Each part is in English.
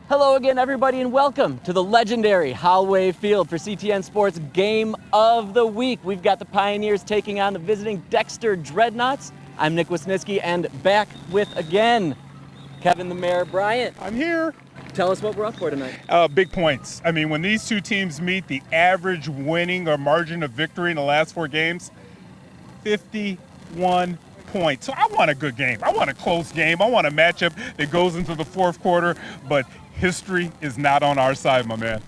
Hello again, everybody, and welcome to the legendary Hallway Field for CTN Sports Game of the Week. We've got the Pioneers taking on the visiting Dexter Dreadnoughts. I'm Nick Wisniewski, and back with, again, Kevin the Mayor Bryant. I'm here. Tell us what we're up for tonight. Big points. I mean, when these two teams meet, the average winning or margin of victory in the last 4 games, 51 points. So I want a good game. I want a close game. I want a matchup that goes into the fourth quarter, but history is not on our side, my man.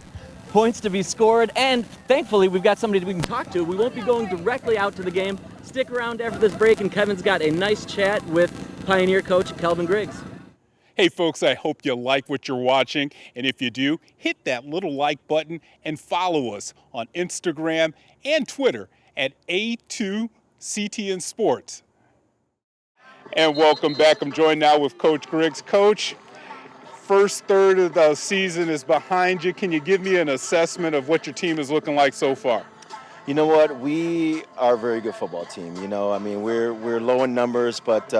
Points to be scored, and thankfully we've got somebody that we can talk to. We won't be going directly out to the game. Stick around after this break, and Kevin's got a nice chat with Pioneer coach Kelvin Griggs. Hey folks, I hope you like what you're watching, and if you do, hit that little like button and follow us on Instagram and Twitter at A2CTN Sports. And welcome back. I'm joined now with Coach Griggs. Coach, first third of the season is behind you. Can you give me an assessment of what your team is looking like so far? You know what? We are a very good football team. You know, I mean, we're low in numbers, but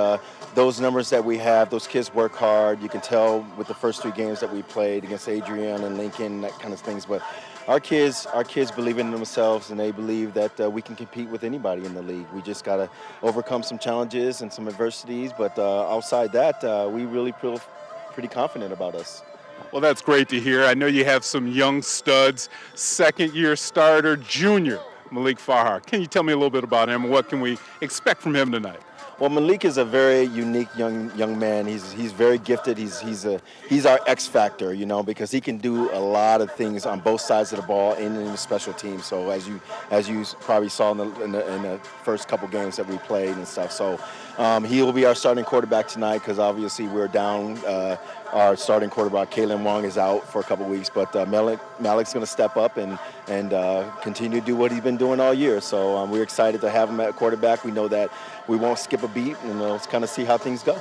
those numbers that we have, those kids work hard. You can tell with the first 3 games that we played against Adrian and Lincoln, that kind of things. But our kids believe in themselves, and they believe that we can compete with anybody in the league. We just got to overcome some challenges and some adversities. But outside that, we really feel pretty confident about us. Well, that's great to hear. I know you have some young studs, second-year starter, junior, Malik Fahar. Can you tell me a little bit about him and what can we expect from him tonight? Well, Malik is a very unique young man. He's very gifted. He's our X factor, you know, because he can do a lot of things on both sides of the ball and in the special team. So as you probably saw in the first couple games that we played and stuff. So he will be our starting quarterback tonight because obviously we're down. Our starting quarterback, Kalen Wong, is out for a couple weeks, but Malik's going to step up and continue to do what he's been doing all year. So we're excited to have him at quarterback. We know that we won't skip a beat, and let's kind of see how things go.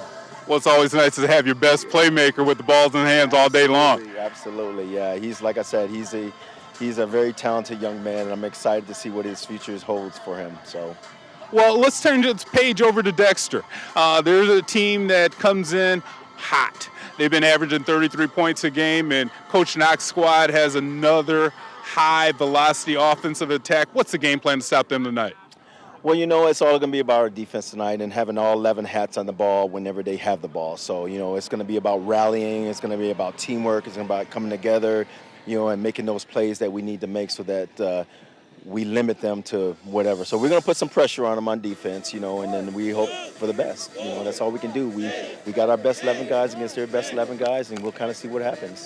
Well, it's always nice to have your best playmaker with the balls in hands all day long. Absolutely, yeah. He's, like I said, he's a very talented young man, and I'm excited to see what his future holds for him. So. Well, let's turn this page over to Dexter. There's a team that comes in hot. They've been averaging 33 points a game, and Coach Knox's squad has another high-velocity offensive attack. What's the game plan to stop them tonight? Well, you know, it's all going to be about our defense tonight and having all 11 hats on the ball whenever they have the ball. So, you know, it's going to be about rallying. It's going to be about teamwork. It's going to be about coming together, you know, and making those plays that we need to make so that we limit them to whatever. So we're going to put some pressure on them on defense, you know, and then we hope for the best. You know, that's all we can do. We got our best 11 guys against their best 11 guys, and we'll kind of see what happens.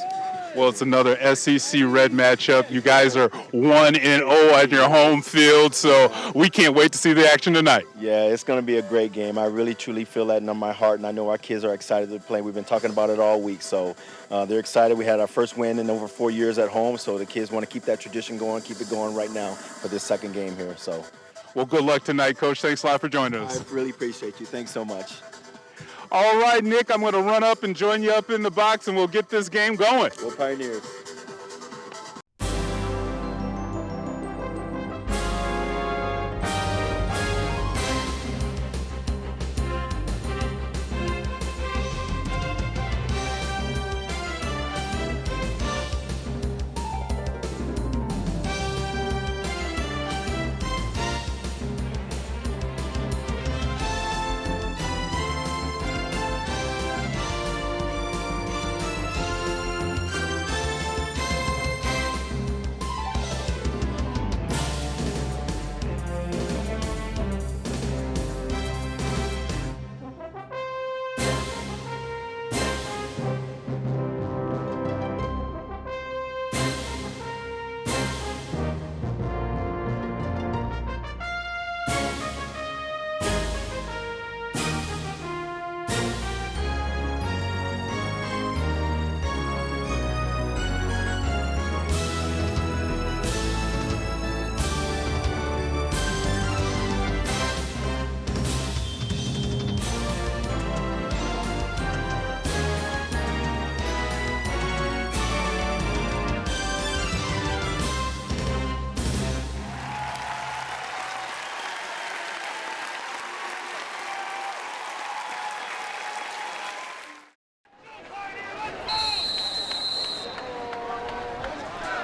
Well, it's another SEC Red matchup. You guys are 1-0 at your home field, so we can't wait to see the action tonight. Yeah, it's going to be a great game. I really, truly feel that in my heart, and I know our kids are excited to play. We've been talking about it all week, so they're excited. We had our first win in over 4 years at home, so the kids want to keep that tradition going, keep it going right now for this second game here. So, well, good luck tonight, Coach. Thanks a lot for joining us. I really appreciate you. Thanks so much. All right, Nick, I'm going to run up and join you up in the box, and we'll get this game going. Go Pioneers.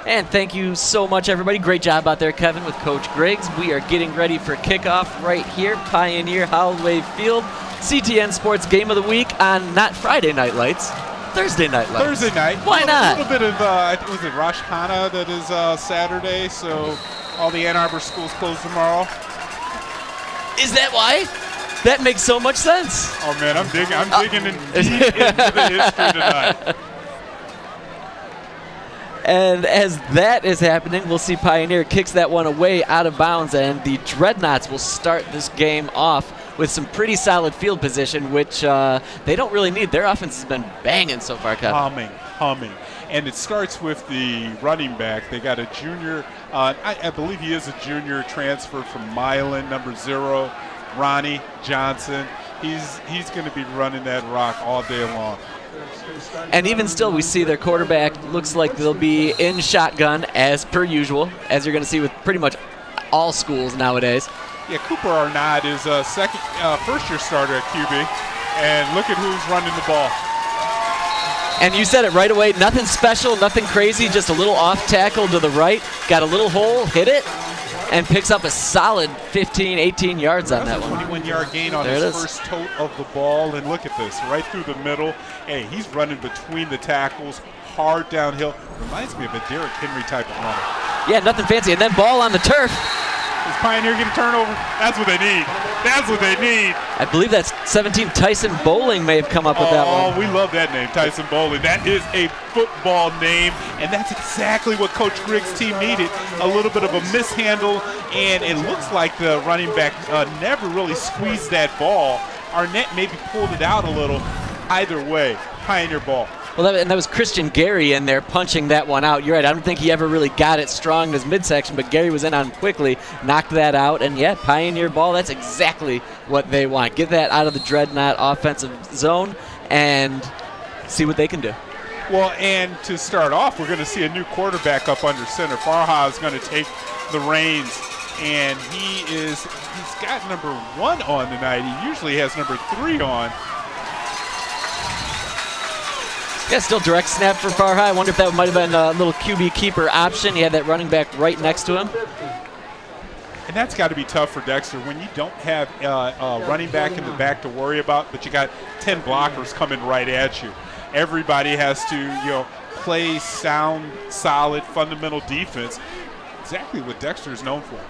And thank you so much, everybody. Great job out there, Kevin, with Coach Griggs. We are getting ready for kickoff right here, Pioneer Holloway Field. CTN Sports Game of the Week on not Friday Night Lights, Thursday Night Lights. Thursday night. Why not? A little bit of, was it Rosh Hashanah that is Saturday, so all the Ann Arbor schools close tomorrow. Is that why? That makes so much sense. Oh, man, I'm digging in deep into the history tonight. And as that is happening, we'll see Pioneer kicks that one away out of bounds, and the Dreadnoughts will start this game off with some pretty solid field position, which they don't really need. Their offense has been banging so far, Kevin. Humming. And it starts with the running back. They got a junior, I believe he is a junior transfer from Milan, number 0, Ronnie Johnson. He's going to be running that rock all day long. And even still, we see their quarterback looks like they'll be in shotgun as per usual, as you're going to see with pretty much all schools nowadays. Yeah, Cooper Arnott is a first-year starter at QB, and look at who's running the ball. And you said it right away, nothing special, nothing crazy, just a little off tackle to the right, got a little hole, hit it, and picks up a solid 15, 18 yards on that one. 21-yard gain on his first tote of the ball, and look at this, right through the middle. Hey, he's running between the tackles, hard downhill. Reminds me of a Derrick Henry type of runner. Yeah, nothing fancy. And then ball on the turf. Is Pioneer getting a turnover? That's what they need. That's what they need. I believe that's 17. Tyson Bowling may have come up with that one. Oh, we love that name, Tyson Bowling. That is a football name, and that's exactly what Coach Griggs' team needed. A little bit of a mishandle, and it looks like the running back never really squeezed that ball. Arnett maybe pulled it out a little. Either way, Pioneer ball. Well, that was Christian Gary in there punching that one out. You're right. I don't think he ever really got it strong in his midsection, but Gary was in on him quickly, knocked that out, and yeah, Pioneer ball, that's exactly what they want. Get that out of the Dreadnought offensive zone and see what they can do. Well, and to start off, we're going to see a new quarterback up under center. Farha is going to take the reins, and he's got number 1 on tonight. He usually has number 3 on. Yeah, still direct snap for Farha. I wonder if that might have been a little QB keeper option. He had that running back right next to him. And that's got to be tough for Dexter when you don't have a running back in the back to worry about, but you got 10 blockers coming right at you. Everybody has to, play sound, solid, fundamental defense. Exactly what Dexter is known for.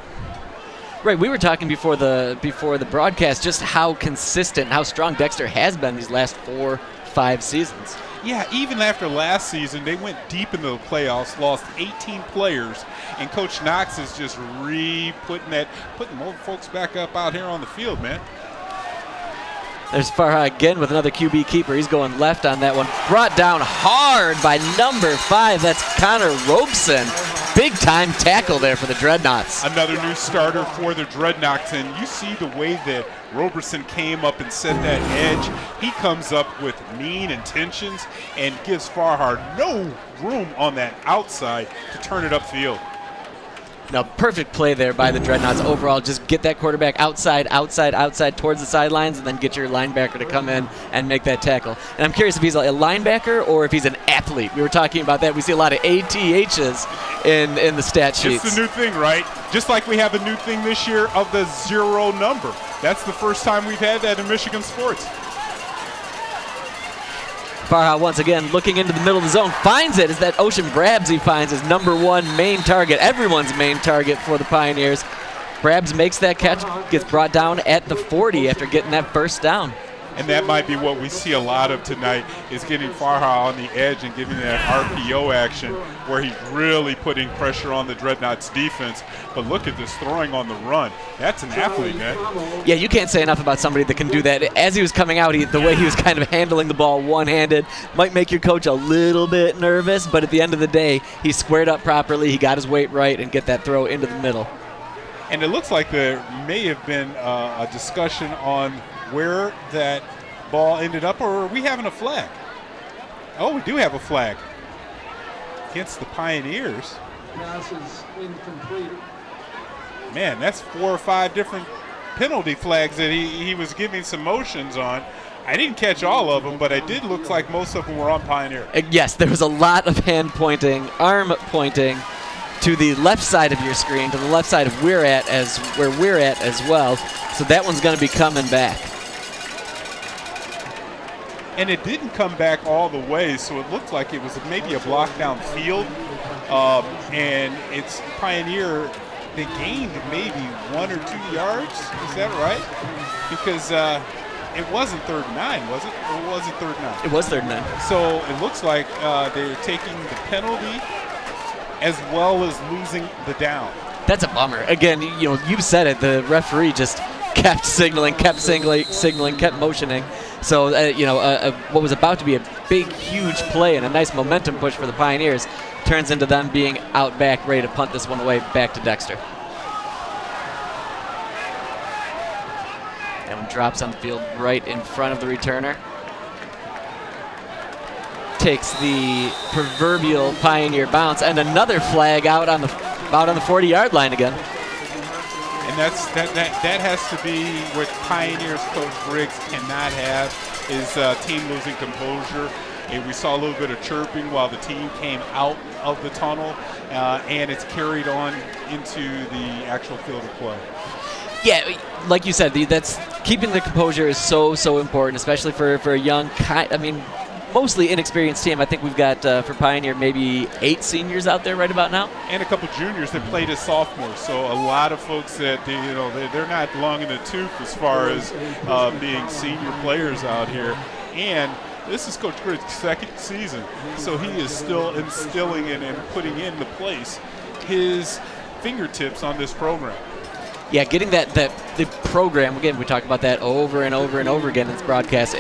Right, we were talking before the broadcast just how consistent, how strong Dexter has been these last 4-5 seasons. Yeah, even after last season, they went deep into the playoffs, lost 18 players, and Coach Knox is just putting more folks back up out here on the field, man. There's Farha again with another QB keeper. He's going left on that one. Brought down hard by number 5. That's Connor Robeson. Big-time tackle there for the Dreadnoughts. Another new starter for the Dreadnoughts, and you see the way that Roberson came up and set that edge. He comes up with mean intentions and gives Farhar no room on that outside to turn it upfield. Now, perfect play there by the Dreadnoughts overall. Just get that quarterback outside towards the sidelines, and then get your linebacker to come in and make that tackle. And I'm curious if he's a linebacker or if he's an athlete. We were talking about that. We see a lot of ATHs in the stat sheets. It's the new thing, right? Just like we have a new thing this year of the 0 number. That's the first time we've had that in Michigan sports. Farha once again looking into the middle of the zone, finds it. Is that Ocean Brabs he finds his number 1 main target, everyone's main target for the Pioneers. Brabs makes that catch, gets brought down at the 40 after getting that first down. And that might be what we see a lot of tonight, is getting Farha on the edge and giving that RPO action where he's really putting pressure on the Dreadnoughts defense. But look at this throwing on the run. That's an athlete, man. Yeah, you can't say enough about somebody that can do that. As he was coming out, the way he was kind of handling the ball one-handed might make your coach a little bit nervous, but at the end of the day, he squared up properly, he got his weight right, and get that throw into the middle. And it looks like there may have been a discussion on where that ball ended up, or are we having a flag? Oh, we do have a flag against the Pioneers. Pass is incomplete. Man, that's 4 or 5 different penalty flags that he was giving some motions on. I didn't catch all of them, but it did look like most of them were on Pioneer. Yes, there was a lot of hand pointing, arm pointing to the left side of your screen, to the left side of where we're at as well. So that one's going to be coming back. And it didn't come back all the way, so it looked like it was maybe a block down field. And it's Pioneer, they gained maybe 1 or 2 yards. Is that right? Because it wasn't 3rd and 9, was it? Or was it 3rd and 9? It was 3rd and 9. So it looks like they're taking the penalty as well as losing the down. That's a bummer. Again, you said it. The referee just kept signaling, kept motioning. So, what was about to be a big, huge play and a nice momentum push for the Pioneers turns into them being out back, ready to punt this one away back to Dexter. That one drops on the field right in front of the returner. Takes the proverbial Pioneer bounce, and another flag out on the 40-yard line again. And that has to be what Pioneers coach Briggs cannot have, is team losing composure. And we saw a little bit of chirping while the team came out of the tunnel, and it's carried on into the actual field of play. Yeah, like you said, that's keeping the composure is so important, especially for a young, mostly inexperienced team. I think we've got for Pioneer maybe 8 seniors out there right about now, and a couple juniors that played as sophomores. So a lot of folks that they're not long in the tooth as far as being senior players out here. And this is Coach Griggs' 2nd season, so he is still instilling and putting into place his fingertips on this program. Yeah, getting the program, again, we talk about that over and over and over again in this broadcast,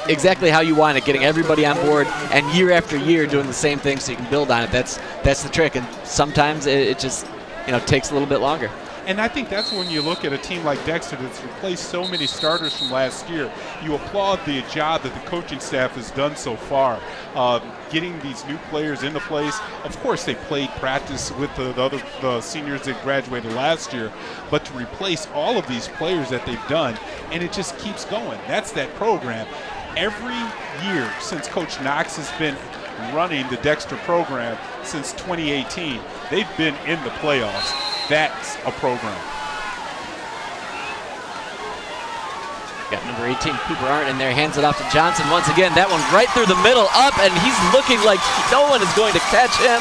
exactly how you want it, getting everybody on board and year after year doing the same thing so you can build on it. That's the trick, and sometimes it just takes a little bit longer. And I think that's when you look at a team like Dexter that's replaced so many starters from last year. You applaud the job that the coaching staff has done so far, getting these new players into place. Of course, they played practice with the seniors that graduated last year, but to replace all of these players that they've done, and it just keeps going. That's that program. Every year since Coach Knox has been running the Dexter program since 2018, they've been in the playoffs. That's a program. Got number 18, Cooper Arndt in there, hands it off to Johnson once again. That one right through the middle, up, and he's looking like no one is going to catch him.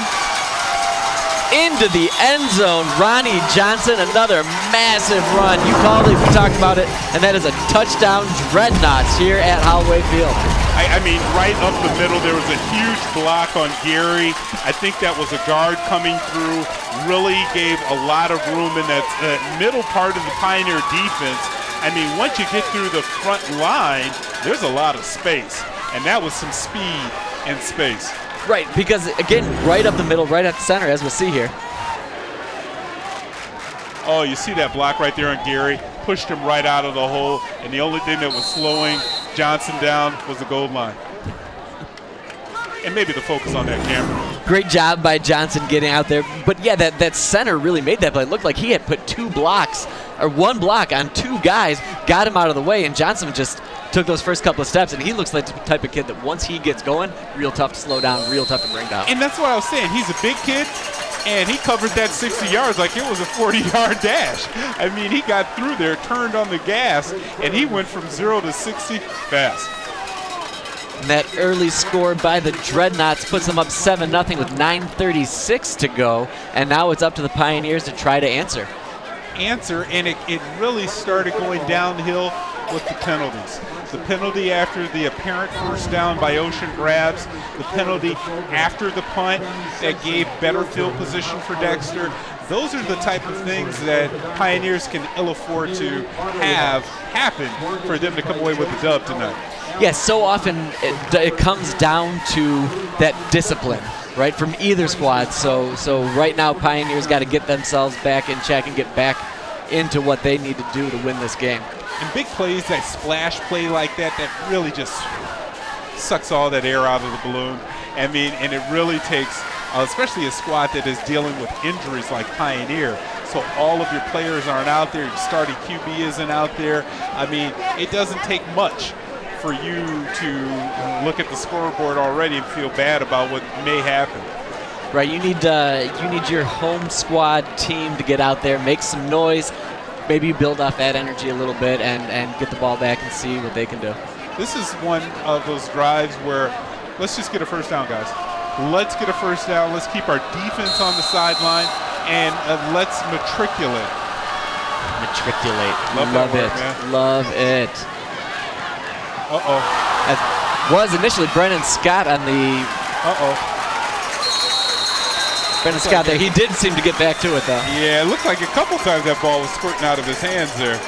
Into the end zone, Ronnie Johnson, another massive run. You called it, we talked about it, and that is a touchdown Dreadnoughts here at Holloway Field. I mean, right up the middle, there was a huge block on Gary. I think that was a guard coming through, really gave a lot of room in that middle part of the Pioneer defense. I mean, once you get through the front line, there's a lot of space, and that was some speed and space. Right, because, again, right up the middle, right at the center, as we'll see here. Oh, you see that block right there on Gary? Pushed him right out of the hole, and the only thing that was slowing Johnson down was the goal line. And maybe the focus on that camera. Great job by Johnson getting out there. But, yeah, that center really made that play. It looked like he had put 2 blocks, or 1 block on 2 guys, got him out of the way, and Johnson just took those first couple of steps, and he looks like the type of kid that once he gets going, real tough to slow down, real tough to bring down. And that's what I was saying. He's a big kid, and he covered that 60 yards like it was a 40-yard dash. I mean, he got through there, turned on the gas, and he went from 0 to 60 fast. And that early score by the Dreadnoughts puts them up 7-0 with 9:36 to go, and now it's up to the Pioneers to try to answer. And it really started going downhill with the penalties. The penalty after the apparent first down by Ocean Grabs, the penalty after the punt that gave better field position for Dexter. Those are the type of things that Pioneers can ill afford to have happen for them to come away with the dub tonight. Yes, so often it comes down to that discipline, right, from either squad. So right now Pioneers got to get themselves back in check and get back into what they need to do to win this game. And big plays, that splash play like that really just sucks all that air out of the balloon. I mean, and it really takes, especially a squad that is dealing with injuries like Pioneer. So all of your players aren't out there. Your starting QB isn't out there. I mean, it doesn't take much for you to look at the scoreboard already and feel bad about what may happen. Right, you need your home squad team to get out there, make some noise, maybe build off that energy a little bit and get the ball back and see what they can do. This is one of those drives where let's just get a first down, guys. Let's get a first down. Let's keep our defense on the sideline, and let's matriculate. Matriculate. Love it. Man. Love it. Uh-oh. As was initially Brennan Scott on the... Uh-oh. Brennan Scott there. He did seem to get back to it, though. Yeah, it looked like a couple times that ball was squirting out of his hands there.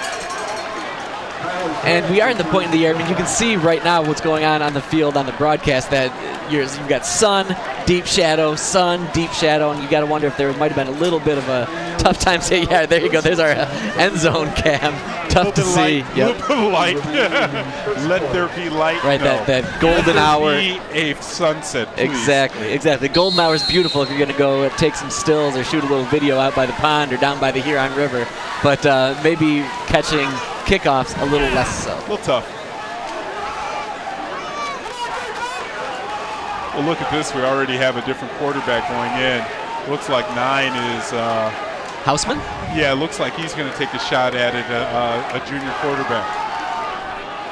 And we are in the point in the year. I mean, you can see right now what's going on the field on the broadcast that you've got sun, deep shadow, and you got to wonder if there might have been a little bit of a tough time. Yeah, there you go. There's our end zone cam. Tough to see. A little bit of light. Let there be light. Right, no. that golden hour. Be a sunset, please. Exactly. Golden hour is beautiful if you're going to go take some stills or shoot a little video out by the pond or down by the Huron River. But maybe catching kickoffs a little less so. A little tough. Well, look at this. We already have a different quarterback going in. Looks like 9 is... Houseman? Yeah, it looks like he's going to take a shot at it, a junior quarterback.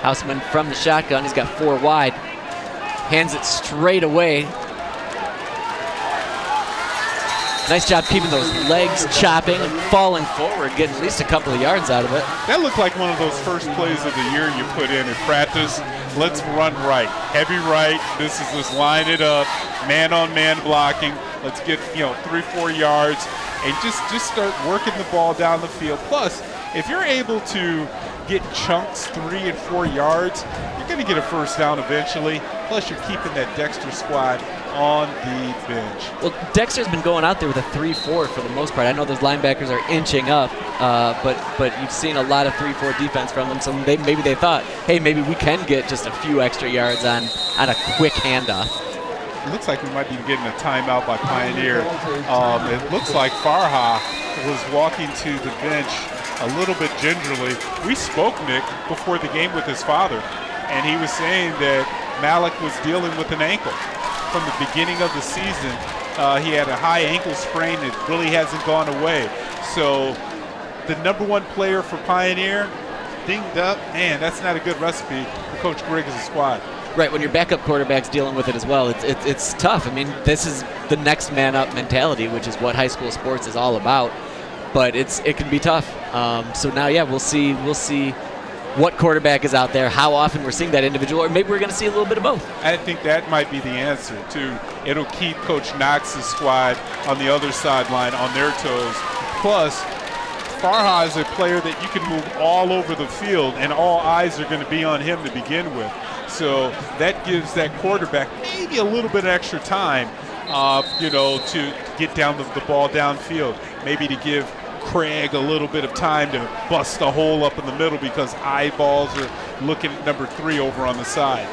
Houseman from the shotgun. He's got 4 wide. Hands it straight away. Nice job keeping those legs chopping and falling forward, getting at least a couple of yards out of it. That looked like one of those first plays of the year you put in practice. Let's run right, heavy right. This is let's line it up, man-on-man blocking. Let's get 3-4 yards and just start working the ball down the field. Plus, if you're able to get chunks 3 and 4 yards, you're going to get a first down eventually. Plus, you're keeping that Dexter squad on the bench. Well, Dexter's been going out there with a 3-4 for the most part. I know those linebackers are inching up, but you've seen a lot of 3-4 defense from them. So maybe they thought, hey, maybe we can get just a few extra yards on a quick handoff. It looks like we might be getting a timeout by Pioneer. It looks like Farha was walking to the bench a little bit gingerly. We spoke, Nick, before the game with his father, and he was saying that Malik was dealing with an ankle. From the beginning of the season, he had a high ankle sprain that really hasn't gone away. So the number 1 player for Pioneer, dinged up, man, that's not a good recipe for Coach Griggs' squad. Right, when your backup quarterback's dealing with it as well, it's tough. I mean, this is the next man up mentality, which is what high school sports is all about. But it can be tough. So now, yeah, we'll see what quarterback is out there, how often we're seeing that individual, or maybe we're going to see a little bit of both. I think that might be the answer, too. It'll keep Coach Knox's squad on the other sideline on their toes. Plus, Farha is a player that you can move all over the field, and all eyes are going to be on him to begin with. So that gives that quarterback maybe a little bit of extra time, to get down the ball downfield. Maybe to give Craig a little bit of time to bust a hole up in the middle because eyeballs are looking at number 3 over on the side.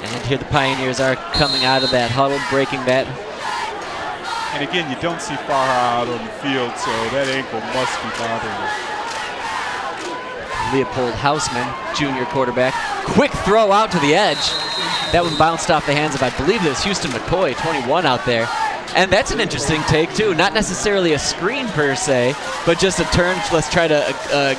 And here the Pioneers are coming out of that huddle, breaking that. And again, you don't see Farha out on the field, so that ankle must be bothering him. Leopold Houseman, junior quarterback. Quick throw out to the edge. That one bounced off the hands of, I believe, this Houston McCoy, 21 out there. And that's an interesting take, too. Not necessarily a screen, per se, but just a turn. Let's try to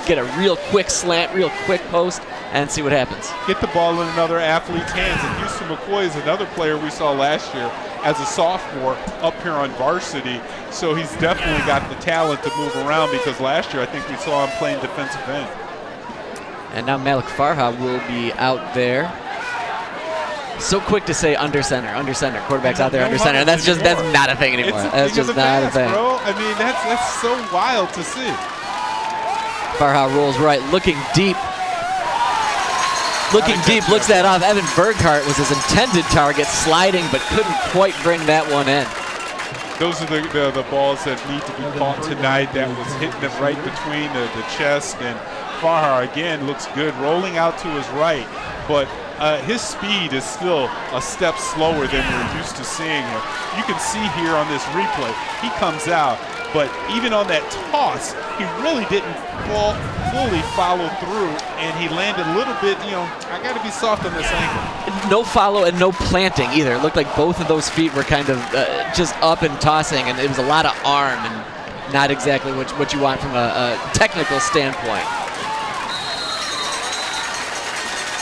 get a real quick slant, real quick post, and see what happens. Get the ball in another athlete's hands. And Houston McCoy is another player we saw last year as a sophomore up here on varsity. So he's definitely got the talent to move around because last year I think we saw him playing defensive end. And now Malik Farha will be out there. So quick to say under center. Quarterback's out there under center. And that's not a thing anymore. That's just not a thing. Bro. I mean, that's so wild to see. Farha rolls right, looking deep. Looks that off. Evan Berghardt was his intended target, sliding, but couldn't quite bring that one in. Those are the balls that need to be caught tonight. That was hitting them right between the chest. And Farha, again, looks good, rolling out to his right. But his speed is still a step slower than we're used to seeing him. You can see here on this replay, he comes out, but even on that toss, he really didn't fully follow through, and he landed a little bit, I got to be soft on this ankle. No follow and no planting either. It looked like both of those feet were kind of just up and tossing, and it was a lot of arm and not exactly what you want from a technical standpoint.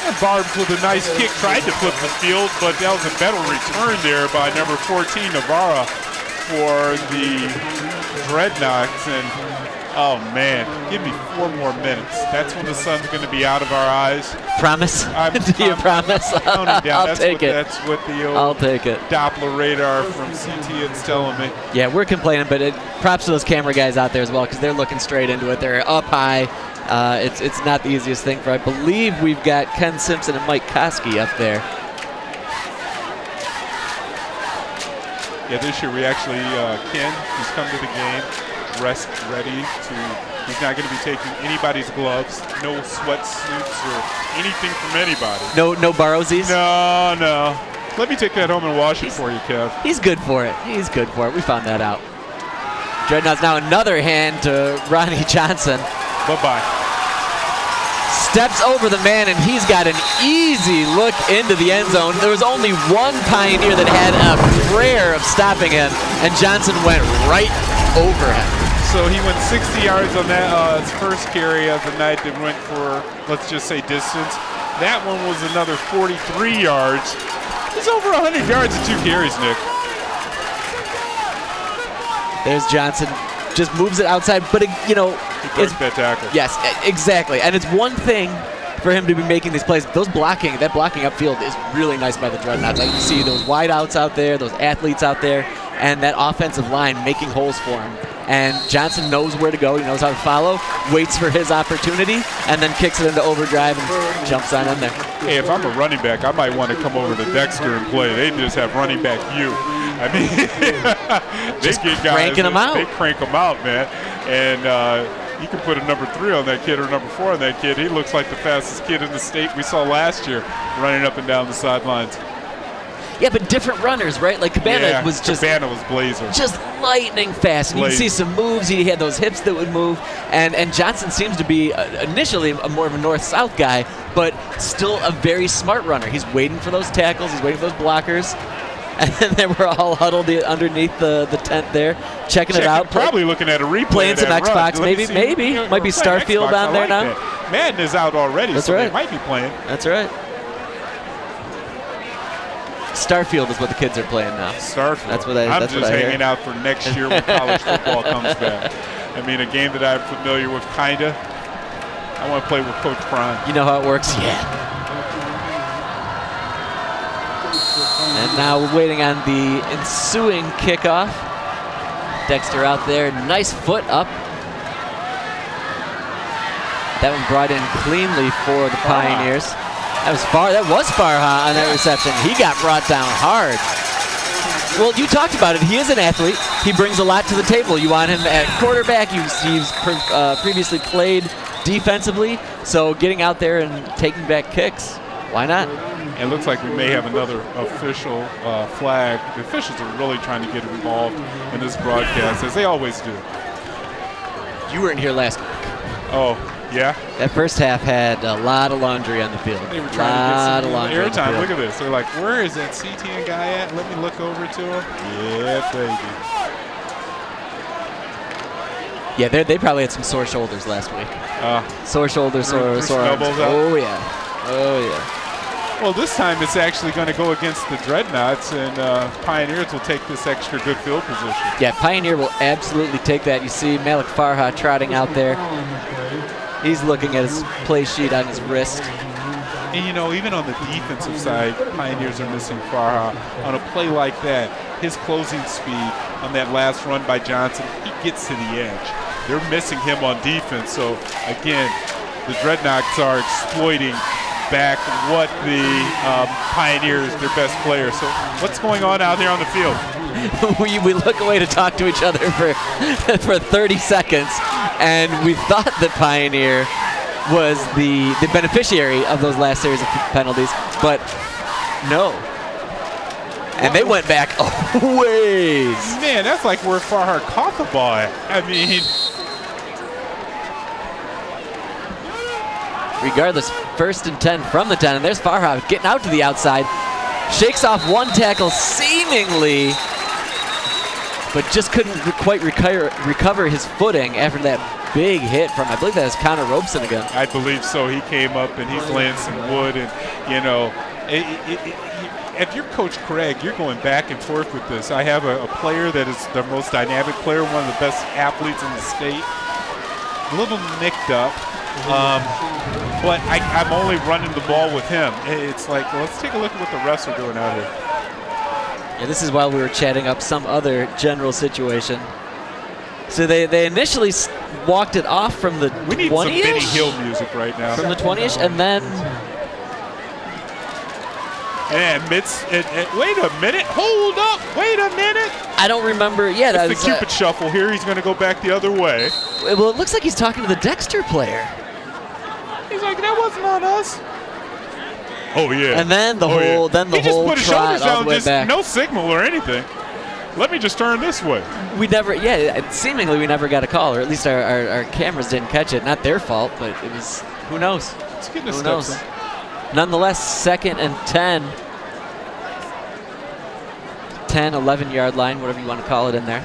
And Barbs with a nice kick tried to flip the field, but that was a better return there by number 14, Navarra, for the Dreadnoughts. And oh man, give me 4 more minutes. That's when the sun's going to be out of our eyes. Promise? Do you promise? Counting down. I'll take it. That's what the old I'll take it. Doppler radar from CTN's telling me. Yeah, we're complaining, but props to those camera guys out there as well, because they're looking straight into it. They're up high. It's not the easiest thing for. I believe we've got Ken Simpson and Mike Koski up there. Yeah, this year we actually, Ken, who's come to the game, dressed ready to, he's not going to be taking anybody's gloves, no sweatsuits or anything from anybody. No borrowsies? No. Let me take that home and wash it for you, Kev. He's good for it. He's good for it. We found that out. Dreadnoughts now another hand to Ronnie Johnson. Bye-bye. Steps over the man, and he's got an easy look into the end zone. There was only one Pioneer that had a prayer of stopping him, and Johnson went right over him. So he went 60 yards on that his first carry of the night that went for, let's just say, distance. That one was another 43 yards. He's over 100 yards in 2 carries, Nick. There's Johnson. Just moves it outside, but He broke that tackle. Yes, exactly. And it's one thing for him to be making these plays. That blocking upfield is really nice by the Dreadnoughts. You see those wide outs out there, those athletes out there, and that offensive line making holes for him. And Johnson knows where to go. He knows how to follow, waits for his opportunity, and then kicks it into overdrive and jumps on in there. Hey, if I'm a running back, I might want to come over to Dexter and play. They just have running back you. I mean, they get guys. Cranking them out. They crank them out, man. And you can put a number 3 on that kid or number 4 on that kid. He looks like the fastest kid in the state we saw last year running up and down the sidelines. Yeah, but different runners, right? Like Cabana was blazing. Just lightning fast. And you can see some moves. He had those hips that would move. And Johnson seems to be initially more of a north-south guy, but still a very smart runner. He's waiting for those tackles. He's waiting for those blockers. And then they were all huddled underneath the tent there, checking it out. Probably looking at a replay. Playing some Xbox, maybe. Might be Starfield on there now. Madden is out already, That's so right. they might be playing. That's right. Starfield is what the kids are playing now. Starfield. That's what I I'm that's just what I hanging hear. out for next year when college football comes back. I mean, a game that I'm familiar with, kinda. I want to play with Coach Prime. You know how it works? Yeah. And now we're waiting on the ensuing kickoff. Dexter out there, nice foot up. That one brought in cleanly for the Pioneers. That was Farha on that reception. He got brought down hard. Well, you talked about it. He is an athlete. He brings a lot to the table. You want him at quarterback. He's previously played defensively, so getting out there and taking back kicks, why not? It looks like we may have another official flag. The officials are really trying to get involved in this broadcast, as they always do. You weren't here last week. Oh, yeah? That first half had a lot of laundry on the field. They were trying to get some airtime. Look at at this. They're like, where is that CTN guy at? Let me look over to him. Yeah, baby. Yeah, they probably had some sore shoulders last week. Sore shoulders, sore arms. Oh, yeah. Oh, yeah. Well, this time it's actually going to go against the Dreadnoughts, and Pioneers will take this extra good field position. Yeah, Pioneer will absolutely take that. You see Malik Farha trotting out there. He's looking at his play sheet on his wrist. And, you know, even on the defensive side, Pioneers are missing Farha. On a play like that, his closing speed on that last run by Johnson, he gets to the edge. They're missing him on defense. So, again, the Dreadnoughts are exploiting back what the Pioneers, their best player. So what's going on out there on the field? we look away to talk to each other for 30 seconds, and we thought that Pioneer was the beneficiary of those last series of penalties, but no. And they went back a ways. Man, that's like where Farhad caught the ball at. I mean, regardless, 1st and 10 from the 10, and there's Farhad getting out to the outside, shakes off one tackle seemingly, but just couldn't quite recover his footing after that big hit from, I believe that was Connor Robeson again. I believe so. He came up and he's laying some wood, and you know, if you're Coach Craig, you're going back and forth with this. I have a player that is the most dynamic player, one of the best athletes in the state, a little nicked up. But I'm only running the ball with him. It's like, let's take a look at what the refs are doing out here. Yeah, this is while we were chatting up some other general situation. So they initially walked it off from the 20-ish? We need some Benny Hill music right now. From the 20-ish, and then... And wait a minute, hold up, wait a minute. I don't remember, yeah. That's the Cupid shuffle here. He's going to go back the other way. Well, it looks like he's talking to the Dexter player. He's like, that wasn't on us. Oh yeah. And then the whole just trot all the way back. No signal or anything. Let me just turn this way. We never, seemingly we never got a call, or at least our cameras didn't catch it. Not their fault, but it was, who knows? Let's get this Who knows? Nonetheless, 2nd and 10. 10, 11-yard line, whatever you want to call it in there.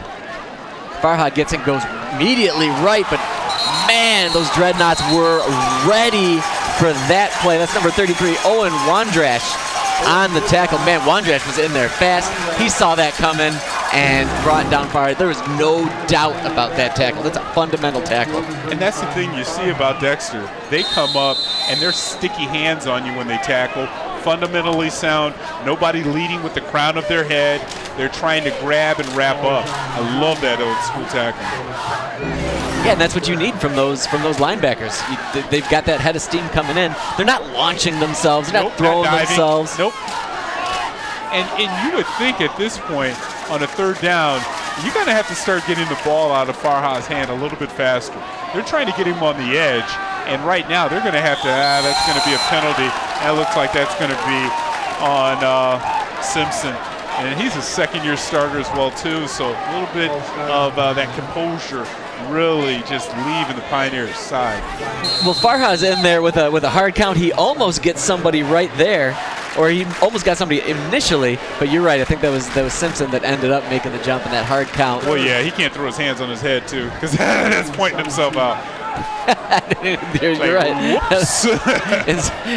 Farhad gets it, goes immediately right, but man, those Dreadnoughts were ready for that play. That's number 33, Owen Wandrash on the tackle. Man, Wandrash was in there fast. He saw that coming and brought down Farhad. There was no doubt about that tackle. That's a fundamental tackle. And that's the thing you see about Dexter. They come up and they're sticky hands on you when they tackle. Fundamentally sound, nobody leading with the crown of their head. They're trying to grab and wrap up. I love that old school tackling. Yeah, and that's what you need from those linebackers. They've got that head of steam coming in. They're not launching themselves. They're not throwing themselves. Nope. And you would think at this point on a 3rd down, you're going to have to start getting the ball out of Farhad's hand a little bit faster. They're trying to get him on the edge, and right now they're going to have to, that's going to be a penalty. That looks like that's going to be on Simpson. And he's a 2nd-year starter as well, too, so a little bit of that composure really just leaving the Pioneers' side. Well, Farhad's in there with a hard count. He almost gets somebody right there, or he almost got somebody initially, but you're right. I think that was Simpson that ended up making the jump in that hard count. Well, yeah, he can't throw his hands on his head, too, because that's pointing himself out. You're right.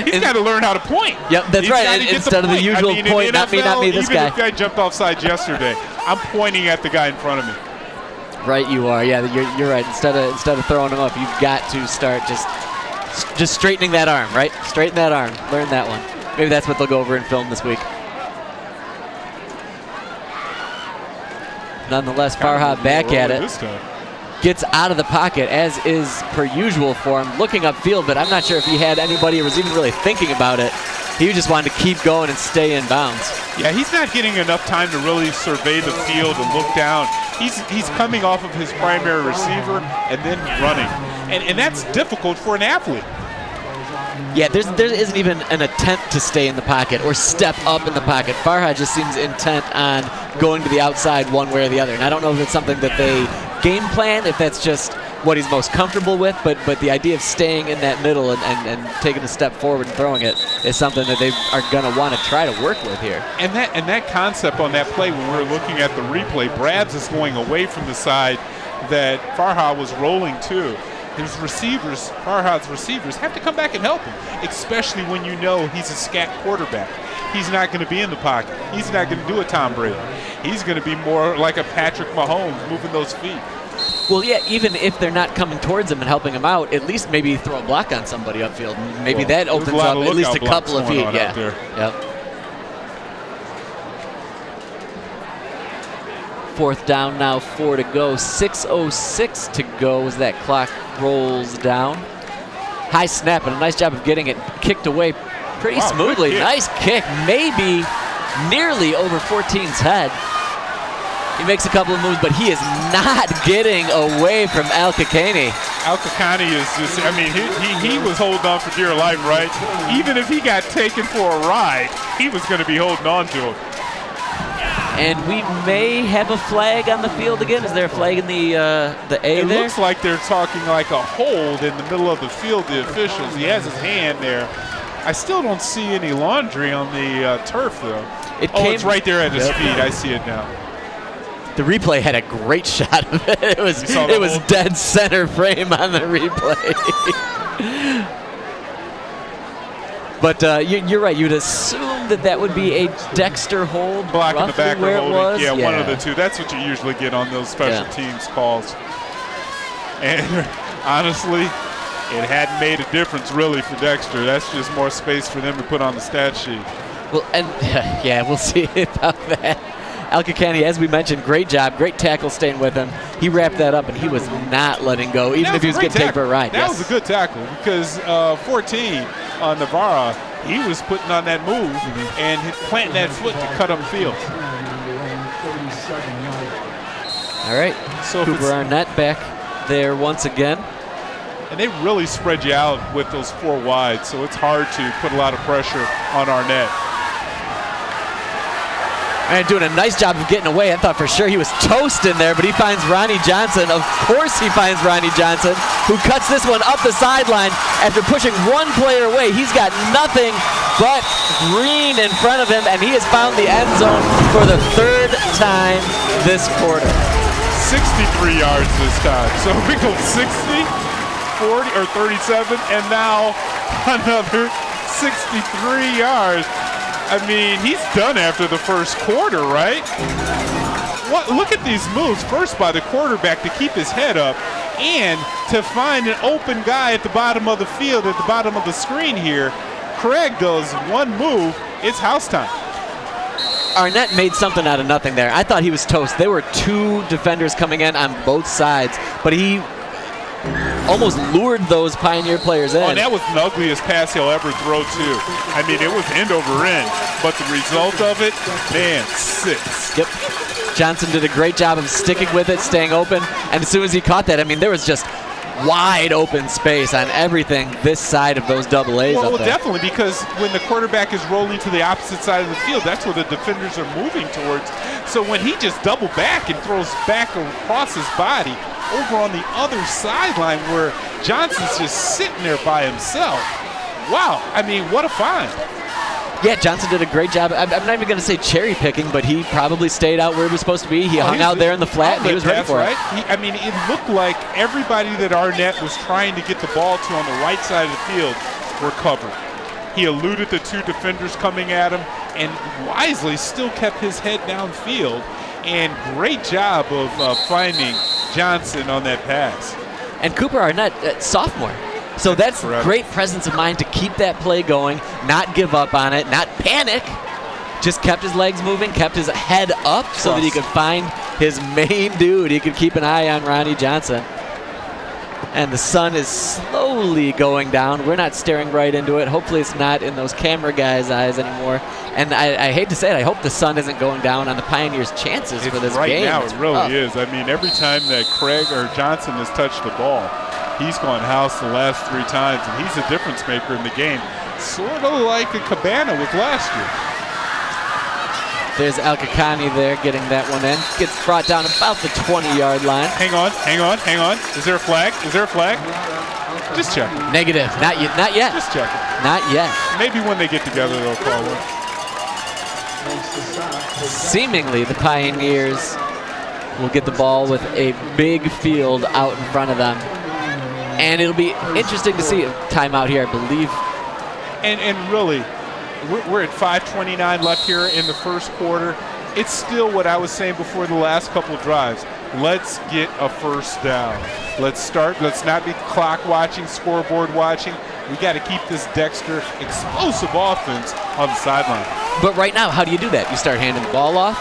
He's got to learn how to point. Yep, that's right. Instead of the usual point, not me, this guy. Even if the guy jumped offside yesterday, I'm pointing at the guy in front of me. Right, you are. Yeah, you're right. Instead of throwing him up, you've got to start just straightening that arm, right? Straighten that arm. Learn that one. Maybe that's what they'll go over and film this week. Nonetheless, Farhad back at it. This time. Gets out of the pocket, as is per usual for him, looking upfield, but I'm not sure if he had anybody or was even really thinking about it. He just wanted to keep going and stay in bounds. Yeah, he's not getting enough time to really survey the field and look down. He's coming off of his primary receiver and then running. And that's difficult for an athlete. Yeah, there isn't even an attempt to stay in the pocket or step up in the pocket. Farhad just seems intent on going to the outside one way or the other. And I don't know if it's something that they game plan, if that's just what he's most comfortable with, but the idea of staying in that middle and taking a step forward and throwing it is something that they are going to want to try to work with here. And that concept on that play, when we were looking at the replay, Brabs is going away from the side that Farhad was rolling to. His receivers, Farhad's receivers, have to come back and help him, especially when you know he's a scat quarterback. He's not going to be in the pocket. He's not going to do a Tom Brady. He's going to be more like a Patrick Mahomes, moving those feet. Well, yeah, even if they're not coming towards him and helping him out, at least maybe throw a block on somebody upfield. Maybe that opens up at least a couple of feet. Yeah. Yep. 4th down now, 4 to go. 6:06 to go as that clock rolls down. High snap, and a nice job of getting it kicked away pretty smoothly. Nice kick, maybe nearly over 14's head. He makes a couple of moves, but he is not getting away from Al Kakani. Al-Kakani is just, I mean, he was holding on for dear life, right? Even if he got taken for a ride, he was going to be holding on to him. And we may have a flag on the field again. Is there a flag in the A It there? looks like they're talking like a hold in the middle of the field, the officials. He has his hand there. I still don't see any laundry on the turf, though. It's right there at his feet. I see it now. The replay had a great shot of it. It was dead center frame on the replay. But you're right. You'd assume that would be a Dexter hold. Blocking the back or holding. Yeah, one of the two. That's what you usually get on those special teams calls. And honestly, it hadn't made a difference really for Dexter. That's just more space for them to put on the stat sheet. Well, and yeah, we'll see about that. Al-Kakani, as we mentioned, great job, great tackle staying with him. He wrapped that up, and he was not letting go, even if he was getting taken for a ride. That was a good tackle because 14 on Navarra, he was putting on that move and planting that foot to cut upfield. All right, so Cooper Arnett back there once again. And they really spread you out with those 4 wide, so it's hard to put a lot of pressure on Arnett. And doing a nice job of getting away. I thought for sure he was toast in there, but he finds Ronnie Johnson. Of course he finds Ronnie Johnson, who cuts this one up the sideline after pushing one player away. He's got nothing but green in front of him, and he has found the end zone for the 3rd time this quarter. 63 yards this time. So we go 60, 40, or 37, and now another 63 yards. I mean, he's done after the first quarter, right? Look at these moves. First by the quarterback to keep his head up and to find an open guy at the bottom of the field, at the bottom of the screen here. Craig does one move. It's house time. Arnett made something out of nothing there. I thought he was toast. There were 2 defenders coming in on both sides, but he almost lured those Pioneer players in. Oh, and that was the ugliest pass he'll ever throw, too. I mean, it was end over end, but the result of it, man, 6. Yep. Johnson did a great job of sticking with it, staying open, and as soon as he caught that, I mean, there was just wide open space on everything this side of those double A's. Well, definitely, because when the quarterback is rolling to the opposite side of the field, that's where the defenders are moving towards. So when he just double back and throws back across his body over on the other sideline where Johnson's just sitting there by himself. Wow, I mean, what a find. Yeah, Johnson did a great job. I'm not even going to say cherry picking, but he probably stayed out where he was supposed to be. He hung out there in the flat, and he was ready for it. I mean, it looked like everybody that Arnett was trying to get the ball to on the right side of the field were covered. He eluded the 2 defenders coming at him and wisely still kept his head downfield. And great job of finding Johnson on that pass. And Cooper Arnett, sophomore. So that's great presence of mind to keep that play going, not give up on it, not panic. Just kept his legs moving, kept his head up so that he could find his main dude. He could keep an eye on Ronnie Johnson. And the sun is slowly going down. We're not staring right into it. Hopefully it's not in those camera guys' eyes anymore. And I hate to say it, I hope the sun isn't going down on the Pioneers' chances for this right game. Right now it really is. I mean, every time that Craig or Johnson has touched the ball, he's gone house the last 3 times, and he's a difference maker in the game. Sort of like a Cabana was last year. There's Al-Kakani there getting that one in. Gets brought down about the 20-yard line. Hang on. Is there a flag? Just check. Negative. Not yet. Just check it. Not yet. Maybe when they get together they'll call one. Seemingly the Pioneers will get the ball with a big field out in front of them. And it'll be interesting to see a timeout here, I believe. And really, we're at 5:29 left here in the first quarter. It's still what I was saying before the last couple of drives. Let's get a first down. Let's start. Let's not be clock watching, scoreboard watching. We got to keep this Dexter explosive offense on the sideline. But right now, how do you do that? You start handing the ball off?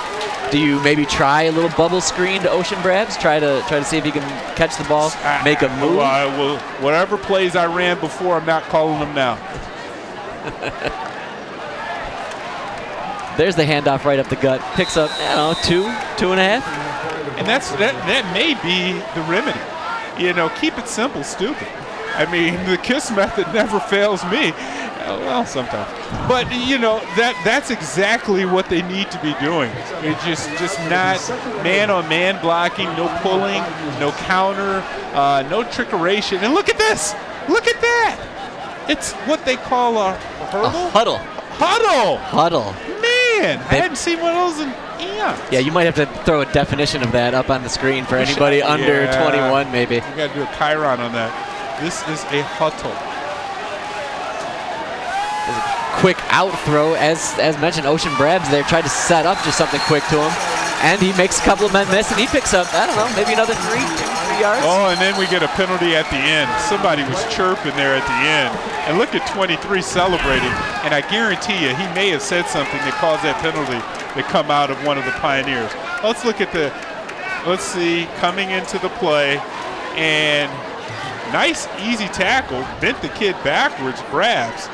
Do you maybe try a little bubble screen to Ocean Brabs? Try to see if you can catch the ball, make a move? Well, whatever plays I ran before, I'm not calling them now. There's the handoff right up the gut. Picks up, 2.5. And that may be the remedy. You know, keep it simple, stupid. I mean, the KISS method never fails me. Well, sometimes. But, you know, that's exactly what they need to be doing. It's just not man-on-man blocking, no pulling, no counter, no trickeration. And look at this. Look at that. It's what they call a hurdle? A huddle. Huddle. Huddle. Man, I hadn't seen one of those in eons. Yeah, you might have to throw a definition of that up on the screen for anybody under 21, maybe. You got to do a chyron on that. This is a huddle. Quick out throw, as mentioned, Ocean Brabs there tried to set up just something quick to him, and he makes a couple of men miss, and he picks up, I don't know, maybe another 2 3 yards. Oh, and then we get a penalty at the end. Somebody was chirping there at the end, and look at 23 celebrating, and I guarantee you he may have said something that caused that penalty to come out of one of the Pioneers. Let's look at let's see, coming into the play, and nice easy tackle, bent the kid backwards, Brabs.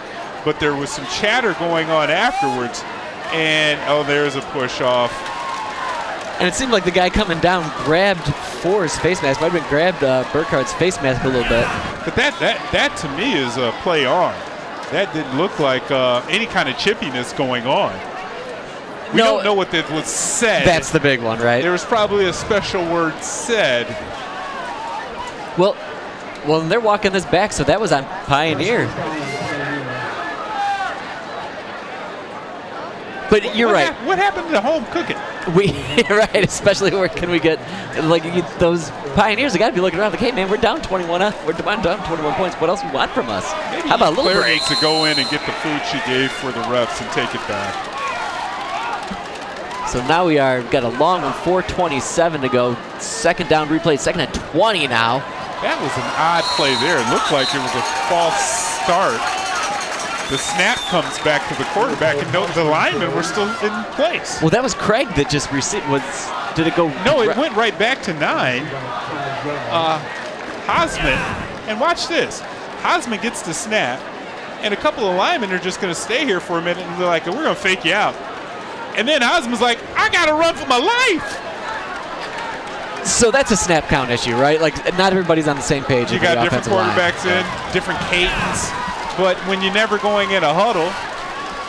But there was some chatter going on afterwards, and oh, there's a push off. And it seemed like the guy coming down grabbed Ford's face mask, might have been grabbed Burkhardt's face mask a little bit. But that to me is a play on. That didn't look like any kind of chippiness going on. We don't know what was said. That's the big one, right? There was probably a special word said. Well, they're walking this back, so that was on Pioneer. But you're right. What happened to home cooking? You're right, especially where can we get, like, those Pioneers have got to be looking around like, hey, man, we're down 21. We're down 21 points. What else do you want from us? Maybe how about a little Claire break? needs to go in and get the food she gave for the refs and take it back. So now we've got a long one, 4:27 to go. Second down replay, second and 20 now. That was an odd play there. It looked like it was a false start. The snap comes back to the quarterback, and the linemen were still in place. Well, that was Craig that just received. Did it go? No, it went right back to 9. Hosman, and watch this. Hosman gets the snap, and a couple of linemen are just going to stay here for a minute, and they're like, we're going to fake you out. And then Hosman's like, I got to run for my life. So that's a snap count issue, right? Like, not everybody's on the same page. You got different quarterbacks in, different cadence. But when you're never going in a huddle,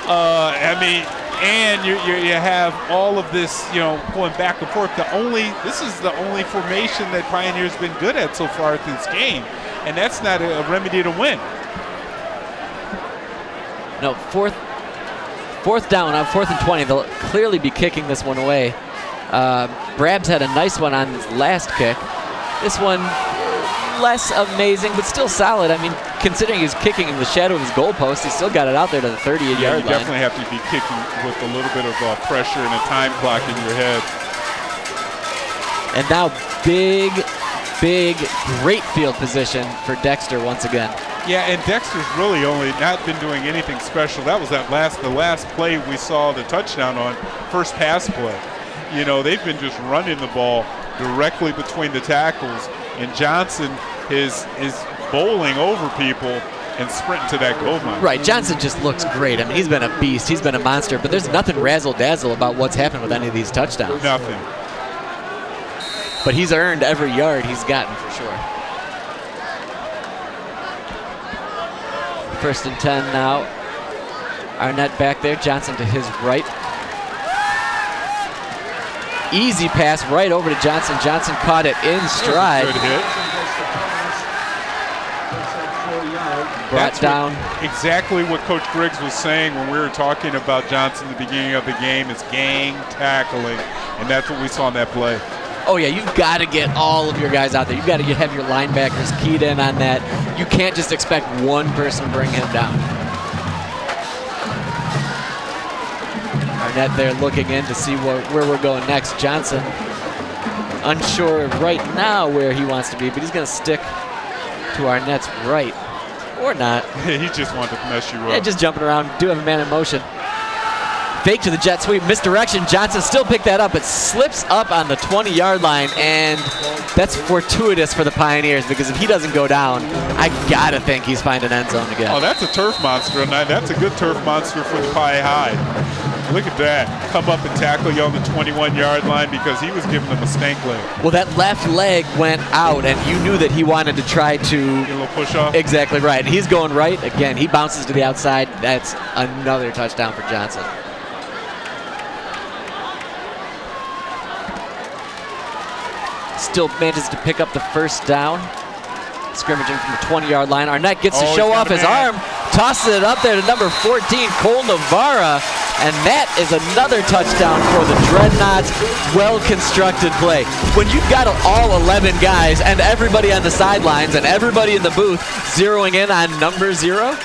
I mean, and you have all of this, you know, going back and forth. This is the only formation that Pioneer's been good at so far at this game, and that's not a remedy to win. No, fourth down on 4th and 20. They'll clearly be kicking this one away. Brabs had a nice one on his last kick. This one less amazing, but still solid. I mean, considering he's kicking in the shadow of his goalpost, he still got it out there to the 38-yard line. You definitely have to be kicking with a little bit of pressure and a time clock in your head. And now big, great field position for Dexter once again. Yeah, and Dexter's really only not been doing anything special. That was the last play we saw the touchdown on, first pass play. You know, they've been just running the ball directly between the tackles, and Johnson is bowling over people and sprinting to that goal line. Right, Johnson just looks great. I mean, he's been a beast. He's been a monster, but there's nothing razzle-dazzle about what's happened with any of these touchdowns. Nothing. But he's earned every yard he's gotten for sure. 1st and 10 now. Arnett back there, Johnson to his right. Easy pass right over to Johnson. Johnson caught it in stride. Good hit. Brought down. Exactly what Coach Griggs was saying when we were talking about Johnson at the beginning of the game is gang tackling, and that's what we saw in that play. Oh yeah, you've got to get all of your guys out there. You've got to have your linebackers keyed in on that. You can't just expect one person to bring him down. Arnett there looking in to see where we're going next. Johnson unsure right now where he wants to be, but he's going to stick to Arnett's right. Or not. He just wanted to mess you up. Yeah, just jumping around. Do have a man in motion. Fake to the jet sweep, misdirection. Johnson still picked that up. It slips up on the 20-yard line, and that's fortuitous for the Pioneers because if he doesn't go down, I gotta think he's finding end zone again. Oh, that's a turf monster, and that's a good turf monster for the Pie High. Look at that. Come up and tackle you on the 21-yard line because he was giving them a stank leg. Well, that left leg went out, and you knew that he wanted to try to Get a little push off. Exactly right. And he's going right. Again, he bounces to the outside. That's another touchdown for Johnson. Still manages to pick up the first down. Scrimmaging from the 20-yard line. Arnett gets to show off his arm, tosses it up there to number 14, Cole Navarra, and that is another touchdown for the Dreadnoughts. Well-constructed play. When you've got all 11 guys and everybody on the sidelines and everybody in the booth zeroing in on number 0,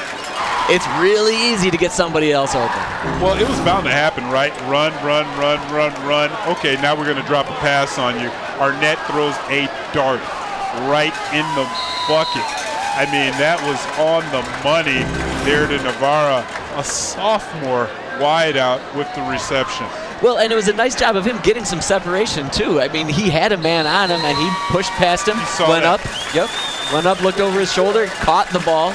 it's really easy to get somebody else open. Well, it was bound to happen, right? Run, run, run, run, run. Okay, now we're going to drop a pass on you. Arnett throws a dart right in the bucket. I mean, that was on the money there to Navarra, a sophomore wide out with the reception. Well, and it was a nice job of him getting some separation, too. I mean, he had a man on him, and he pushed past him, went up, went up, looked over his shoulder, caught the ball.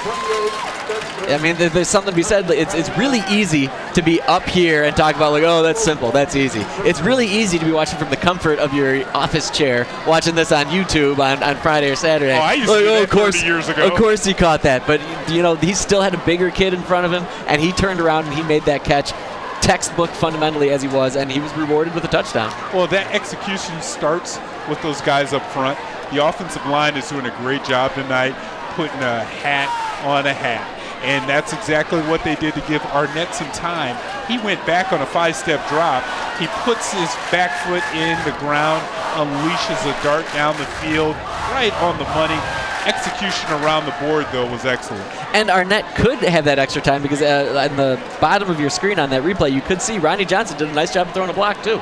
I mean, there's something to be said. It's really easy to be up here and talk about, like, oh, that's simple, that's easy. It's really easy to be watching from the comfort of your office chair, watching this on YouTube on Friday or Saturday. Oh, I used to do that 30 years ago. Of course he caught that. But, you know, he still had a bigger kid in front of him, and he turned around and he made that catch. Textbook fundamentally as he was, and he was rewarded with a touchdown. Well, that execution starts with those guys up front. The offensive line is doing a great job tonight, putting a hat on a hat. And that's exactly what they did to give Arnett some time. He went back on a 5-step drop. He puts his back foot in the ground, unleashes a dart down the field, right on the money. Execution around the board, though, was excellent. And Arnett could have that extra time because on the bottom of your screen on that replay, you could see Ronnie Johnson did a nice job of throwing a block, too.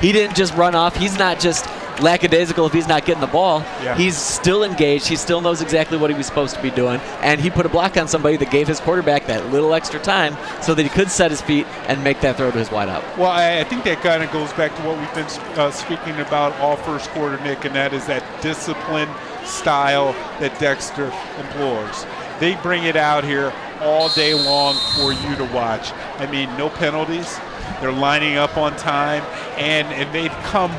He didn't just run off. He's not just lackadaisical if he's not getting the ball. Yeah. He's still engaged. He still knows exactly what he was supposed to be doing. And he put a block on somebody that gave his quarterback that little extra time so that he could set his feet and make that throw to his wideout. Well, I think that kind of goes back to what we've been speaking about all first quarter, Nick, and that is that discipline style that Dexter employs. They bring it out here all day long for you to watch. I mean, no penalties. They're lining up on time, and they've come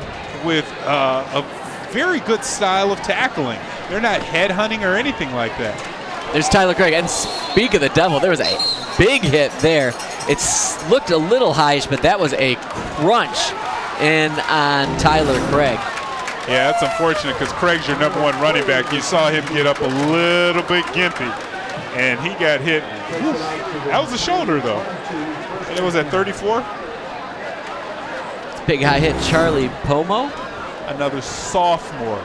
with a very good style of tackling. They're not headhunting or anything like that. There's Tyler Craig, and speak of the devil, there was a big hit there. It looked a little high-ish, but that was a crunch in on Tyler Craig. Yeah, that's unfortunate because Craig's your number one running back. You saw him get up a little bit gimpy, and he got hit. That was a shoulder, though. And it was at 34. Big high hit, Charlie Pomo. Another sophomore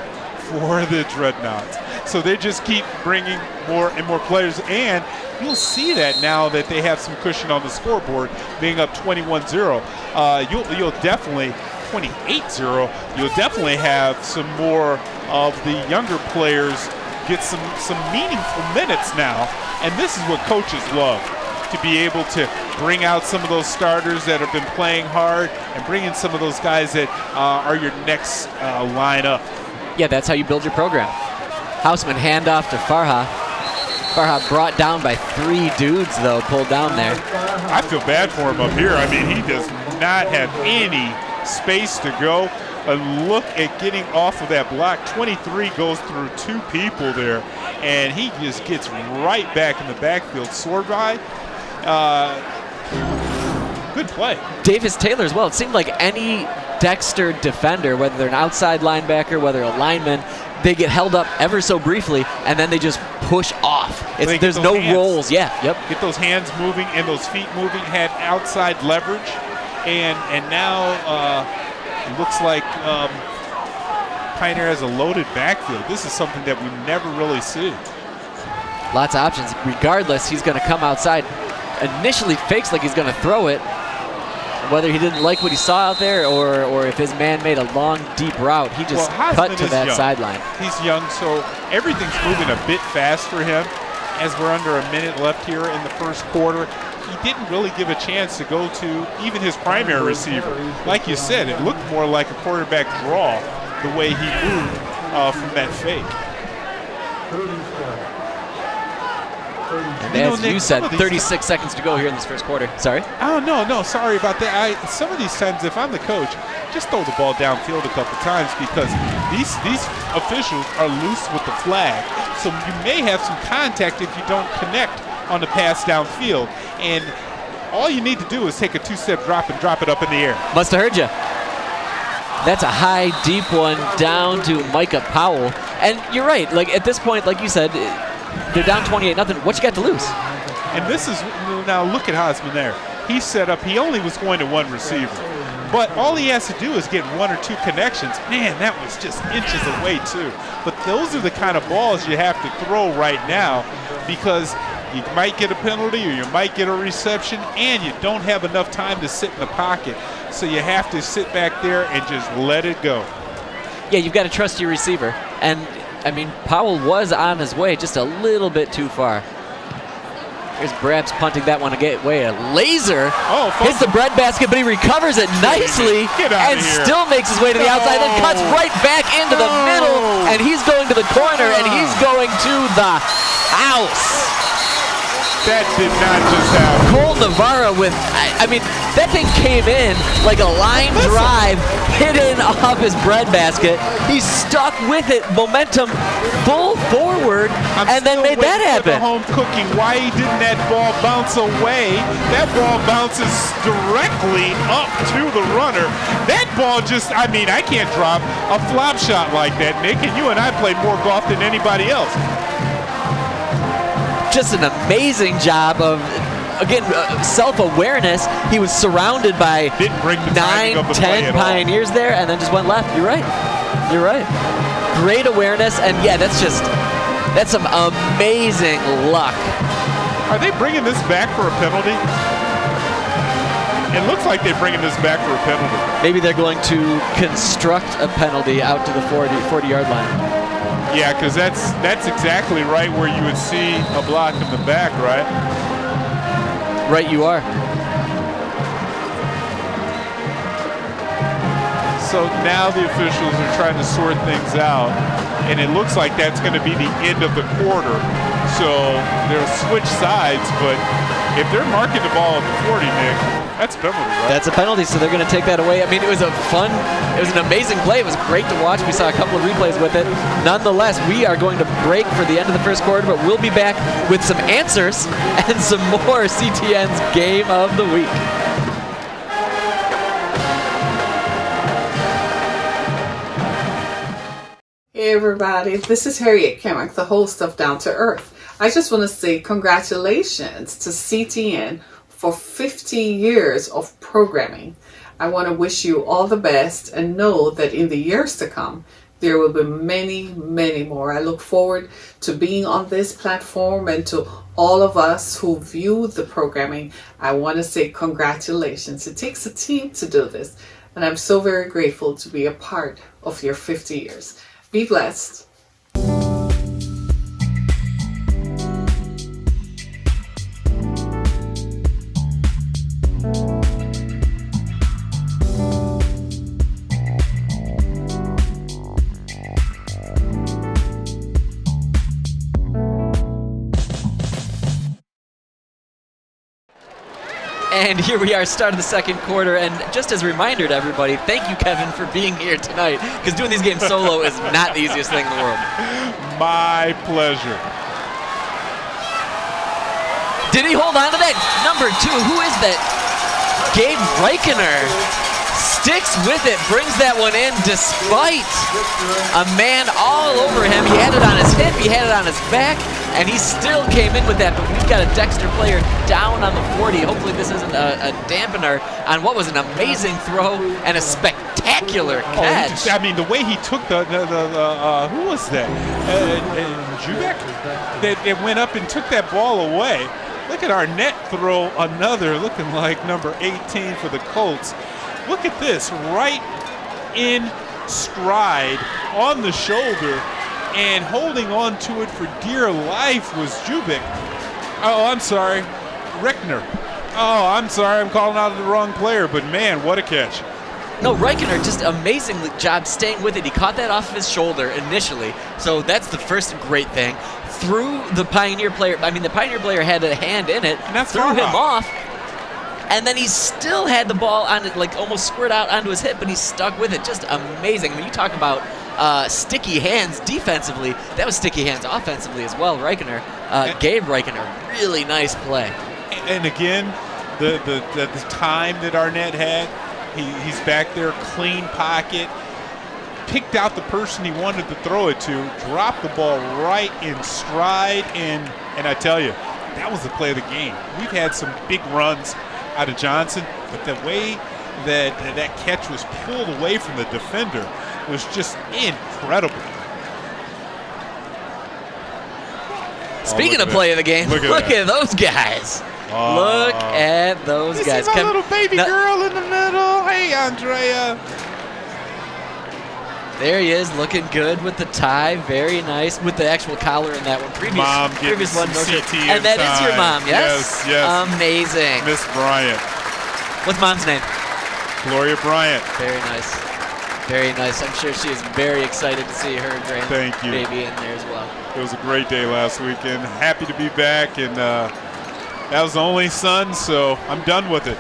for the Dreadnoughts. So they just keep bringing more and more players, and you'll see that now that they have some cushion on the scoreboard, being up 21-0. You'll definitely 28-0. You'll definitely have some more of the younger players get some meaningful minutes now, and this is what coaches love. To be able to bring out some of those starters that have been playing hard and bring in some of those guys that are your next lineup. Yeah, that's how you build your program. Houseman handoff to Farha. Farha brought down by 3 dudes, though, pulled down there. I feel bad for him up here. I mean, he does not have any space to go. And look at getting off of that block. 23 goes through 2 people there, and he just gets right back in the backfield. Sword ride. Good play. Davis Taylor as well. It seemed like any Dexter defender, whether they're an outside linebacker, whether a lineman, they get held up ever so briefly, and then they just push off. There's no rolls. Yeah, yep. Get those hands moving and those feet moving, had outside leverage, and now it looks like Pioneer has a loaded backfield. This is something that we never really see. Lots of options. Regardless, he's going to come outside. Initially fakes like he's going to throw it. Whether he didn't like what he saw out there or if his man made a long, deep route, he just cut to that sideline. He's young, so everything's moving a bit fast for him. As we're under a minute left here in the first quarter, he didn't really give a chance to go to even his primary receiver. Like you said, it looked more like a quarterback draw the way he moved from that fake. And You know, as Nick, you some said, of these 36 seconds to go here in this first quarter. Sorry? Oh, no, sorry about that. Some of these times, if I'm the coach, just throw the ball downfield a couple times because these officials are loose with the flag. So you may have some contact if you don't connect on the pass downfield. And all you need to do is take a two-step drop and drop it up in the air. Must have heard you. That's a high, deep one down to Micah Powell. And you're right. Like at this point, like you said, they're down 28-0. What you got to lose? And this is, now look at Hosman there. He set up, he only was going to one receiver. But all he has to do is get one or two connections. Man, that was just inches away too. But those are the kind of balls you have to throw right now because you might get a penalty or you might get a reception and you don't have enough time to sit in the pocket. So you have to sit back there and just let it go. Yeah, you've got to trust your receiver. And, I mean, Powell was on his way just a little bit too far. Here's Brabs punting that one away. A laser hits the breadbasket, but he recovers it nicely and still makes his way to the outside, then cuts right back into the middle, and he's going to the corner, and he's going to the house. That did not just happen. Cole Navarro with, I mean, that thing came in like a line drive, hidden off his breadbasket. He stuck with it, momentum full forward, and then made that happen. The home cooking. Why didn't that ball bounce away? That ball bounces directly up to the runner. That ball just, I mean, I can't drop a flop shot like that, Nick, and you and I played more golf than anybody else. Just an amazing job of, again, self-awareness. He was surrounded by 9, 10 Pioneers there and then just went left. You're right. You're right. Great awareness, and yeah, that's some amazing luck. Are they bringing this back for a penalty? It looks like they're bringing this back for a penalty. Maybe they're going to construct a penalty out to the 40-yard line. Yeah, because that's exactly right where you would see a block in the back, right? Right, you are. So now the officials are trying to sort things out, and it looks like that's going to be the end of the quarter. So they'll switch sides, but if they're marking the ball at the 40, Nick, that's a penalty, right? That's a penalty, so they're going to take that away. I mean, it was an amazing play. It was great to watch. We saw a couple of replays with it. Nonetheless, we are going to break for the end of the first quarter, but we'll be back with some answers and some more CTN's Game of the Week. Hey everybody, this is Harriet Kemmick, the host of Down to Earth. I just want to say congratulations to CTN for 50 years of programming. I want to wish you all the best and know that in the years to come, there will be many, many more. I look forward to being on this platform, and to all of us who view the programming, I want to say congratulations. It takes a team to do this, and I'm so very grateful to be a part of your 50 years. Be blessed. And here we are, start of the second quarter, and just as a reminder to everybody, thank you, Kevin, for being here tonight, because doing these games solo is not the easiest thing in the world. My pleasure. Did he hold on to that? Number 2, who is that? Gabe Reichener sticks with it, brings that one in despite a man all over him. He had it on his hip, he had it on his back, and he still came in with that. But we've got a Dexter player down on the 40. Hopefully this isn't a dampener on what was an amazing throw and a spectacular catch. I mean, the way he took the who was that? Jubek? That went up and took that ball away. Look at Arnett throw another, looking like number 18 for the Colts. Look at this, right in stride on the shoulder, and holding on to it for dear life was Jubik. Oh, I'm sorry, Reichener. Oh, I'm sorry, I'm calling out the wrong player, but man, what a catch. no, Reichener just amazingly job staying with it. He caught that off of his shoulder initially, so that's the first great thing. Threw the Pioneer player, the Pioneer player had a hand in it, And that's threw far him off. and then he still had the ball on it, like almost squirt out onto his hip, but he stuck with it. Just amazing. I mean, you talk about sticky hands defensively. That was sticky hands offensively as well. Reichener, Gabe Reichener, really nice play. And again, the time that Arnett had, he's back there, clean pocket, picked out the person he wanted to throw it to, dropped the ball right in stride, and I tell you, that was the play of the game. We've had some big runs out of Johnson, but the way that catch was pulled away from the defender was just incredible. Speaking of play of the game, look at those guys. Look at those guys. This is my little baby girl in the middle. Hey, Andrea. There he is, looking good with the tie. Very nice with the actual collar in that one. Previous one, no shirt. CTN And that is your mom, yes? Yes. Amazing. Miss Bryant. What's mom's name? Gloria Bryant. Very nice. Very nice. I'm sure she is very excited to see her grandbaby in there as well. It was a great day last weekend. Happy to be back, and that was the only son, so I'm done with it.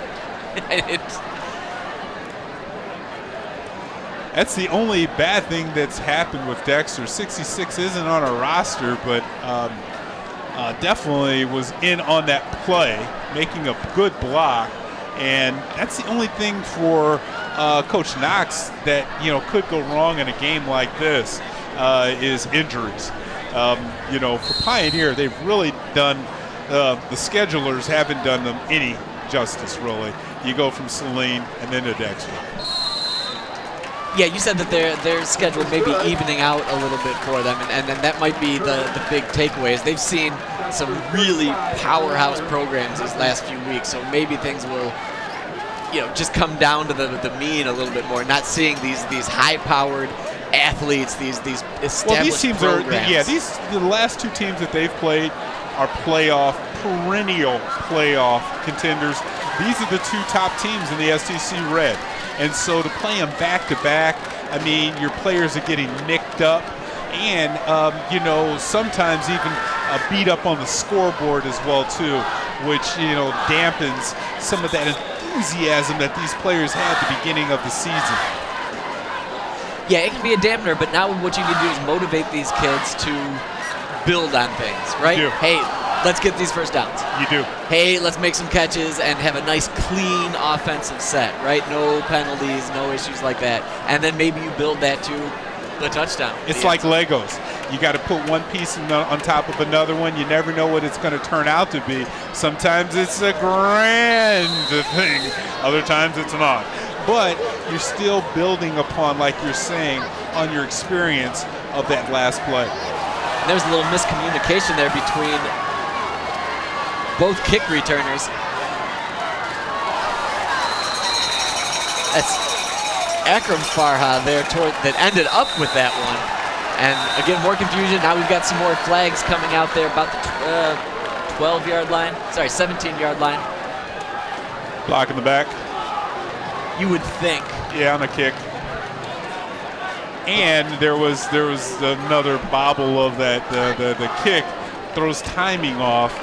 That's the only bad thing that's happened with Dexter. 66 isn't on our roster, but definitely was in on that play, making a good block. And that's the only thing for Coach Knox that could go wrong in a game like this is injuries. For Pioneer, they've really done the schedulers haven't done them any justice, really. You go from Celine and then to Dexter. Yeah, you said that their schedule may be evening out a little bit for them, and then that might be the big takeaways. They've seen some really powerhouse programs these last few weeks, so maybe things will just come down to the mean a little bit more, not seeing these high-powered athletes, these established programs. The last two teams that they've played are perennial playoff contenders. These are the two top teams in the SEC Red. And so to play them back-to-back, your players are getting nicked up and, sometimes even beat up on the scoreboard as well, too, which, dampens some of that enthusiasm that these players had at the beginning of the season. Yeah, it can be a dampener, but now what you can do is motivate these kids to build on things, right? Hey, let's get these first downs. You do. Hey, let's make some catches and have a nice, clean offensive set, right? No penalties, no issues like that. And then maybe you build that to the touchdown. It's like Legos. You got to put one piece on top of another one. You never know what it's going to turn out to be. Sometimes it's a grand thing. Other times it's not. But you're still building upon, like you're saying, on your experience of that last play. And there's a little miscommunication there between both kick returners. That's Akram Farha there that ended up with that one. And again, more confusion. Now we've got some more flags coming out there about the 12-yard line. Sorry, 17-yard line. Block in the back. You would think. Yeah, on a kick. And there was another bobble of that. The kick throws timing off.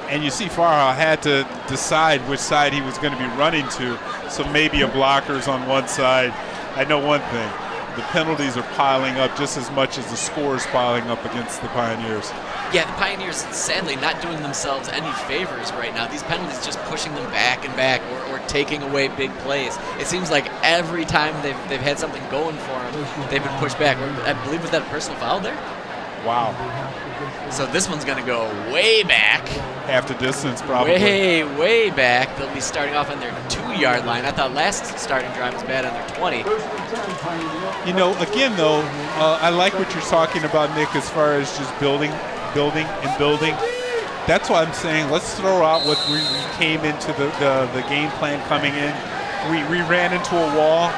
And you see Farha had to decide which side he was going to be running to. So maybe a blocker's on one side. I know one thing. The penalties are piling up just as much as the score is piling up against the Pioneers. Yeah, the Pioneers, sadly, not doing themselves any favors right now. These penalties just pushing them back and back or taking away big plays. It seems like every time they've had something going for them, they've been pushed back. I believe, was that a personal foul there? Wow. So this one's going to go way back. Half the distance, probably. Way back. They'll be starting off on their 2-yard line. I thought last starting drive was bad on their 20. Again, though, I like what you're talking about, Nick, as far as just building. That's why I'm saying let's throw out what we came into the game plan coming in. We ran into a wall.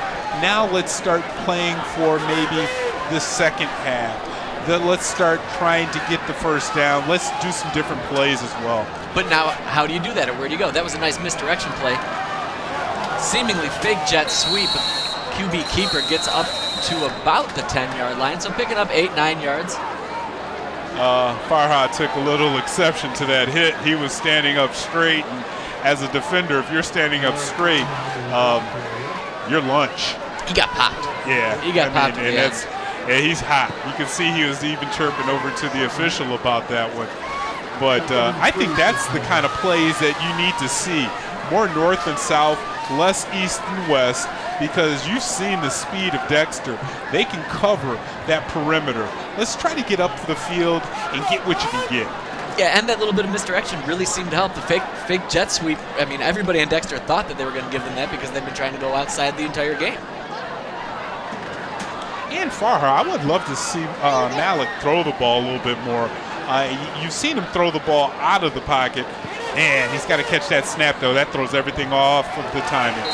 Now let's start playing for maybe the second half. Let's start trying to get the first down. Let's do some different plays as well. But now, how do you do that, or where do you go? That was a nice misdirection play. seemingly fake jet sweep. QB keeper gets up to about the 10-yard line, so picking up 8-9 yards. Farhad took a little exception to that hit. He was standing up straight, and as a defender, if you're standing up straight, you're lunch. He got popped. Yeah. He got popped. And yeah, he's hot. You can see he was even chirping over to the official about that one. But I think that's the kind of plays that you need to see. More north and south, less east and west, because you've seen the speed of Dexter. They can cover that perimeter. Let's try to get up the field and get what you can get. Yeah, and that little bit of misdirection really seemed to help. The fake jet sweep, I mean, everybody in Dexter thought that they were going to give them that because they've been trying to go outside the entire game. And Farhar, I would love to see Malik throw the ball a little bit more. You've seen him throw the ball out of the pocket, and he's got to catch that snap, though. That throws everything off of the timing.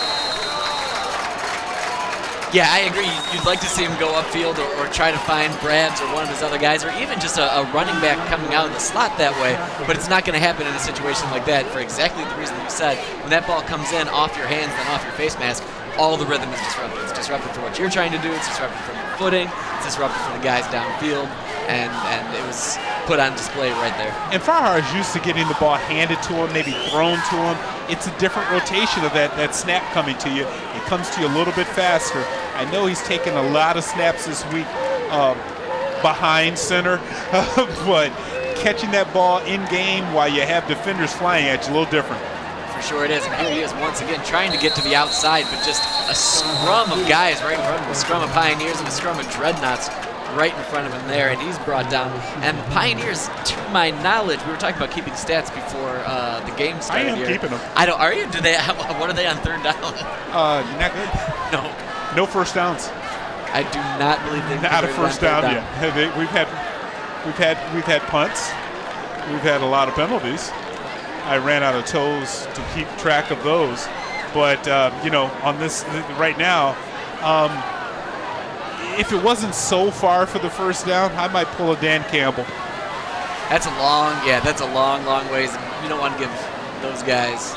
Yeah, I agree. You'd like to see him go upfield or try to find Brabs or one of his other guys, or even just a running back coming out of the slot that way. But it's not going to happen in a situation like that for exactly the reason you said. When that ball comes in off your hands, then off your face mask, all the rhythm is disrupted. It's disrupted for what you're trying to do. It's disrupted from your footing. It's disrupted from the guys downfield. And it was put on display right there. And Farhar is used to getting the ball handed to him, maybe thrown to him. It's a different rotation of that snap coming to you. It comes to you a little bit faster. I know he's taken a lot of snaps this week behind center, but catching that ball in game while you have defenders flying at you, a little different. For sure it is, and here he is once again trying to get to the outside, but just a scrum of guys right in front of him, a scrum of Pioneers and a scrum of Dreadnoughts right in front of him there, and he's brought down. And the Pioneers, to my knowledge, we were talking about keeping stats before the game started. I am keeping them. I don't. Are you? Do they? What are they on third down? Not good. No. No first downs. I do not believe they've not a first down yet. We've had punts. We've had a lot of penalties. I ran out of toes to keep track of those, but on this right now. If it wasn't so far for the first down, I might pull a Dan Campbell. That's a long ways. You don't want to give those guys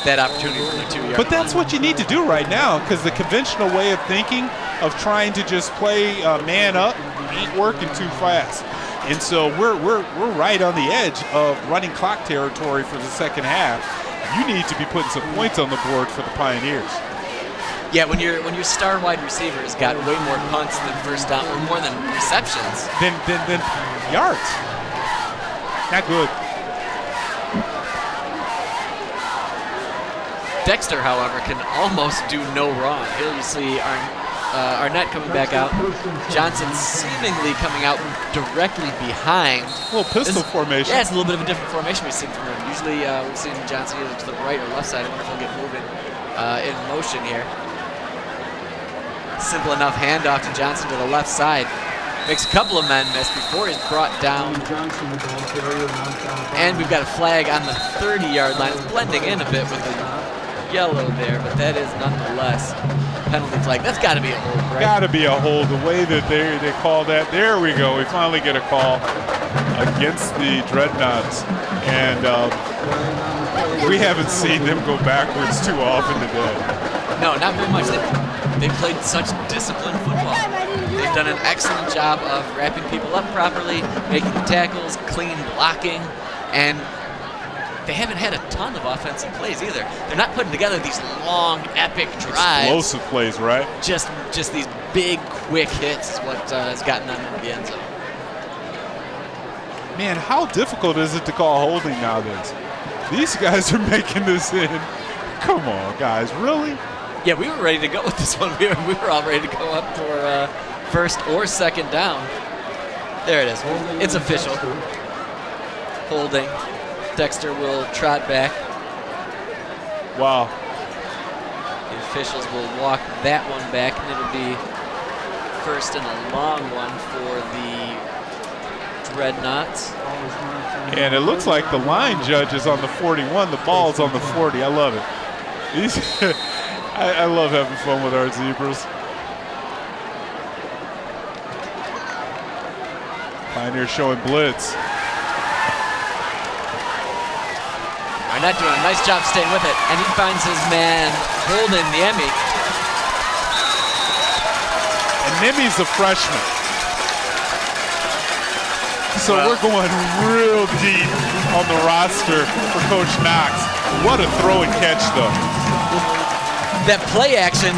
that opportunity for the 2 yards. But that's what you need to do right now, because the conventional way of thinking of trying to just play man up ain't working too fast. And so we're right on the edge of running clock territory for the second half. You need to be putting some points on the board for the Pioneers. Yeah, when your star wide receivers got way more punts than first down, or more than receptions. Than yards. Not good. Dexter, however, can almost do no wrong. Here you see Arnett coming back out. Johnson seemingly coming out directly behind. A little pistol formation. Yeah, it's a little bit of a different formation we've seen from him. Usually we've seen Johnson either to the right or left side. I wonder if he'll get moving in motion here. Simple enough handoff to Johnson to the left side. Makes a couple of men miss before he's brought down. And we've got a flag on the 30-yard line. It's blending in a bit with the yellow there, but that is nonetheless a penalty flag. That's got to be a hold, right? Got to be a hold. The way that they call that. There we go. We finally get a call against the Dreadnoughts. And we haven't seen them go backwards too often today. No, not very much. They've played such disciplined football. They've done an excellent job of wrapping people up properly, making the tackles, clean blocking, and they haven't had a ton of offensive plays either. They're not putting together these long, epic drives. Explosive plays, right? Just these big, quick hits is what has gotten them into the end zone. Man, how difficult is it to call holding nowadays? These guys are making this in. Come on, guys, really? Yeah, we were ready to go with this one. We were all ready to go up for first or second down. There it is. It's official. Holding. Dexter will trot back. Wow. The officials will walk that one back, and it'll be first and a long one for the Dreadnoughts. And it looks like the line judge is on the 41. The ball's on the 40. I love it. I love having fun with our zebras. Pioneers showing blitz. Arnett doing a nice job staying with it, and he finds his man Holden Niemi. And Niemi's a freshman. So Well, we're going real deep on the roster for Coach Knox. What a throw and catch, though. that play action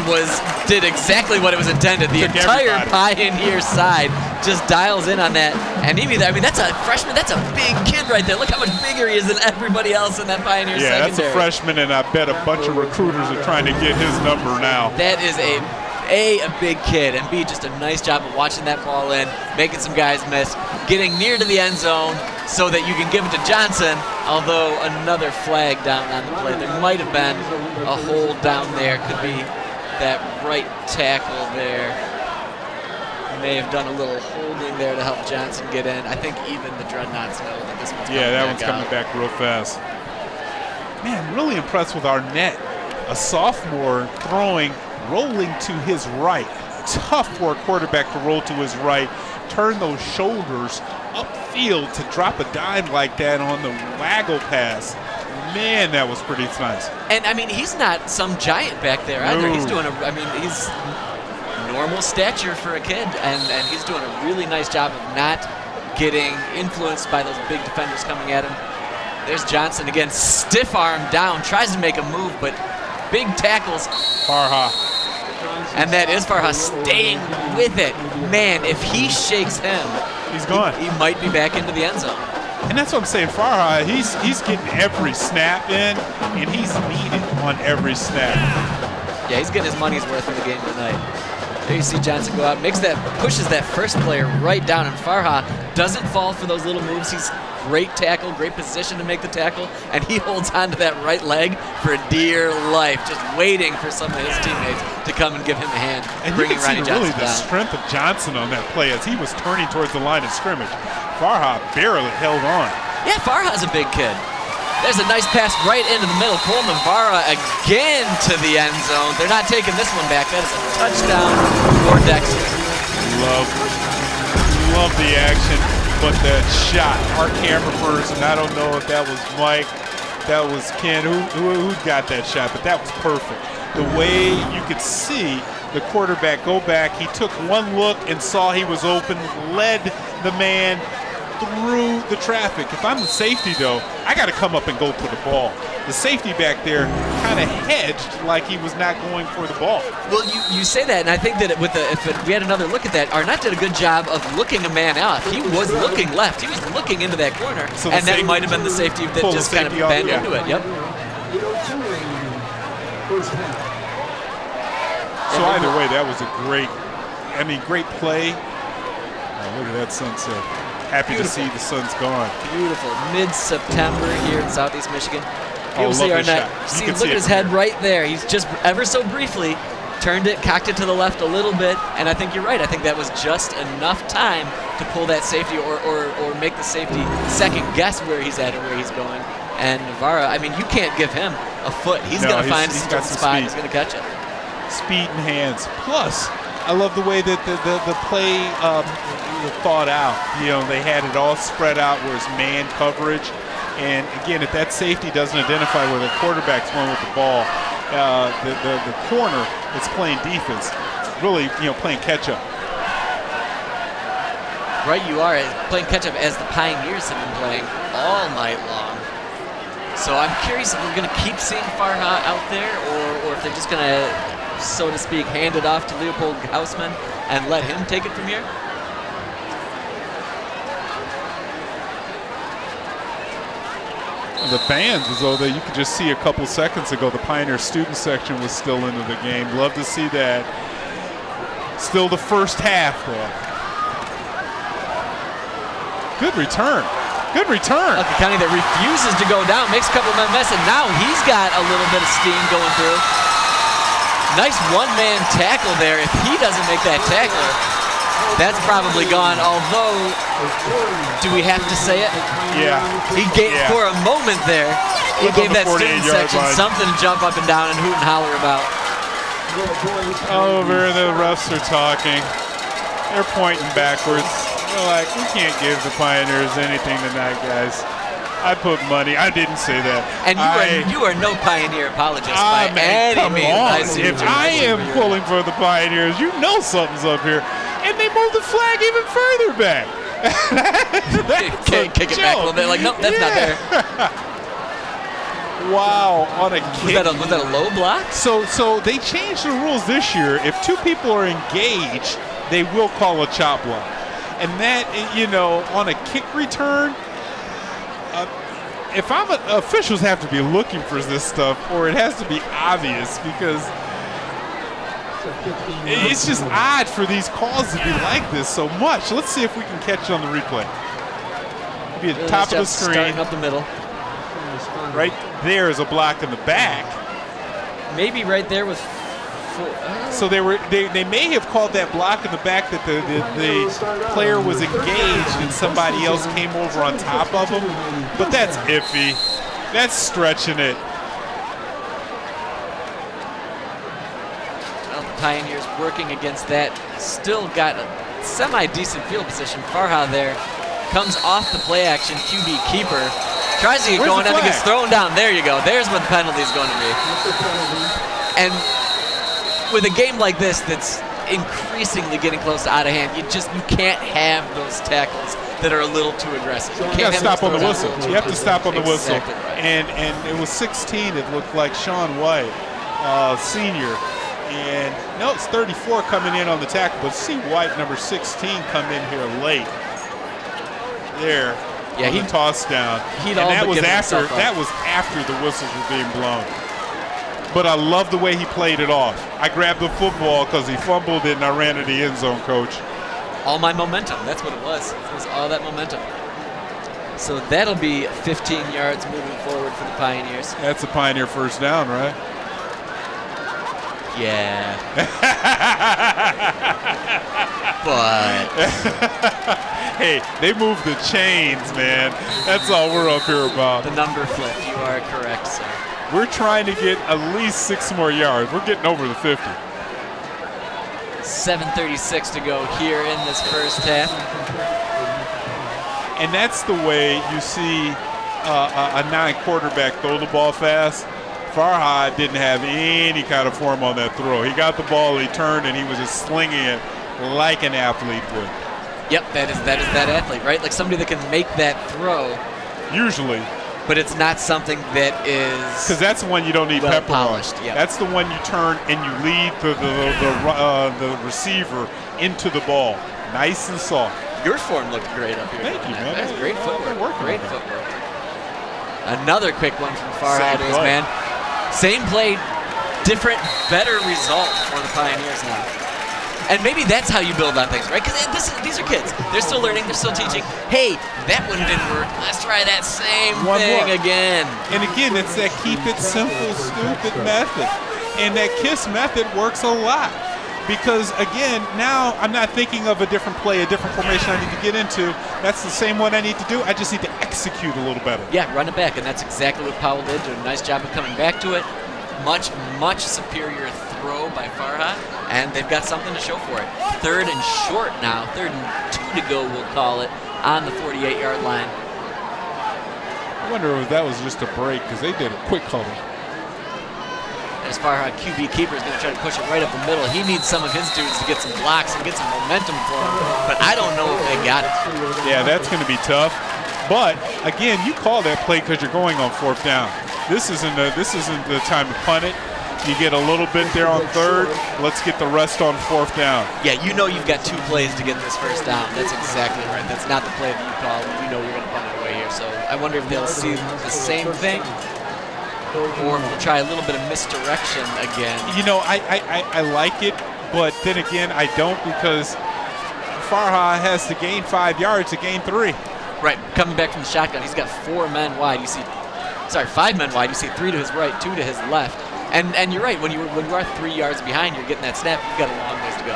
did exactly what it was intended. The Took entire everybody. Pioneer side just dials in on that. And Niemi, I mean, that's a freshman. That's a big kid right there. Look how much bigger he is than everybody else in that Pioneer Yeah, secondary. that's a freshman, and I bet a bunch of recruiters are trying to get his number now. That is a big kid, and B, just a nice job of watching that ball in, making some guys miss, getting near to the end zone so that you can give it to Johnson, although another flag down on the play. There might have been a hold down there. Could be that right tackle there. May have done a little holding there to help Johnson get in. I think even the Dreadnoughts know that this one's coming Yeah, that back one's coming out. back real fast. Man, really impressed with Arnett. A sophomore rolling to his right. Tough for a quarterback to roll to his right, turn those shoulders upfield to drop a dime like that on the waggle pass. Man, that was pretty nice. And I mean, he's not some giant back there either. No. He's doing he's normal stature for a kid, and he's doing a really nice job of not getting influenced by those big defenders coming at him. There's Johnson again, stiff arm down, tries to make a move, but big tackles. Farha. And that is Farha staying with it. Man, if he shakes him, He's gone. he might be back into the end zone. And that's what I'm saying. Farha, he's getting every snap in, and he's needed on every snap. Yeah, he's getting his money's worth in the game tonight. There you see Johnson go out, pushes that first player right down, and Farha doesn't fall for those little moves. He's great tackle, great position to make the tackle, and he holds on to that right leg for dear life, just waiting for some of his teammates to come and give him a hand, And you bringing can see Ronnie really Johnson the down. strength of Johnson on that play as he was turning towards the line of scrimmage. Farha barely held on. Yeah, Farha's a big kid. There's a nice pass right into the middle. Coleman Vara again to the end zone. They're not taking this one back. That is a touchdown for Dexter. Love the action, but that shot, our camera person, I don't know if that was Mike, that was Ken, who got that shot, but that was perfect. The way you could see the quarterback go back, he took one look and saw he was open, led the man through the traffic. If I'm the safety, though, I got to come up and go for the ball. The safety back there kind of hedged like he was not going for the ball. Well, you say that, and I think that if we had another look at that, Arnett did a good job of looking a man out. He was looking left. He was looking into that corner, So the and that safety- might have been the safety that pull the just kind of safety off, bent yeah. into it. Yep. So either way, that was a great play. Oh, look at that sunset. Happy to see the sun's gone. Beautiful. Mid-September here in Southeast Michigan. Oh, You'll see love this Arnett. shot. You See, can look see at it his from head here. right there. He's just ever so briefly turned it, cocked it to the left a little bit, and I think you're right. I think that was just enough time to pull that safety or make the safety second guess where he's at and where he's going. And Navarra, I mean, you can't give him a foot. He's No, going to find a he's got certain some spot. speed. He's going to catch it. Speed and hands. Plus, I love the way that the play thought out. You know, they had it all spread out where it's man coverage. And again, if that safety doesn't identify where the quarterback's going with the ball, the corner that's playing defense, really, playing catch up. Right you are, playing catch-up as the Pioneers have been playing all night long. So I'm curious if we're going to keep seeing Farha out there or if they're just going to, so to speak, hand it off to Leopold Hausman and let him take it from here. The fans, as though you could just see a couple seconds ago, the Pioneer student section was still into the game. Love to see that. Still the first half, though. Good return. Good return. Lucky County that refuses to go down, makes a couple of men miss, and now he's got a little bit of steam going through. Nice one-man tackle there. If he doesn't make that tackle, that's probably gone, although, do we have to say it? Yeah. He gave, for a moment there, he Was on gave the that student 48-yard section line. something to jump up and down and hoot and holler about. Over, the refs are talking. They're pointing backwards. They're like, we can't give the Pioneers anything tonight, guys. I put money. I didn't say that. And you are no Pioneer apologist by any come means. on. If I am pulling for the Pioneers, you know something's up here. And they moved the flag even further back. Kick it back a little bit. Like, nope, that's not there. Wow, on a kick. Was that a low block? So they changed the rules this year. If two people are engaged, they will call a chop block. And that, on a kick return, if I'm officials have to be looking for this stuff, or it has to be obvious, because it's just odd for these calls to be like this so much. Let's see if we can catch it on the replay. Be at the top of the screen. Starting up the middle. Right there is a block in the back. Maybe right there was. So they may have called that block in the back that the player was engaged and somebody else came over on top of him, but that's iffy. That's stretching it. Well, the Pioneers working against that. Still got a semi-decent field position. Farha there comes off the play action. QB keeper tries to get going. I think it's thrown down. There you go. There's what the penalty is going to be. And with a game like this that's increasingly getting close to out of hand, you can't have those tackles that are a little too aggressive. You got to stop on the whistle. You have to stop on the whistle. Right. And it was 16. It looked like Sean White, senior. And no, it's 34 coming in on the tackle, but see White, number 16, come in here late. There. Yeah, he tossed down. And that was after the whistles were being blown. But I love the way he played it off. I grabbed the football because he fumbled it and I ran to the end zone, Coach. All my momentum. That's what it was. It was all that momentum. So that'll be 15 yards moving forward for the Pioneers. That's a Pioneer first down, right? Yeah. But hey, they moved the chains, man. That's all we're up here about. The number flipped. You are correct, sir. We're trying to get at least 6 more yards. We're getting over the 50. 7:36 to go here in this first half. And that's the way you see a non-quarterback throw the ball fast. Farha didn't have any kind of form on that throw. He got the ball, he turned, and he was just slinging it like an athlete would. Yep, that is that athlete, right? Like somebody that can make that throw. Usually. But it's not something that is because that's the one you don't need pepper polished. on. Yep. That's the one you turn and you lead the receiver into the ball, nice and soft. Your form looked great up here. Thank you, man. That's great footwork. Great on footwork. Another quick one from Farha, man. Same play, different, better result for the Pioneers now. And maybe that's how you build on things, right? Because these are kids. They're still learning. They're still teaching. Hey, that one didn't work. Let's try that same thing again. And again, it's that keep it simple, stupid method. And that KISS method works a lot. Because, again, now I'm not thinking of a different play, a different formation I need to get into. That's the same one I need to do. I just need to execute a little better. Yeah, run it back. And that's exactly what Powell did. Did a nice job of coming back to it. Much, much superior throw by Farha, and they've got something to show for it. 3rd and short now, 3rd and 2 to go, we'll call it, on the 48-yard line. I wonder if that was just a break, because they did a quick huddle. As Farha, QB keeper, is going to try to push it right up the middle. He needs some of his dudes to get some blocks and get some momentum for him, but I don't know if they got it. Yeah, that's going to be tough. But, again, you call that play because you're going on 4th down. This isn't the time to punt it. You get a little bit there on 3rd. Let's get the rest on 4th down. Yeah, you know you've got 2 plays to get this first down. That's exactly right. That's not the play that you call. You know you're going to punt it away here. So I wonder if they'll see the same thing, or if we'll try a little bit of misdirection again. You know, I like it, but then again, I don't, because Farha has to gain 5 yards to gain 3. Right, coming back from the shotgun, he's got 4 men wide. 5 men wide. You see 3 to his right, 2 to his left. And you're right, when you are 3 yards behind, you're getting that snap, you've got a long ways to go.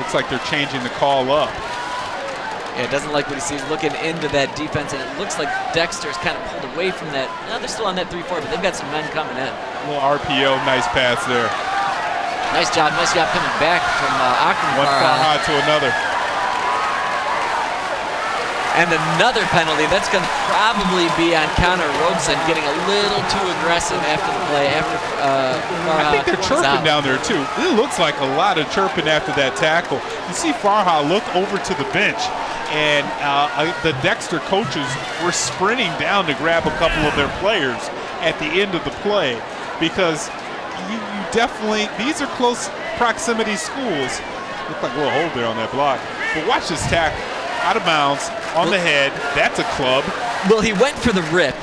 Looks like they're changing the call up. Yeah, doesn't like what he sees, looking into that defense, and it looks like Dexter's kind of pulled away from that. No, they're still on that 3-4, but they've got some men coming in. A little RPO, nice pass there. Nice job coming back from Akron. One Farha to another. And another penalty, that's going to probably be on Connor Robeson getting a little too aggressive after the play, I think they're chirping down there too. It looks like a lot of chirping after that tackle. You see Farha look over to the bench, and the Dexter coaches were sprinting down to grab a couple of their players at the end of the play, because you definitely, these are close proximity schools. Looked like a little hold there on that block. But watch this tackle. Out of bounds, on the head. That's a club. Well, he went for the rip,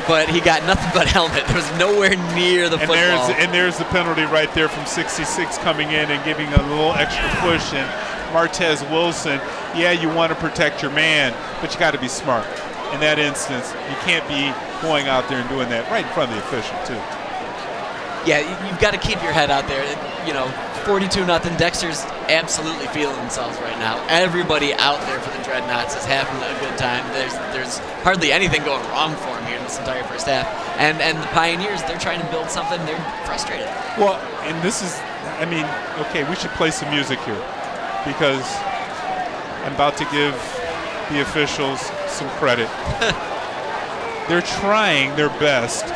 but he got nothing but helmet. There was nowhere near the football. And there's the penalty right there from 66 coming in and giving a little extra push. And Martez Wilson, yeah, you want to protect your man, but you got to be smart. In that instance, you can't be going out there and doing that right in front of the official, too. Yeah, you've got to keep your head out there. 42-0. Dexter's absolutely feeling themselves right now. Everybody out there for the Dreadnoughts is having a good time. There's hardly anything going wrong for them here in this entire first half. And the Pioneers, they're trying to build something. They're frustrated. Well, and this is, okay, we should play some music here, because I'm about to give the officials some credit. They're trying their best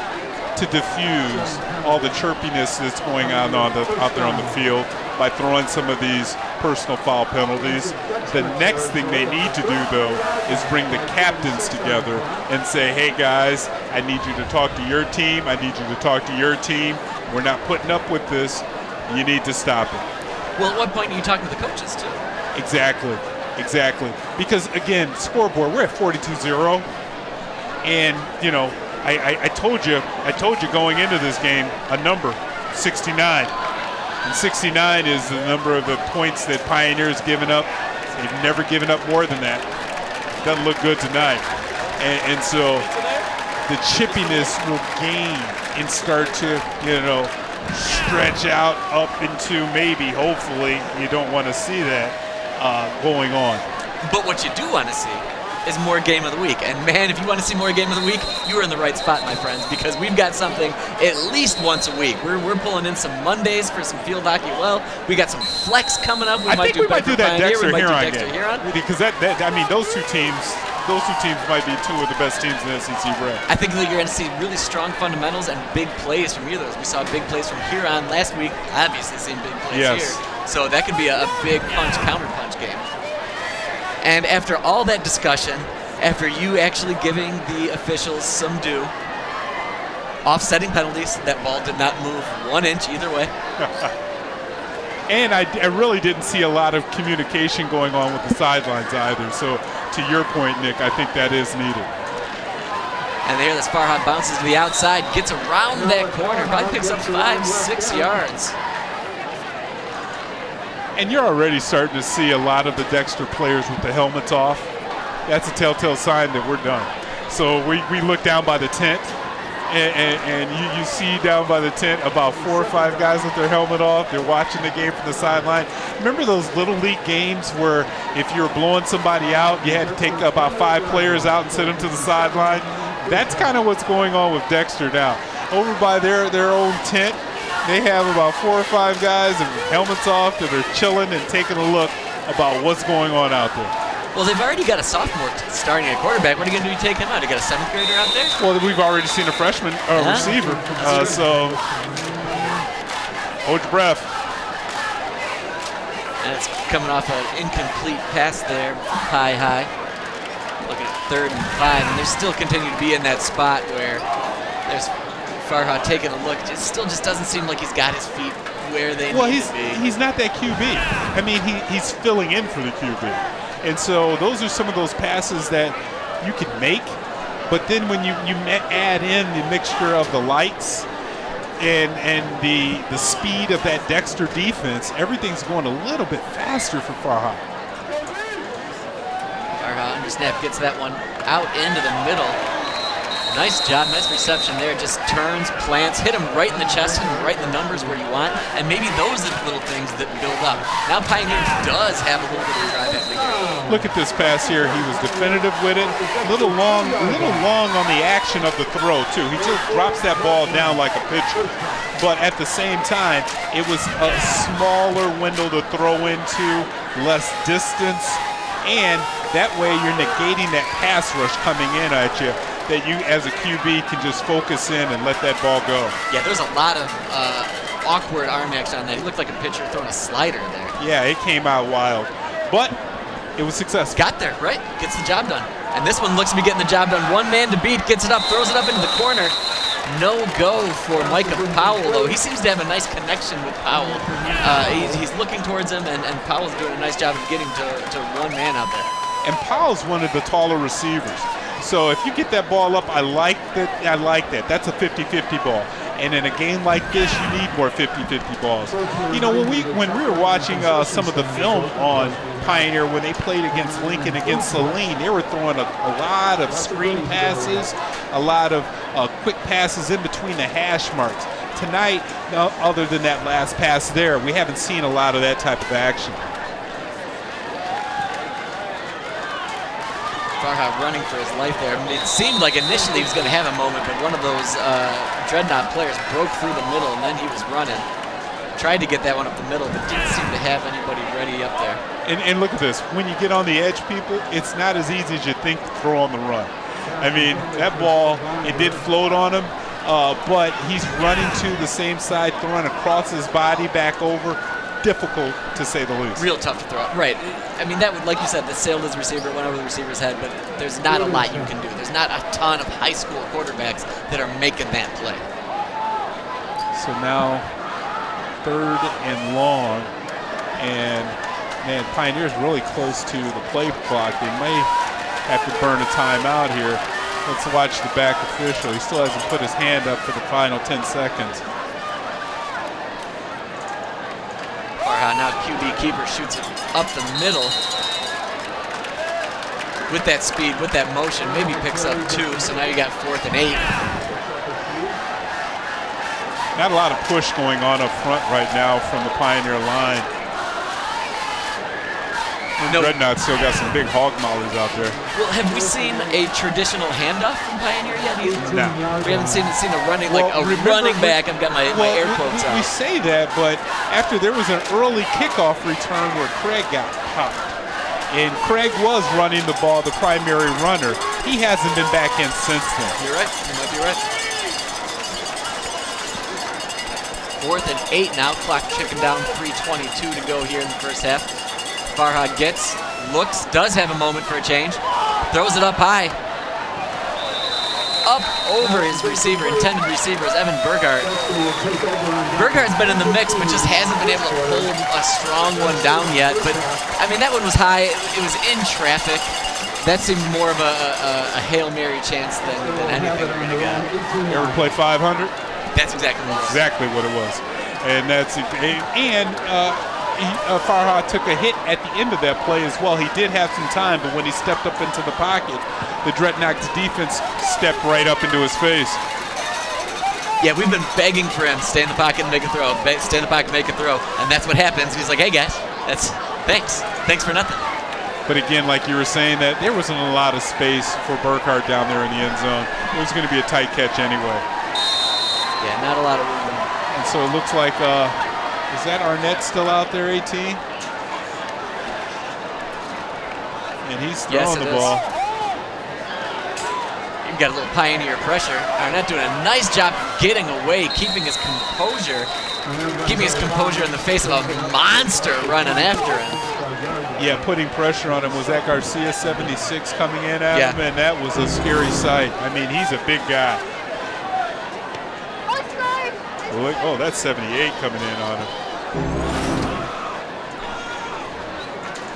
to diffuse all the chirpiness that's going on out there on the field by throwing some of these personal foul penalties. The next thing they need to do, though, is bring the captains together and say, hey, guys, I need you to talk to your team. I need you to talk to your team. We're not putting up with this. You need to stop it. Well, at what point are you talking to the coaches, too? Exactly. Because, again, scoreboard, we're at 42-0. And, I told you going into this game a number, 69. And 69 is the number of the points that Pioneers given up. They've never given up more than that. Doesn't look good tonight. And so the chippiness will gain and start to, stretch out up into maybe, hopefully, you don't want to see that going on. But what you do want to see is more Game of the Week. And man, if you want to see more Game of the Week, you are in the right spot, my friends, because we've got something at least once a week. We're pulling in some Mondays for some field hockey. Well, we got some flex coming up. I think we might do that Dexter Huron game. Because those two teams might be two of the best teams in the SEC Red. I think that you're going to see really strong fundamentals and big plays from either of those. We saw big plays from Huron last week. Obviously, seen big plays here. So that could be a big punch-counter-punch game. And after all that discussion, after you actually giving the officials some due, offsetting penalties, that ball did not move 1 inch either way. And I really didn't see a lot of communication going on with the sidelines either. So to your point, Nick, I think that is needed. And there, this Farhad bounces to the outside, gets around that corner, probably picks up 5-6 yards. And you're already starting to see a lot of the Dexter players with the helmets off. That's a telltale sign that we're done. So we look down by the tent, and you see down by the tent about 4 or 5 guys with their helmet off. They're watching the game from the sideline. Remember those Little League games where if you were blowing somebody out, you had to take about 5 players out and send them to the sideline? That's kind of what's going on with Dexter now. Over by their own tent, they have about 4 or 5 guys and helmets off, and they're chilling and taking a look about what's going on out there. Well, they've already got a sophomore starting at quarterback. What are you going to do to take him out? You got a 7th grader out there? Well, we've already seen a freshman receiver. So hold your breath. And it's coming off an incomplete pass there, high. Looking at 3rd and 5, and they still continue to be in that spot where there's Farhad taking a look. It still just doesn't seem like he's got his feet where they need to be. He's not that QB. I mean, he's filling in for the QB. And so those are some of those passes that you can make. But then when you add in the mixture of the lights and the speed of that Dexter defense, everything's going a little bit faster for Farhad. Farhad under snap gets that one out into the middle. Nice job, nice reception there. Just turns, plants, hit him right in the chest, hit him right in the numbers where you want. And maybe those are the little things that build up. Now Pioneer does have a little bit of drive after here. Look at this pass here. He was definitive with it. A little long on the action of the throw, too. He just drops that ball down like a pitcher. But at the same time, it was a smaller window to throw into, less distance. And that way you're negating that pass rush coming in at you, that you as a QB can just focus in and let that ball go. Yeah, there's a lot of awkward arm action on that. He looked like a pitcher throwing a slider there. Yeah, it came out wild, but it was successful. Got there, right? Gets the job done. And this one looks to be getting the job done. One man to beat, gets it up, throws it up into the corner. No go for Micah Powell, though. He seems to have a nice connection with Powell. He's looking towards him, and Powell's doing a nice job of getting to one man out there. And Powell's one of the taller receivers. So if you get that ball up, I like that. That's a 50-50 ball. And in a game like this, you need more 50-50 balls. You know, when we were watching some of the film on Pioneer when they played against Lincoln, against Saline, they were throwing a lot of screen passes, a lot of quick passes in between the hash marks. Tonight, other than that last pass there, we haven't seen a lot of that type of action. Farha running for his life there. I mean, it seemed like initially he was going to have a moment, but one of those Dreadnought players broke through the middle, and then he was running. Tried to get that one up the middle, but didn't seem to have anybody ready up there. And look at this. When you get on the edge, people, it's not as easy as you think to throw on the run. I mean, that ball, it did float on him, but he's running to the same side, throwing across his body back over. Difficult, to say the least. Real tough to throw. Right. I mean, that would, like you said, that sailed his receiver, went over the receiver's head, but there's not a lot you can do. There's not a ton of high school quarterbacks that are making that play. So now, 3rd and long, and man, Pioneer's really close to the play clock. They may have to burn a timeout here. Let's watch the back official. He still hasn't put his hand up for the final 10 seconds. Now QB keeper shoots it up the middle with that speed, with that motion. Maybe picks up 2, so now you got 4th and 8. Not a lot of push going on up front right now from the Pioneer line. No. Dreadnought still got some big hog mollies out there. Well, have we seen a traditional handoff from Pioneer yet? No. We haven't seen a running, like a running back. I've got my air quotes out. We say that, but after there was an early kickoff return where Craig got popped. And Craig was running the ball, the primary runner. He hasn't been back in since then. You're right. You might be right. 4th and 8 now. Clock ticking down. 3:22 to go here in the first half. Farha gets, looks, does have a moment for a change. Throws it up high. Up over his receiver, intended receiver is Evan Burghardt. Burghardt's been in the mix, but just hasn't been able to pull a strong one down yet. But, I mean, that one was high. It was in traffic. That seemed more of a Hail Mary chance than anything we're going to get. You ever play 500? That's exactly what it was. Exactly what it was. And Farha took a hit at the end of that play as well. He did have some time, but when he stepped up into the pocket, the Dreadnought's defense stepped right up into his face. Yeah, we've been begging for him, stay in the pocket and make a throw, stay in the pocket and make a throw, and that's what happens. He's like, hey guys, thanks for nothing. But again, like you were saying, that there wasn't a lot of space for Burkhardt down there in the end zone. It was going to be a tight catch anyway. Yeah, not a lot of room. And so it looks like, is that Arnett still out there, 18? And he's throwing the ball. You've got a little Pioneer pressure. Arnett doing a nice job getting away, keeping his composure in the face of a monster running after him. Yeah, putting pressure on him. Was that Garcia 76 coming in at him? And that was a scary sight. I mean, he's a big guy. Oh, that's 78 coming in on him.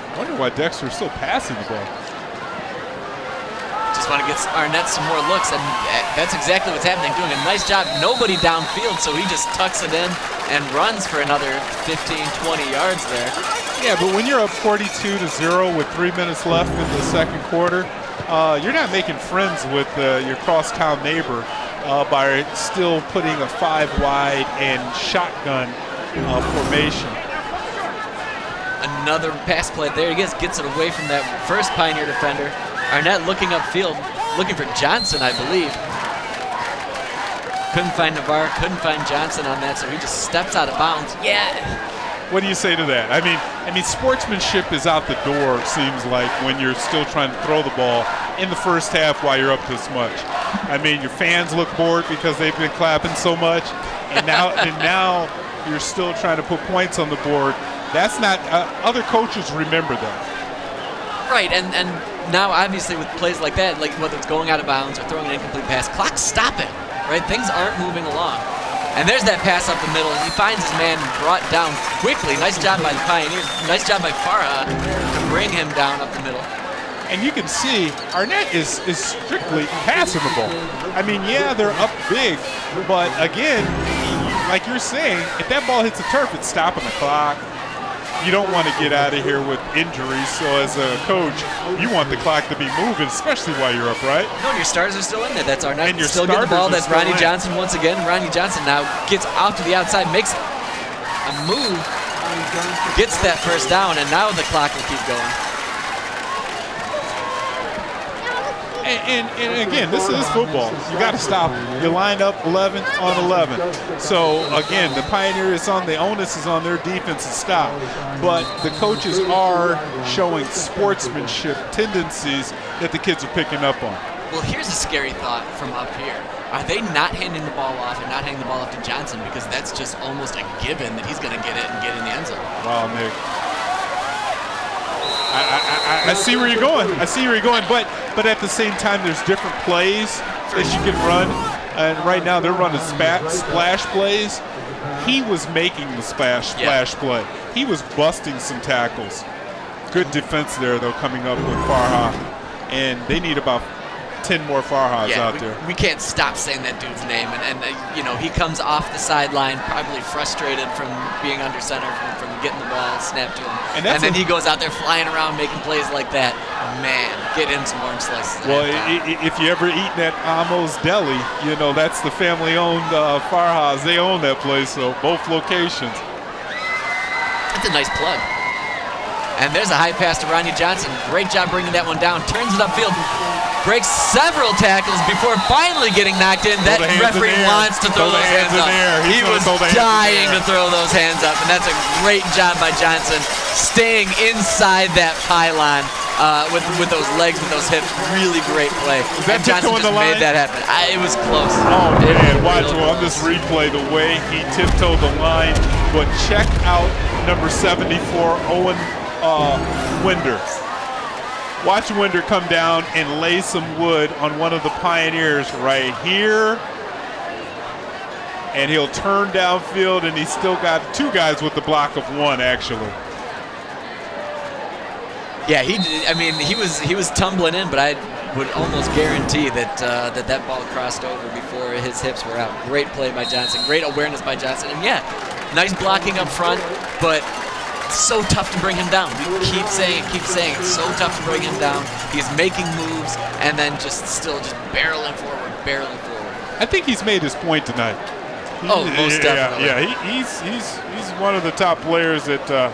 I wonder why Dexter's still passing the ball. Just want to get Arnett some more looks, and that's exactly what's happening. Doing a nice job. Nobody downfield, so he just tucks it in and runs for another 15, 20 yards there. Yeah, but when you're up 42-0 with 3 minutes left in the second quarter, you're not making friends with your crosstown neighbor by still putting a 5-wide and shotgun formation. Another pass play. There he is, gets it away from that first Pioneer defender. Arnett looking upfield, looking for Johnson, I believe. Couldn't find Navarre, couldn't find Johnson on that, so he just steps out of bounds. Yeah, What do you say to that? I mean, sportsmanship is out the door, seems like, when you're still trying to throw the ball in the first half while you're up this much. I mean, your fans look bored because they've been clapping so much, and now you're still trying to put points on the board. That's not other coaches remember that. Right, and now obviously with plays like that, like whether it's going out of bounds or throwing an incomplete pass, clock's stopping, right? Things aren't moving along. And there's that pass up the middle. He finds his man brought down quickly. Nice job by the Pioneers. Nice job by Farha to bring him down up the middle. And you can see Arnett is strictly passing the ball. I mean, yeah, they're up big, but again, like you're saying, if that ball hits the turf, it's stopping the clock. You don't want to get out of here with injuries, so as a coach, you want the clock to be moving, especially while you're up, right? No, and your starters are still in there. That's Arnett. And your still getting the ball. That's starters are Ronnie still in. Johnson once again. Ronnie Johnson now gets out to the outside, makes a move, gets that first down, and now the clock will keep going. And again, this is football. You got to stop. You line up 11 on 11. So again, the Pioneers the onus is on their defense to stop. But the coaches are showing sportsmanship tendencies that the kids are picking up on. Well, here's a scary thought from up here. Are they not handing the ball off and not handing the ball off to Johnson, because that's just almost a given that he's going to get it and get in the end zone? Wow, Nick. I see where you're going. I see where you're going, but at the same time, there's different plays that you can run. And right now, they're running splash plays. He was making the splash play. He was busting some tackles. Good defense there, though, coming up with Farha. And they need about 10 more Farhas out there. We can't stop saying that dude's name. And you know, he comes off the sideline probably frustrated from being under center, from getting the ball snapped to him. And then he goes out there flying around making plays like that. Man, get him some orange slices. Well, if you ever eaten at Amo's Deli, you know that's the family-owned Farhas. They own that place, so both locations. That's a nice plug. And there's a high pass to Ronnie Johnson. Great job bringing that one down. Turns it upfield. Breaks several tackles before finally getting knocked in. That referee wants to throw those hands up. He was dying to throw those hands up, and that's a great job by Johnson, staying inside that pylon with those legs, with those hips. Really great play. And Johnson just made that happen. It was close. Oh, man, watch on this replay the way he tiptoed the line. But check out number 74, Owen Winder. Watch Winder come down and lay some wood on one of the Pioneers right here. And he'll turn downfield, and he's still got two guys with the block of one, actually. Yeah, he was tumbling in, but I would almost guarantee that that ball crossed over before his hips were out. Great play by Johnson. Great awareness by Johnson. And yeah, nice blocking up front, but so tough to bring him down. We keep saying it's so tough to bring him down. He's making moves and then just barreling forward. I think he's made his point tonight. Most definitely. Yeah, he's one of the top players that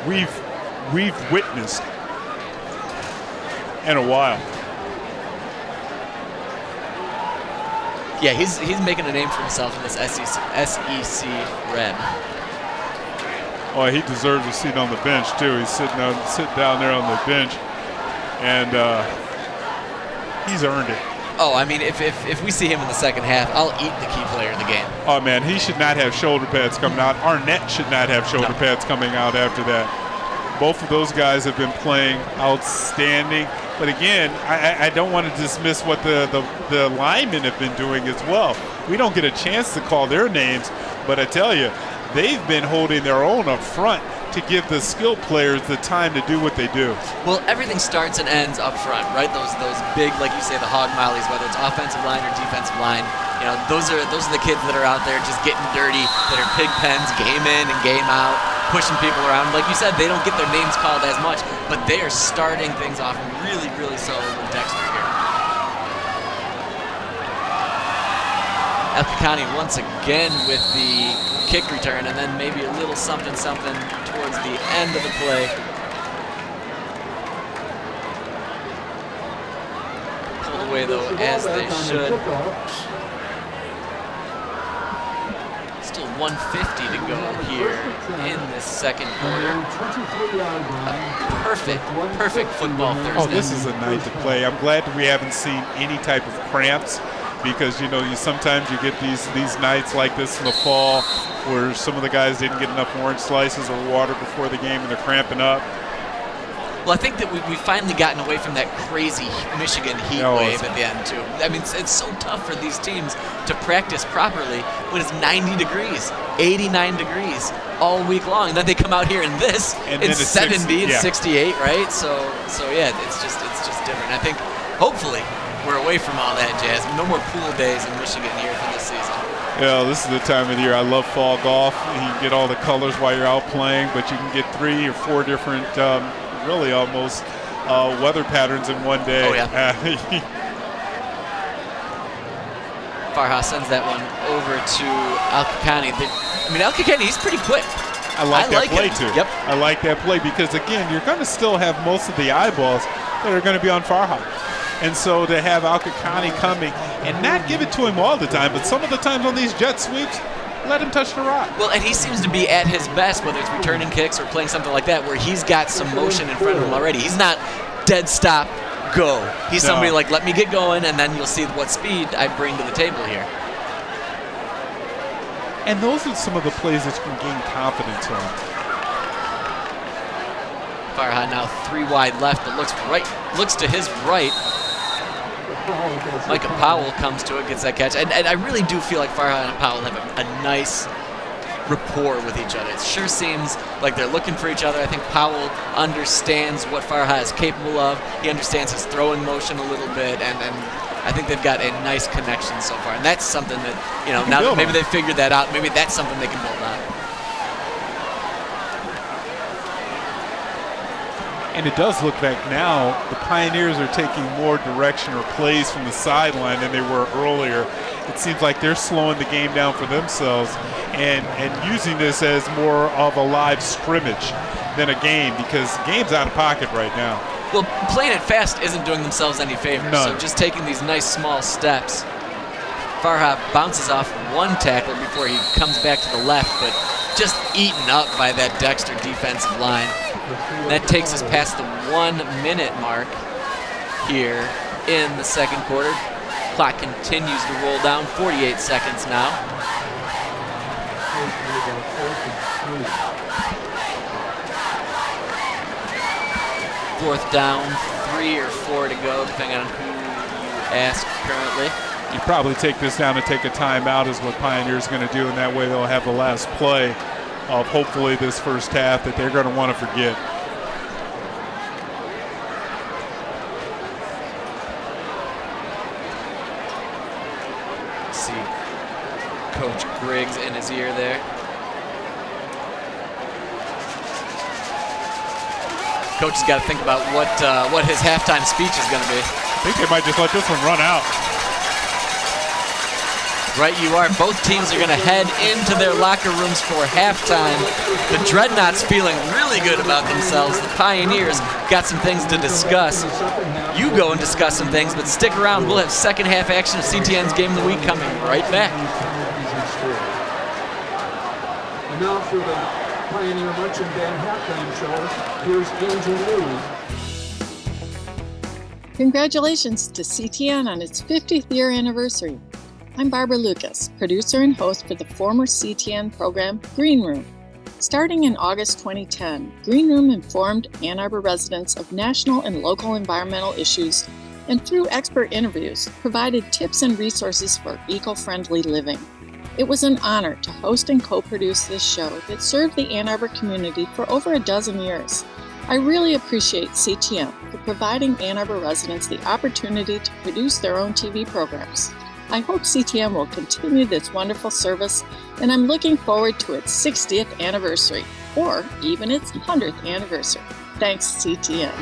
we've witnessed in a while. Yeah, he's making a name for himself in this SEC Red. Oh, he deserves a seat on the bench too. He's sitting down there on the bench, and he's earned it. Oh, I mean, if we see him in the second half, I'll eat the key player of the game. Oh man, he should not have shoulder pads coming out. Arnett should not have shoulder pads coming out after that. Both of those guys have been playing outstanding. But again, I don't want to dismiss what the linemen have been doing as well. We don't get a chance to call their names, but I tell you, they've been holding their own up front to give the skilled players the time to do what they do. Well, everything starts and ends up front, right? Those big, like you say, the hog mollies, whether it's offensive line or defensive line. You know, those are the kids that are out there just getting dirty, that are pig pens, game in and game out, pushing people around. Like you said, they don't get their names called as much, but they are starting things off really, really so with Dexter here. Elka County once again with the kick return, and then maybe a little something towards the end of the play. Pulled away though, as they should. Still 1:50 to go here in this second quarter. Perfect football Thursday. Oh, this is a night to play. I'm glad that we haven't seen any type of cramps, because you sometimes you get these nights like this in the fall where some of the guys didn't get enough orange slices or water before the game and they're cramping up. Well, I think that we've finally gotten away from that crazy Michigan heat wave at the end, too. I mean, it's so tough for these teams to practice properly when it's 90 degrees, 89 degrees all week long. And then they come out here in this, and it's 70 and 68, right? So yeah, it's just different. I think hopefully we're away from all that jazz. No more pool days in Michigan here for this season. Yeah, this is the time of the year. I love fall golf. You can get all the colors while you're out playing, but you can get 3 or 4 different really almost weather patterns in one day. Oh, yeah. Farha sends that one over to Al-Kakani. Al-Kakani, he's pretty quick. I like that play, too. Yep. I like that play because, again, you're going to still have most of the eyeballs that are going to be on Farha. And so to have Al-Kakani coming and not give it to him all the time, but some of the times on these jet sweeps, let him touch the rock. Well, and he seems to be at his best, whether it's returning kicks or playing something like that, where he's got some motion in front of him already. He's not dead stop, go. He's somebody like, let me get going, and then you'll see what speed I bring to the table here. And those are some of the plays that you can gain confidence on. Farha now 3 wide left, but looks to his right. Micah Powell comes to it, gets that catch. And I really do feel like Farha and Powell have a nice rapport with each other. It sure seems like they're looking for each other. I think Powell understands what Farha is capable of. He understands his throwing motion a little bit, and I think they've got a nice connection so far. And that's something that, now that maybe they've figured that out, maybe that's something they can build on. And it does look like now the Pioneers are taking more direction or plays from the sideline than they were earlier. It seems like they're slowing the game down for themselves and using this as more of a live scrimmage than a game, because the game's out of pocket right now. Well, playing it fast isn't doing themselves any favors. None. So just taking these nice small steps. Farha bounces off one tackler before he comes back to the left, but just eaten up by that Dexter defensive line. That takes us past the 1 minute mark here in the second quarter. Clock continues to roll down, 48 seconds now. Fourth down, 3 or 4 to go, depending on who you ask currently. You probably take this down and take a timeout is what Pioneer's going to do, and that way they'll have the last play of hopefully this first half that they're going to want to forget. See Coach Griggs in his ear there. Coach has got to think about what his halftime speech is going to be. I think they might just let this one run out. Right, you are. Both teams are going to head into their locker rooms for halftime. The Dreadnoughts feeling really good about themselves. The Pioneers got some things to discuss. You go and discuss some things, but stick around. We'll have second half action of CTN's Game of the Week coming right back. And now for the Pioneer Marching Band halftime show, here's Angel Lee. Congratulations to CTN on its 50th year anniversary. I'm Barbara Lucas, producer and host for the former CTN program Green Room. Starting in August 2010, Green Room informed Ann Arbor residents of national and local environmental issues, and through expert interviews, provided tips and resources for eco-friendly living. It was an honor to host and co-produce this show that served the Ann Arbor community for over a dozen years. I really appreciate CTN for providing Ann Arbor residents the opportunity to produce their own TV programs. I hope CTN will continue this wonderful service, and I'm looking forward to its 60th anniversary, or even its 100th anniversary. Thanks, CTN.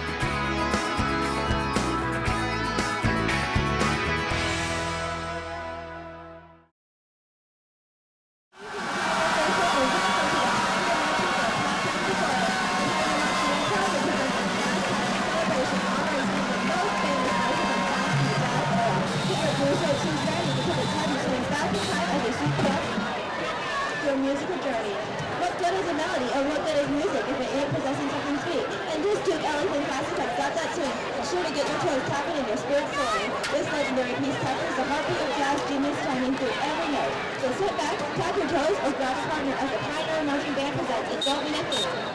reality of what good is music if it ain't possessing something sweet. And this Duke Ellington classic has got that swing. It's sure to get your toes tapping and your spirits soaring. This legendary piece captures the heartbeat of jazz genius chiming through every note. So sit back, tap your toes, or grab a partner as the Pioneer Marching Band presents It Don't Mean a Thing.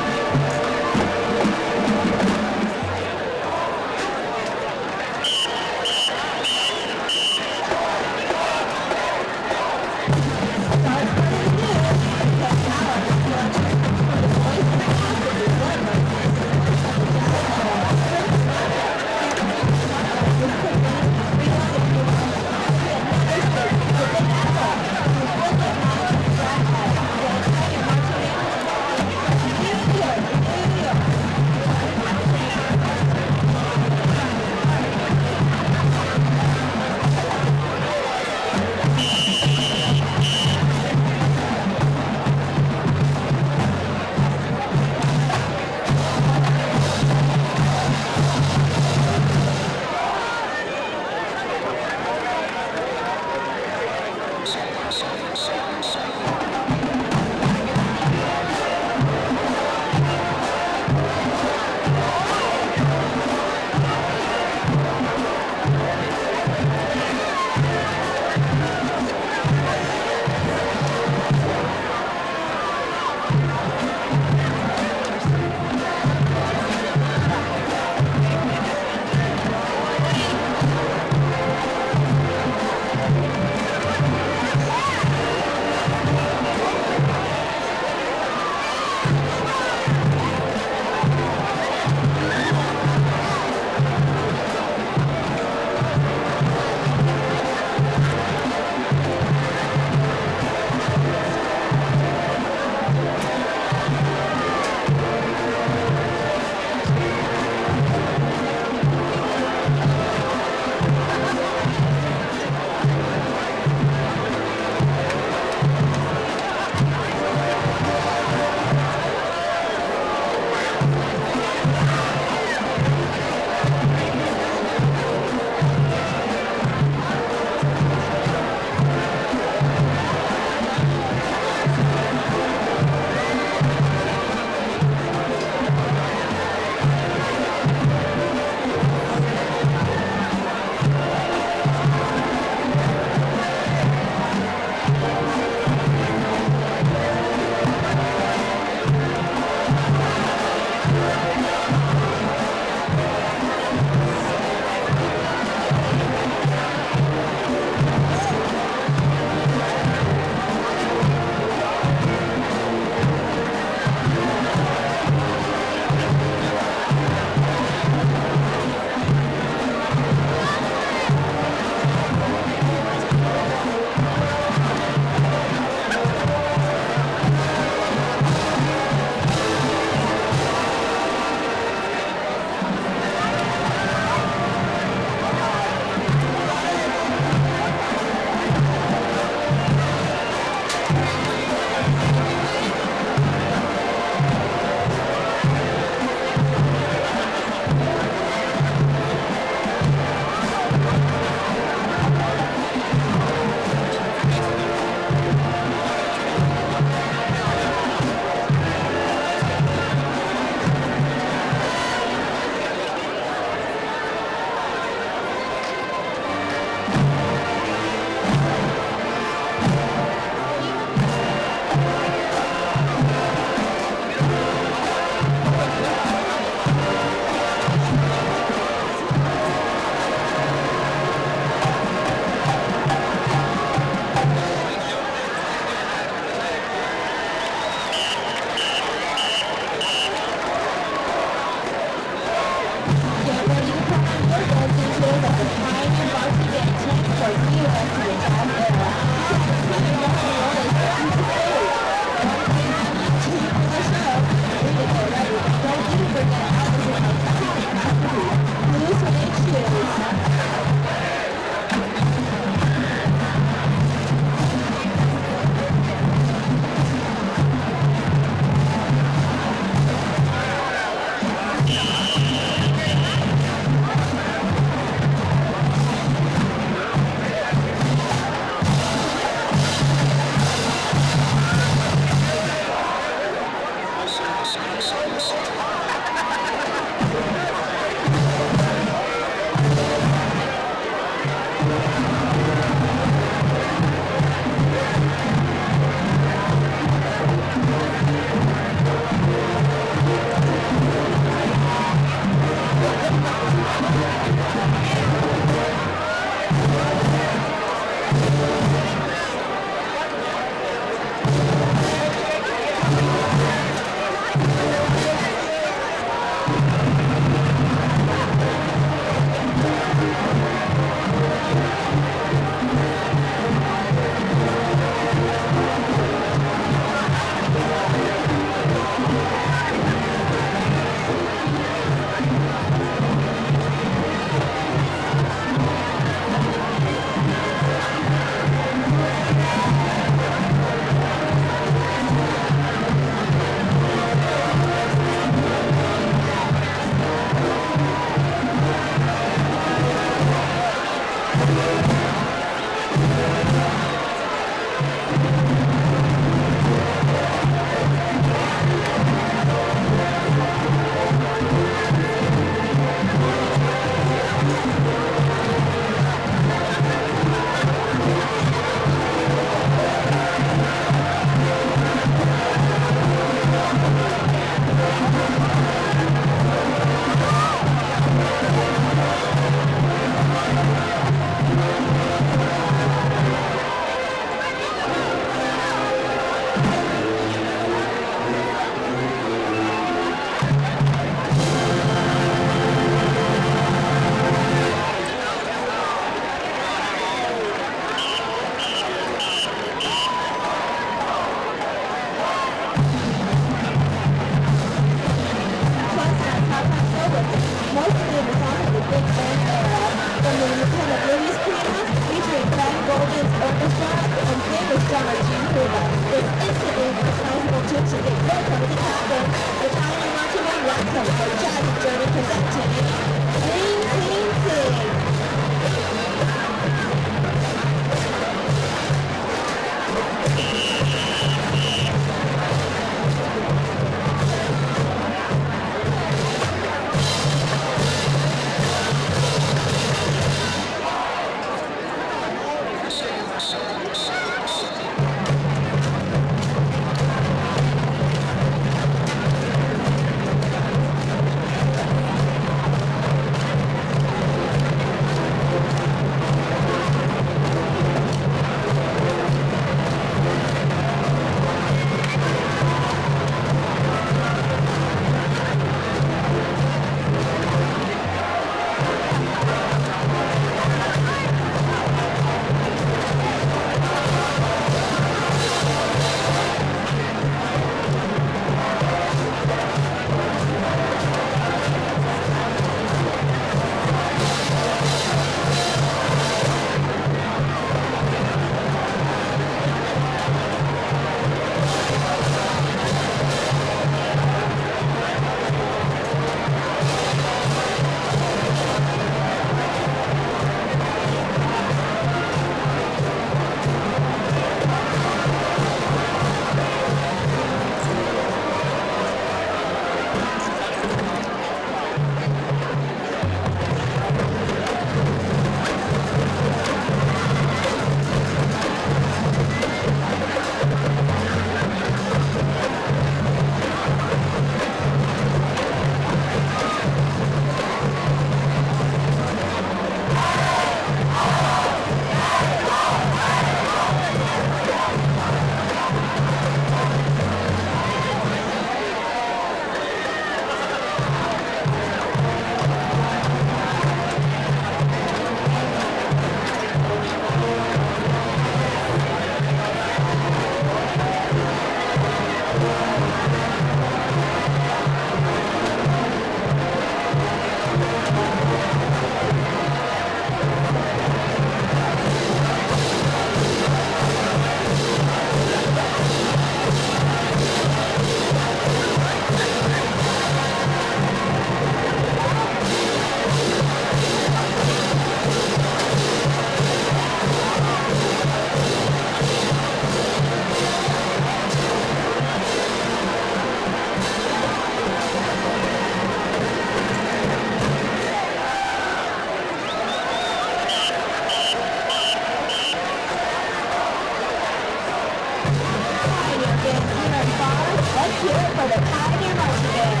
hear it for the Pioneer Marching Band.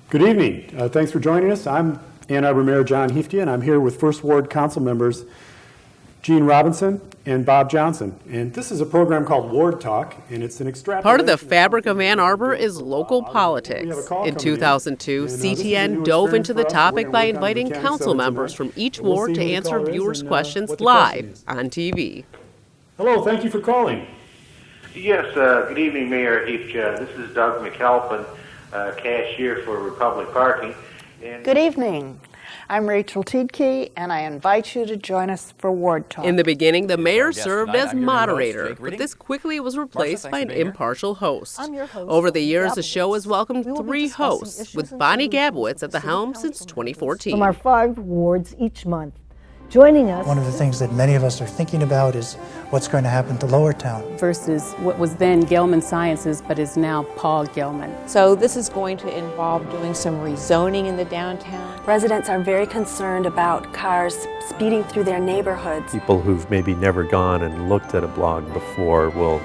Good evening. Thanks for joining us. I'm Ann Arbor Mayor John Heftia, and I'm here with First Ward Council members Gene Robinson and Bob Johnson. And this is a program called Ward Talk, and it's an extrapolation. Part of the fabric of Ann Arbor is local politics. In 2002, CTN dove into the topic by inviting council members from each ward to answer viewers' questions live on TV. Hello, thank you for calling. Yes, good evening, Mayor Heftia. This is Doug McAlpin, cashier for Republic Parking. Good evening. I'm Rachel Tiedke, and I invite you to join us for Ward Talk. In the beginning, the mayor served as moderator, but this quickly was replaced by an impartial host. Over the years, the show has welcomed 3 hosts, with Bonnie Gabowitz at the helm since 2014. From our 5 wards each month. Joining us. One of the things that many of us are thinking about is what's going to happen to Lower Town. Versus what was then Gelman Sciences, but is now Paul Gelman. So this is going to involve doing some rezoning in the downtown. Residents are very concerned about cars speeding through their neighborhoods. People who've maybe never gone and looked at a blog before will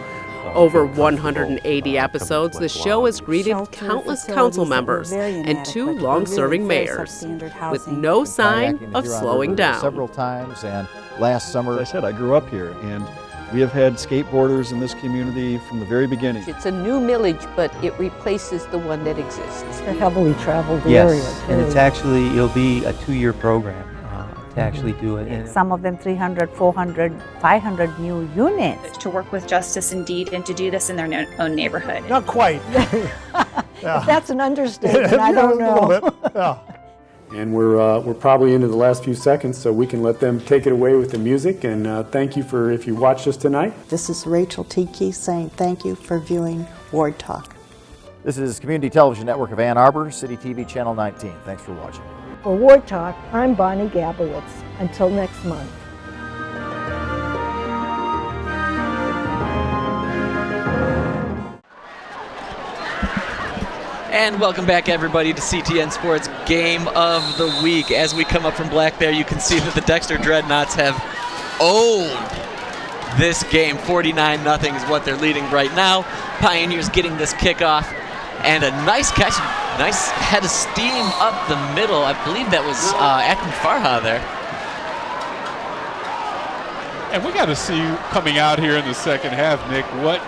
Over 180 episodes, the show has greeted countless council members and 2 long-serving mayors, with no sign of slowing down. Several times, and last summer, as I said, I grew up here, and we have had skateboarders in this community from the very beginning. It's a new millage, but it replaces the one that exists. It's a heavily traveled area. Yes, and it'll be a 2-year program to actually do it. Some of them 300, 400, 500 new units. To work with Justice Indeed and to do this in their own neighborhood. Not quite. If that's an understatement, I don't know. A little bit. Yeah. And we're probably into the last few seconds, so we can let them take it away with the music. And thank you for if you watched us tonight. This is Rachel Tiedke saying thank you for viewing Ward Talk. This is Community Television Network of Ann Arbor, City TV Channel 19. Thanks for watching. For Ward Talk, I'm Bonnie Gabowitz. Until next month. And welcome back, everybody, to CTN Sports Game of the Week. As we come up from Black Bear, you can see that the Dexter Dreadnoughts have owned this game. 49-0 is what they're leading right now. Pioneers getting this kickoff. And a nice catch, nice head of steam up the middle. I believe that was Akram Farha there. And we got to see coming out here in the second half, Nick, what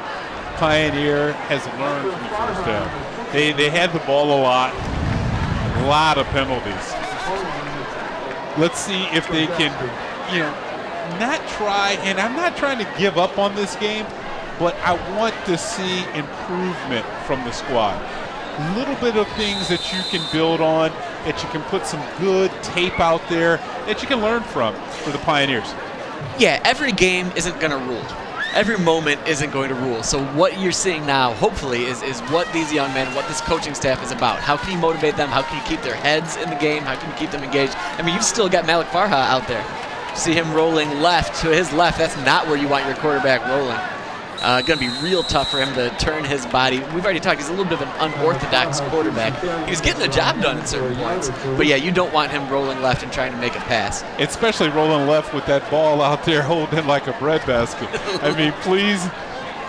Pioneer has learned from the first half. They had the ball a lot of penalties. Let's see if they can, not try, and I'm not trying to give up on this game, but I want to see improvement from the squad. Little bit of things that you can build on, that you can put some good tape out there, that you can learn from for the Pioneers. Yeah, every game isn't going to rule. Every moment isn't going to rule. So what you're seeing now, hopefully, is what these young men, what this coaching staff is about. How can you motivate them? How can you keep their heads in the game? How can you keep them engaged? I mean, you've still got Malik Farha out there. See him rolling left to his left. That's not where you want your quarterback rolling. Going to be real tough for him to turn his body. We've already talked, he's a little bit of an unorthodox quarterback. He was getting the job done at certain points. But yeah, you don't want him rolling left and trying to make a pass. Especially rolling left with that ball out there holding like a bread basket. I mean, please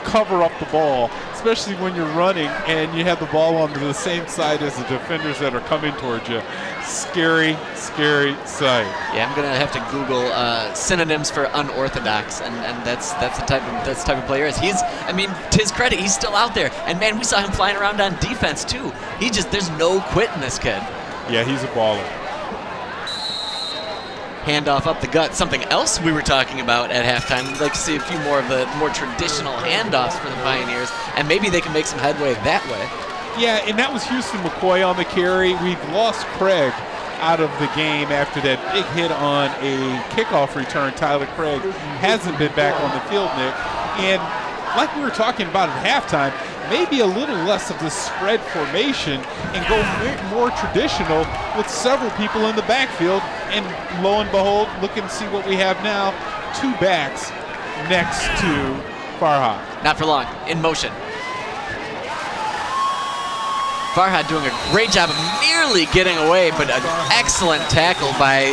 cover up the ball, especially when you're running and you have the ball on the same side as the defenders that are coming towards you. Scary, scary sight. Yeah, I'm gonna have to Google synonyms for unorthodox, and that's the type of player is. I mean, to his credit, he's still out there, and man, we saw him flying around on defense too. There's no quit in this kid. Yeah, he's a baller. Handoff up the gut. Something else we were talking about at halftime. We'd like to see a few more of the more traditional handoffs for the Pioneers, and maybe they can make some headway that way. Yeah, and that was Houston McCoy on the carry. We've lost Craig, out of the game after that big hit on a kickoff return. Tyler Craig hasn't been back on the field, Nick. And like we were talking about at halftime, maybe a little less of the spread formation and go more traditional with several people in the backfield. And lo and behold, look and see what we have now. 2 backs next to Farhad. Not for long. In motion. Farhad doing a great job of nearly getting away, but an excellent tackle by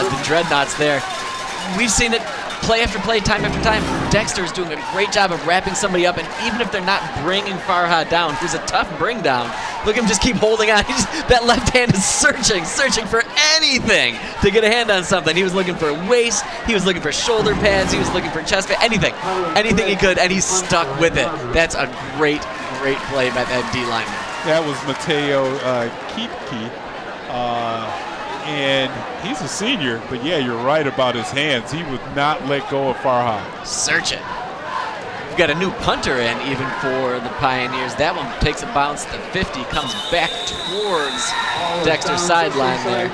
the Dreadnoughts there. We've seen it play after play, time after time. Dexter's doing a great job of wrapping somebody up, and even if they're not bringing Farhad down, who's a tough bring down, look at him just keep holding on. That left hand is searching for anything to get a hand on something. He was looking for waist, he was looking for shoulder pads, he was looking for chest pad, anything he could, and he's stuck with it. That's a great play by that D lineman. That was Mateo Keepke, and he's a senior, but yeah, you're right about his hands. He would not let go of Farhad. Search it. We've got a new punter in even for the Pioneers. That one takes a bounce to 50, comes back towards Dexter's sideline there.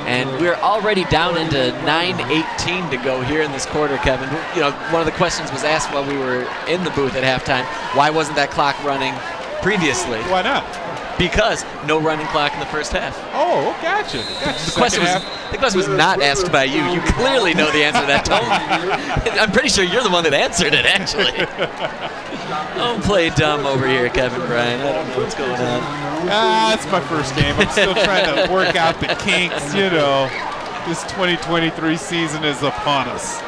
And we're already down into 9:18 to go here in this quarter, Kevin. You know, one of the questions was asked while we were in the booth at halftime, why wasn't that clock running previously? Why not? Because no running clock in the first half. Oh, gotcha. The question was not asked by you. You clearly know the answer to that, Tom. I'm pretty sure you're the one that answered it, actually. Don't play dumb over here, Kevin Bryan. I don't know what's going on. It's my first game. I'm still trying to work out the kinks, you know. This 2023 season is upon us.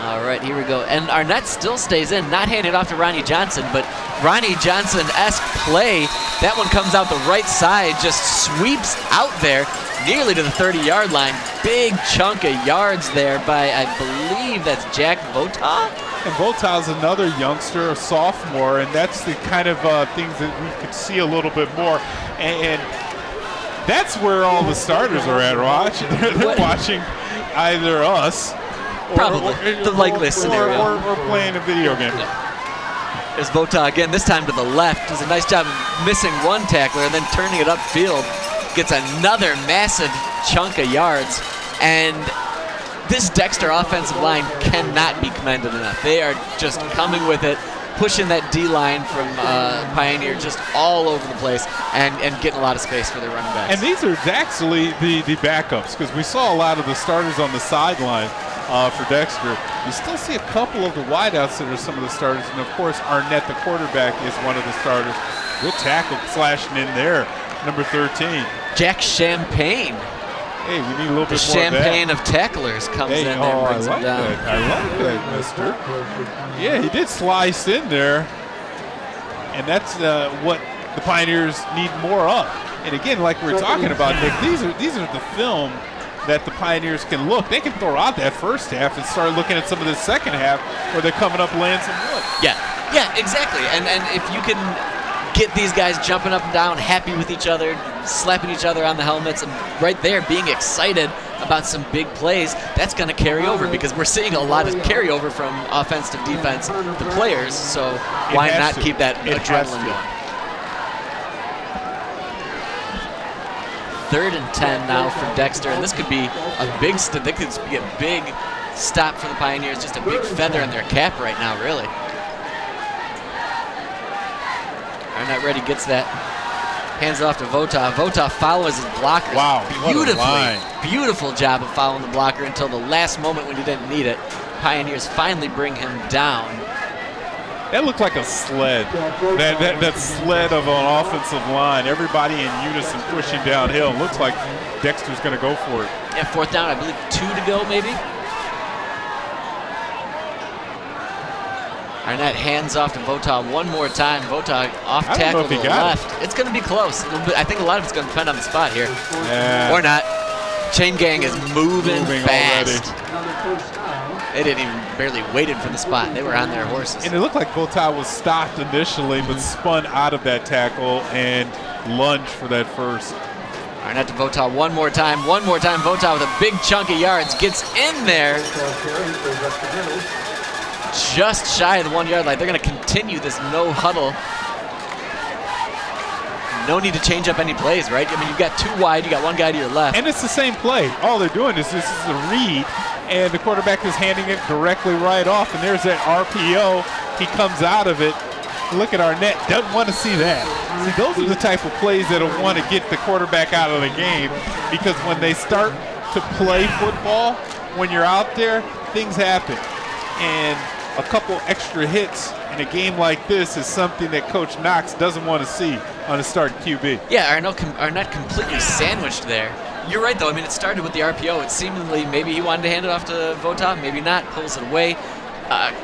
All right, here we go. And Arnett still stays in, not handed off to Ronnie Johnson, but Ronnie Johnson-esque play. That one comes out the right side, just sweeps out there, nearly to the 30-yard line. Big chunk of yards there by, I believe that's Jack Vota. And Vota's another youngster, a sophomore, and that's the kind of things that we could see a little bit more. And that's where all the starters are at, Raj. They're watching either us Probably the likeliest scenario. Or playing a video game. There's Vota again, this time to the left. Does a nice job of missing one tackler and then turning it upfield. Gets another massive chunk of yards. And this Dexter offensive line cannot be commended enough. They are just coming with it, pushing that D-line from Pioneer just all over the place and getting a lot of space for their running backs. And these are actually the backups, because we saw a lot of the starters on the sideline for Dexter. You still see a couple of the wideouts that are some of the starters, and of course Arnett, the quarterback, is one of the starters. Good tackle slashing in there, number 13. Jack Champagne. Hey, we need a little bit more of that. The champagne of tacklers comes in there and brings him down. I like that, mister. Yeah, he did slice in there. And that's what the Pioneers need more of. And again, like we were talking about, Nick, these are the film that the Pioneers can look. They can throw out that first half and start looking at some of the second half where they're coming up laying some wood. Yeah, exactly. And if you can get these guys jumping up and down, happy with each other, slapping each other on the helmets, and right there being excited about some big plays, that's going to carry over, because we're seeing a lot of carryover from offense to defense, the players, so why not keep that adrenaline going? 3rd and 10 now for Dexter, and this could be a big stop for the Pioneers, just a big feather in their cap right now, really. Arnett Ready gets that, hands it off to Vota. Vota follows his blockers. Wow, Beautiful job of following the blocker until the last moment when he didn't need it. Pioneers finally bring him down. That looked like a sled. That sled of an offensive line. Everybody in unison pushing downhill. Looks like Dexter's going to go for it. Yeah, 4th down, I believe 2 to go maybe. Arnett hands off to Vota one more time. Vota off tackle to the left. It's going to be close. I think a lot of it's going to depend on the spot here. Yeah. Or not. Chain Gang is moving fast. They didn't even barely waited for the spot. They were on their horses. And it looked like Vota was stopped initially, but spun out of that tackle and lunged for that first. Arnett to Vota one more time. Vota with a big chunk of yards. Gets in there. Just shy of the 1 yard line. They're going to continue this no huddle. no need to change up any plays, right? I mean, you've got 2 wide, you got 1 guy to your left. And it's the same play. All they're doing is this is a read, and the quarterback is handing it directly right off, and there's that RPO. He comes out of it. Look at Arnett, doesn't want to see that. See, those are the type of plays that'll want to get the quarterback out of the game, because when they start to play football, when you're out there, things happen. And a couple extra hits in a game like this is something that Coach Knox doesn't want to see on a starting QB. Yeah, Arnett completely sandwiched there. You're right, though. I mean, it started with the RPO. It seemingly, maybe he wanted to hand it off to Votov, maybe not. Pulls it away,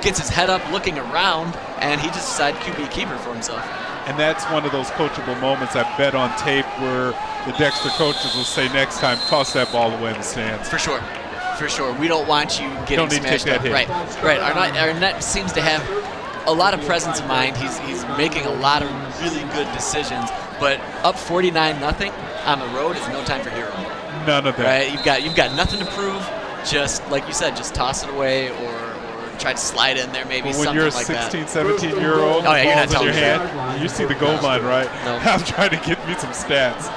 gets his head up, looking around, and he just decided QB keeper for himself. And that's one of those coachable moments I bet on tape where the Dexter coaches will say next time, toss that ball away in the stands. For sure. For sure. We don't want you getting smashed up. Right. Arnett seems to have a lot of presence of mind. He's making a lot of really good decisions, but up 49-0 on the road is no time for hero. None of that. Right? You've got nothing to prove. Just like you said, just toss it away or try to slide in there, maybe something like that. When you're a 16, 17-year-old, oh, yeah, you're not in your telling hand, you see the goal line, right? No. I'm trying to get me some stats.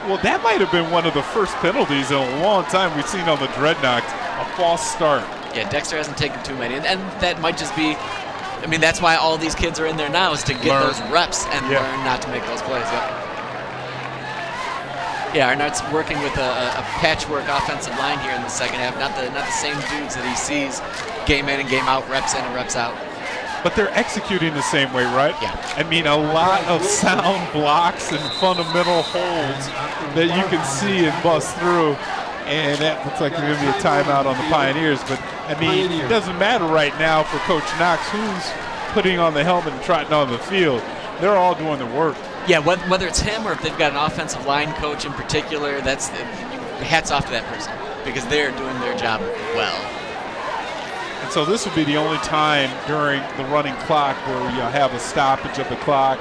Well, that might have been one of the first penalties in a long time we've seen on the Dreadnoughts, a false start. Yeah, Dexter hasn't taken too many, and that might just be, I mean, that's why all these kids are in there now, is to get those reps and learn not to make those plays. Yeah, Arnett's working with a patchwork offensive line here in the second half, not the same dudes that he sees game in and game out, reps in and reps out. But they're executing the same way, right? Yeah. I mean, a lot of sound blocks and fundamental holds that you can see and bust through. And that looks like there's going to be a timeout on the Pioneers. But, I mean, it doesn't matter right now for Coach Knox who's putting on the helmet and trotting on the field. They're all doing the work. Yeah, whether it's him or if they've got an offensive line coach in particular, that's hats off to that person because they're doing their job well. And so this would be the only time during the running clock where you have a stoppage of the clock.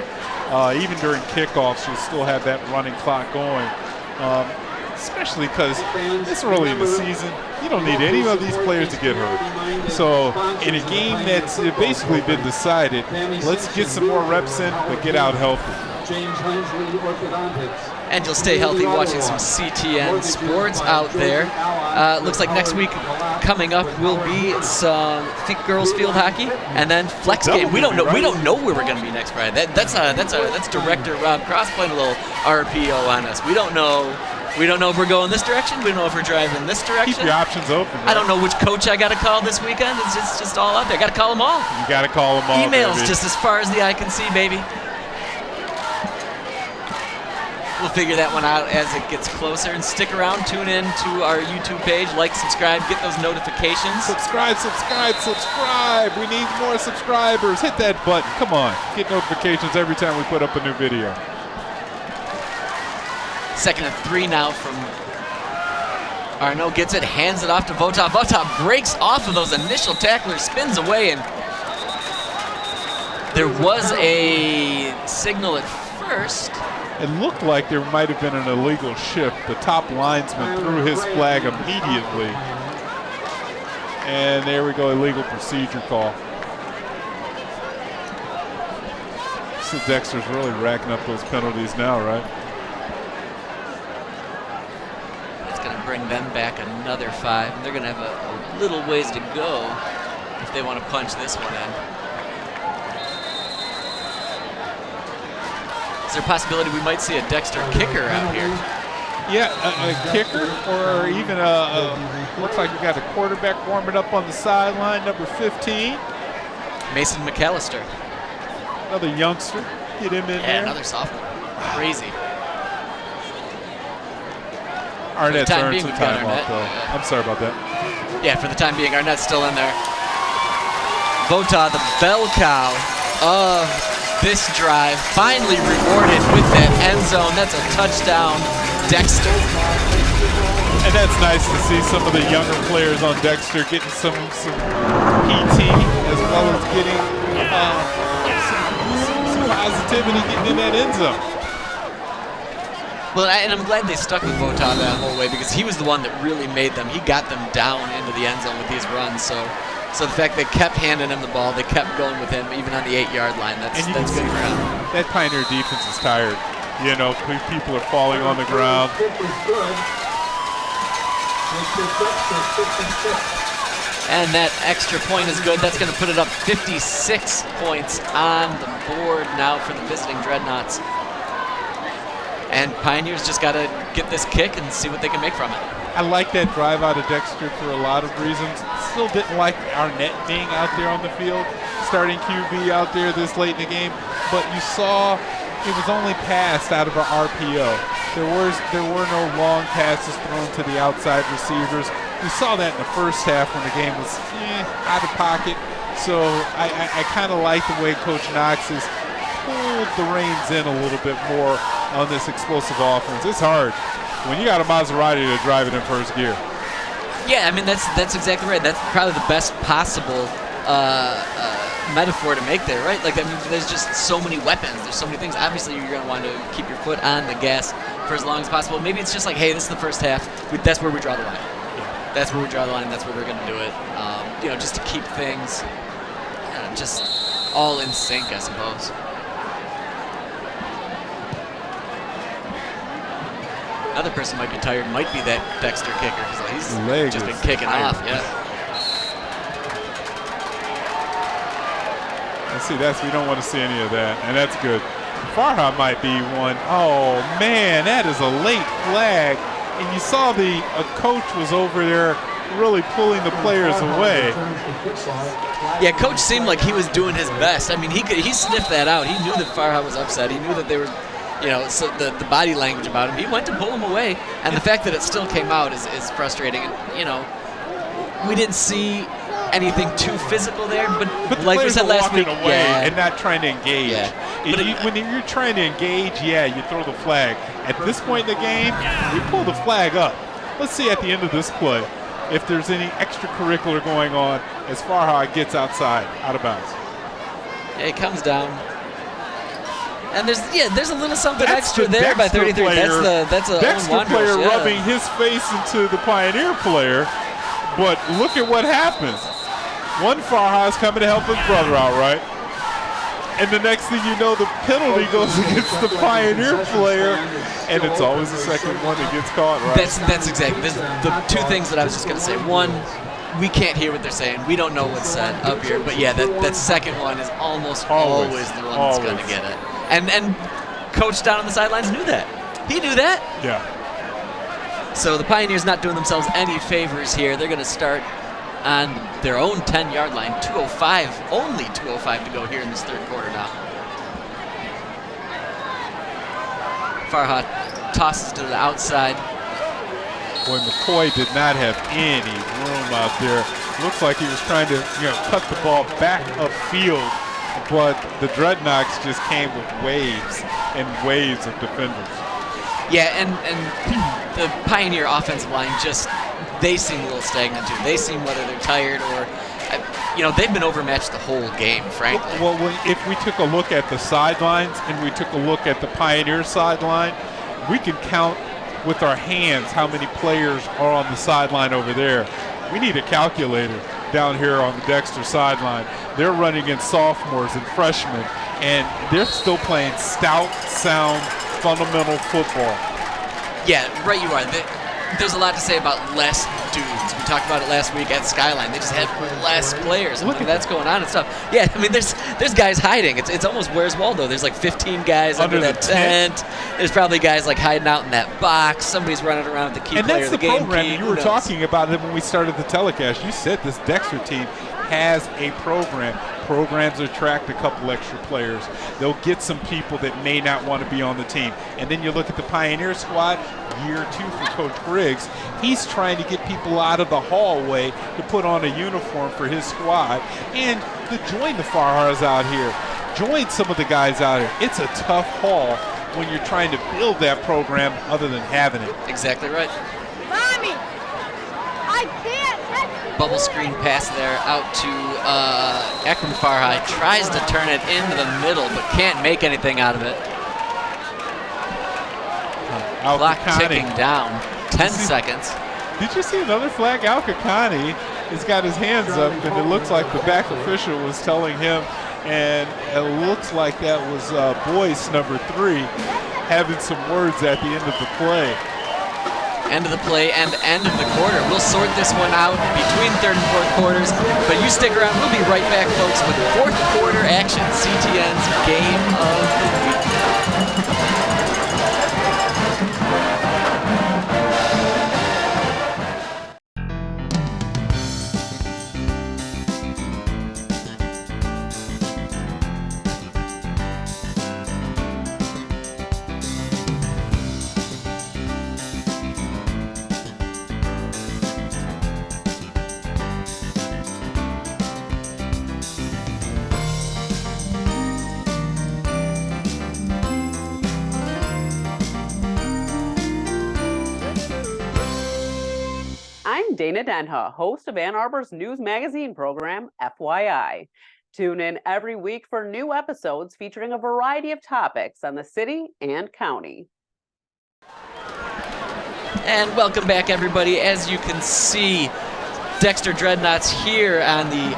Even during kickoffs, you'll still have that running clock going, especially because it's early in the season. You don't need any of these players to get hurt. So in a game that's basically been decided, let's get some more reps in, but get out healthy. And you'll stay healthy watching some CTN sports out there. Looks like next week coming up will be some girls field hockey and then flex game. We don't know where we're going to be next Friday. That's director Rob Cross playing a little RPO on us. We don't know if we're going this direction. We don't know if we're driving this direction. Keep your options open. Right? I don't know which coach I got to call this weekend. It's just all out there. Got to call them all. You got to call them all. Emails baby. just as far as the eye can see, baby. We'll figure that one out as it gets closer. And stick around, tune in to our YouTube page, like, subscribe, get those notifications. Subscribe. We need more subscribers. Hit that button. Come on. Get notifications every time we put up a new video. 2nd and 3 now from Arnaud. Gets it, hands it off to Votov. Votov breaks off of those initial tacklers, spins away, and there was a signal at first. It looked like there might have been an illegal shift. The top linesman threw his flag immediately. And there we go, illegal procedure call. So Dexter's really racking up those penalties now, right? It's going to bring them back another 5. They're going to have a little ways to go if they want to punch this one in. Is there a possibility we might see a Dexter kicker out here? Yeah, a kicker or even looks like we got a quarterback warming up on the sideline, number 15. Mason McAllister. Another youngster. Get him in there. Yeah, another sophomore. Crazy. Arnett's earned some time off, though. I'm sorry about that. Yeah, for the time being, Arnett's still in there. Votov, the bell cow of this drive, finally rewarded with that end zone. That's a touchdown, Dexter. And that's nice to see some of the younger players on Dexter getting some PT as well as getting some positivity getting in that end zone. Well, and I'm glad they stuck with Votov that whole way because he was the one that really made them. He got them down into the end zone with these runs. So the fact they kept handing him the ball, they kept going with him even on the 8-yard line. That's good for him. That Pioneer defense is tired. You know, people are falling on the ground. And that extra point is good. That's going to put it up 56 points on the board now for the visiting Dreadnoughts. And Pioneers just got to get this kick and see what they can make from it. I like that drive out of Dexter for a lot of reasons. Still didn't like Arnett being out there on the field, starting QB out there this late in the game. But you saw it was only passed out of an RPO. There were no long passes thrown to the outside receivers. We saw that in the first half when the game was out of pocket. So I kind of like the way Coach Knox has pulled the reins in a little bit more on this explosive offense. It's hard when you got a Maserati to drive it in first gear. Yeah, I mean, that's exactly right. That's probably the best possible metaphor to make there, right? Like, I mean, there's just so many weapons. There's so many things. Obviously, you're going to want to keep your foot on the gas for as long as possible. Maybe it's just like, hey, this is the first half. That's where we draw the line. That's where we draw the line. That's where we're going to do it. You know, just to keep things just all in sync, I suppose. Another person might be tired, might be that Dexter kicker, because he's just been kicking off. Yeah. Let's see, we don't want to see any of that, and that's good. Farha might be one. Oh man, that is a late flag, and you saw the coach was over there really pulling the players away. Yeah, coach seemed like he was doing his best. I mean, he sniffed that out. He knew that Farha was upset. He knew that they were. You know, so the body language about him. He went to pull him away, and the fact that it still came out is frustrating. And, you know, we didn't see anything too physical there, but the like we said last week, away and not trying to engage. Yeah. When you're trying to engage, you throw the flag. At this point in the game, we pull the flag up. Let's see at the end of this play if there's any extracurricular going on as Farha gets outside, out of bounds. Yeah, he comes down. And there's a little something extra there by 33. That's a Dexter player rubbing his face into the Pioneer player, but look at what happens. One Farha is coming to help his brother out, right? And the next thing you know, the penalty goes against the Pioneer player, and it's always the second one that gets caught, right? That's exactly the two things that I was just going to say. One, we can't hear what they're saying. We don't know what's said up here, but yeah, that second one is almost always the one that's going to get it. And coach down on the sidelines knew that. He knew that. Yeah. So the Pioneers not doing themselves any favors here. They're going to start on their own 10-yard line. 2:05, only 2:05 to go here in this third quarter now. Farha tosses to the outside. Boy, McCoy did not have any room out there. Looks like he was trying to cut the ball back upfield. But the Dreadnoughts just came with waves and waves of defenders. Yeah, and the Pioneer offensive line they seem a little stagnant too. They seem whether they're tired or, they've been overmatched the whole game, frankly. Well, if we took a look at the sidelines and we took a look at the Pioneer sideline, we can count with our hands how many players are on the sideline over there. We need a calculator down here on the Dexter sideline. They're running in sophomores and freshmen, and they're still playing stout, sound, fundamental football. Yeah, right you are. There's a lot to say about less dudes. We talked about it last week at Skyline. They just have less players. Look at that's going on and stuff. Yeah, I mean, there's guys hiding. It's almost Where's Waldo. There's like 15 guys under that tent. There's probably guys like hiding out in that box. Somebody's running around with the key player of the game. And that's the program. You were talking about it when we started the telecast. You said this Dexter team has a program. Programs attract a couple extra players. They'll get some people that may not want to be on the team. And then you look at the Pioneer squad, year 2 for Coach Briggs. He's trying to get people out of the hallway to put on a uniform for his squad and to join the Farhas out here. Join some of the guys out here. It's a tough haul when you're trying to build that program other than having it. Exactly right. Mommy, I can't. Bubble screen pass there out to Ekram Farha. Tries to turn it into the middle, but can't make anything out of it. Clock ticking down. 10 seconds. Did you see another flag? Al-Kakani has got his hands up, and it looks like the back official was telling him, and it looks like that was Boyce number 3. having some words at the end of the play. End of the play and end of the quarter. We'll sort this one out between third and fourth quarters, but you stick around. We'll be right back, folks, with fourth quarter action, CTN's Game of the Week. I'm Dana Denha, host of Ann Arbor's news magazine program, FYI. Tune in every week for new episodes featuring a variety of topics on the city and county. And welcome back, everybody. As you can see, Dexter Dreadnoughts here on the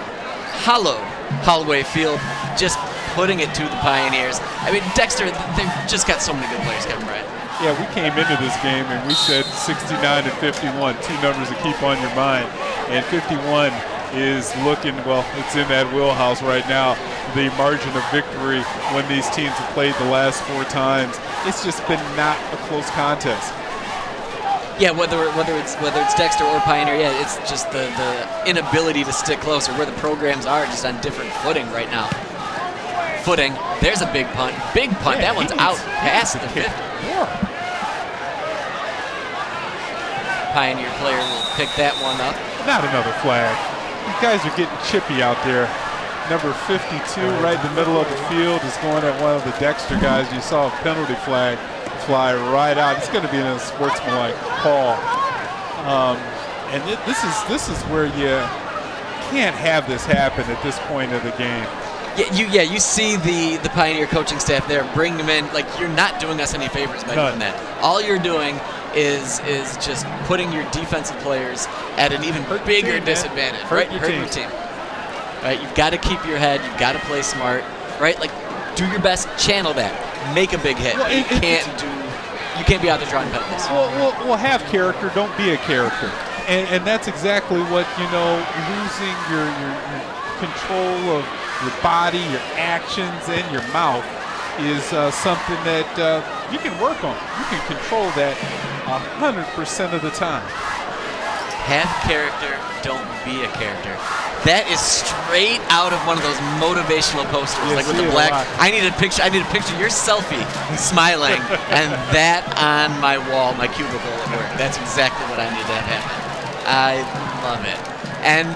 hollowed Holloway Field, just putting it to the Pioneers. I mean, Dexter, they've just got so many good players, Kevin Bryant. Yeah, we came into this game and we said 69 and 51, two numbers to keep on your mind. And 51 is looking, well, it's in that wheelhouse right now. The margin of victory when these teams have played the last 4 times, it's just been not a close contest. Yeah, whether it's Dexter or Pioneer, yeah, it's just the inability to stick closer, where the programs are just on different footing right now. There's a big punt. Big punt. Yeah, that one's out past the 50. Pioneer player will pick that one up. Not another flag. You guys are getting chippy out there. Number 52 right in the middle of the field is going at one of the Dexter guys. You saw a penalty flag fly right out. It's going to be in a sportsmanlike call. And this is where you can't have this happen at this point of the game. You see the Pioneer coaching staff there bring them in. Like, you're not doing us any favors by doing that. All you're doing is just putting your defensive players at an even bigger disadvantage. Hurt your team. Right? You've got to keep your head. You've got to play smart. Right? Like, do your best. Channel that. Make a big hit. Well, you can't be out there drawing penalties. Well, have character. Don't be a character. And that's exactly what, losing your control of your body, your actions, and your mouth is something that you can work on. You can control that 100% of the time. Have character, don't be a character. That is straight out of one of those motivational posters, like with the black. I need a picture your selfie smiling, and that on my wall, my cubicle at work. That's exactly what I need to have happen. I love it. And,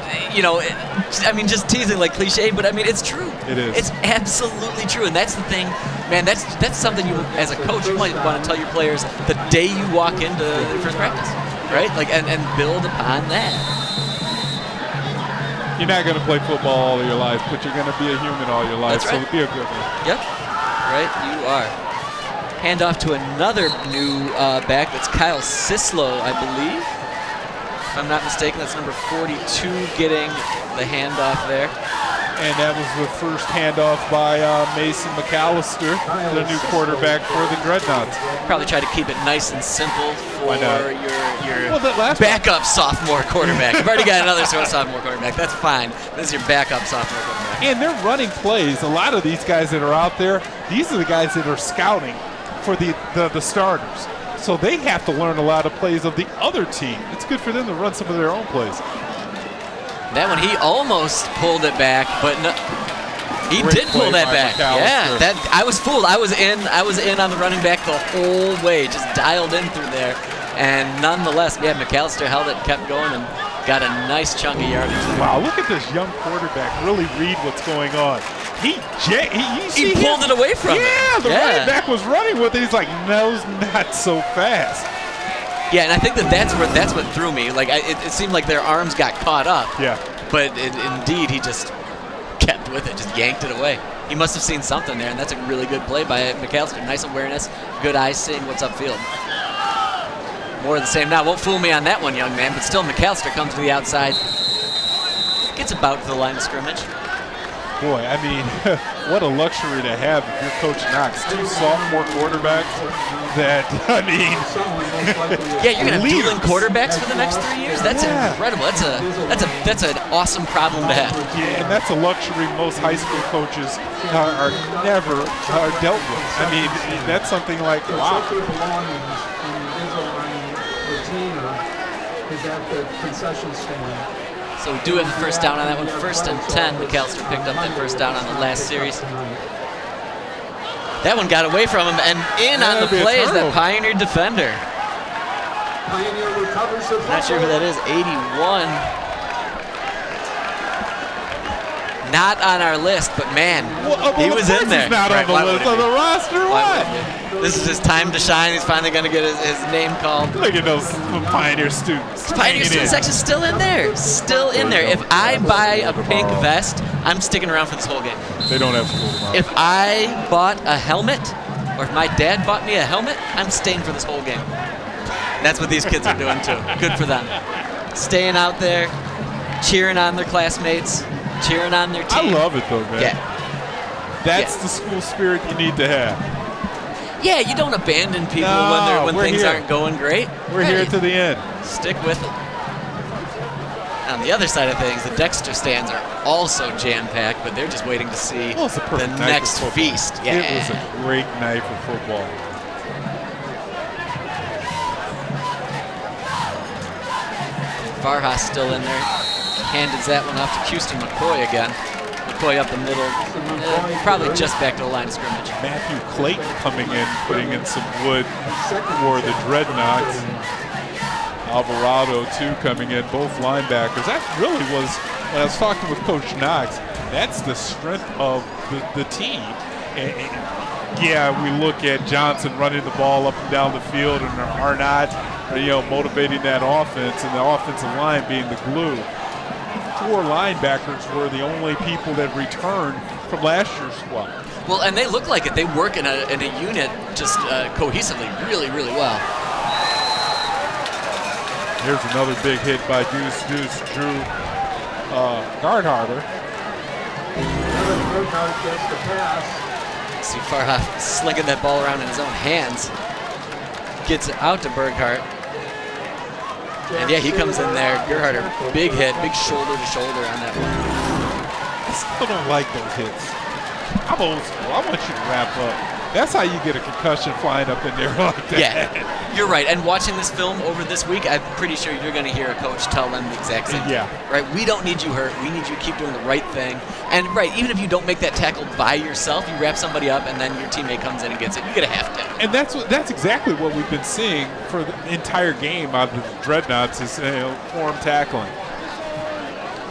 just teasing like cliche, but I mean, it's true. It is. It's absolutely true. And that's the thing, man, that's something you, as a coach, you might want to tell your players the day you walk into the first practice, right? Like, and build upon that. You're not going to play football all of your life, but you're going to be a human all your life, right. So be a good one. Yep, right, you are. Hand off to another new back. That's Kyle Sislow, I believe. If I'm not mistaken, that's number 42 getting the handoff there. And that was the first handoff by Mason McAllister, the new quarterback for the Dreadnoughts. Probably try to keep it nice and simple for your backup sophomore quarterback. You've already got another sophomore quarterback. That's fine. This is your backup sophomore quarterback. And they're running plays. A lot of these guys that are out there, these are the guys that are scouting for the starters. So they have to learn a lot of plays of the other team. It's good for them to run some of their own plays. That one, he almost pulled it back, but no, he did pull that back. Yeah, I was fooled. I was in on the running back the whole way, just dialed in through there. And nonetheless, yeah, McAllister held it and kept going and got a nice chunk of yardage. Wow, look at this young quarterback really read what's going on. He pulled it away from him. Yeah, the running back was running with it. He's like, no, not so fast. Yeah, and I think that's what threw me. Like, it seemed like their arms got caught up. Yeah. But indeed, he just kept with it, just yanked it away. He must have seen something there, and that's a really good play by McAllister. Nice awareness, good eyes seeing what's upfield. More of the same now. Won't fool me on that one, young man, but still McAllister comes to the outside. Gets about to the line of scrimmage. boy, I mean, what a luxury to have if you're Coach Knox. 2 sophomore quarterbacks that, I mean. Yeah, you're going to have dueling quarterbacks for the next 3 years? That's incredible. That's an awesome problem to have. Yeah, and that's a luxury most high school coaches are never dealt with. I mean, that's something like, wow. Is at the concession stand. So we do have a first down on that one. 1st and 10. McAllister picked up that first down on the last series. That one got away from him, and in on the play is that Pioneer defender. Pioneer recovers the Not sure who that is. 81. Not on our list, but man, he was in there. He's not on the list on the roster. What? This is his time to shine. He's finally going to get his name called. Look at those Pioneer students. Pioneer student section still in there. Still in there. If I buy a pink vest, I'm sticking around for this whole game. They don't have school tomorrow. If I bought a helmet, or if my dad bought me a helmet, I'm staying for this whole game. That's what these kids are doing too. Good for them. Staying out there, cheering on their classmates, cheering on their team. I love it though, man. Yeah. That's the school spirit you need to have. Yeah, you don't abandon people when things aren't going great. We're here to the end. Stick with it. On the other side of things, the Dexter stands are also jam-packed, but they're just waiting to see the next feast. Yeah. It was a great night for football. Farhas still in there. Handed that one off to Houston McCoy again. McCoy up the middle, probably just back to the line of scrimmage. Matthew Clayton coming in, putting in some wood for the Dreadnoughts. Alvarado, too, coming in, both linebackers. That really was, when I was talking with Coach Knox, that's the strength of the team. And yeah, we look at Johnson running the ball up and down the field and Arnott, motivating that offense, and the offensive line being the glue. 4 linebackers were the only people that returned from last year's squad. Well, and they look like it. They work in a unit just cohesively really, really well. Here's another big hit by Deuce Drew Gardharder. See Farhaf slinging that ball around in his own hands. Gets it out to Burghardt. And yeah, he comes in there. Gerhardt, big hit, big shoulder to shoulder on that one. I still don't like those hits. I'm old school. I want you to wrap up. That's how you get a concussion flying up in there like that. Yeah, you're right. And watching this film over this week, I'm pretty sure you're going to hear a coach tell them the exact same thing. Yeah. Right? We don't need you hurt. We need you to keep doing the right thing. And right, even if you don't make that tackle by yourself, you wrap somebody up and then your teammate comes in and gets it. You get a half tackle. And that's exactly what we've been seeing for the entire game out of the Dreadnoughts is form tackling.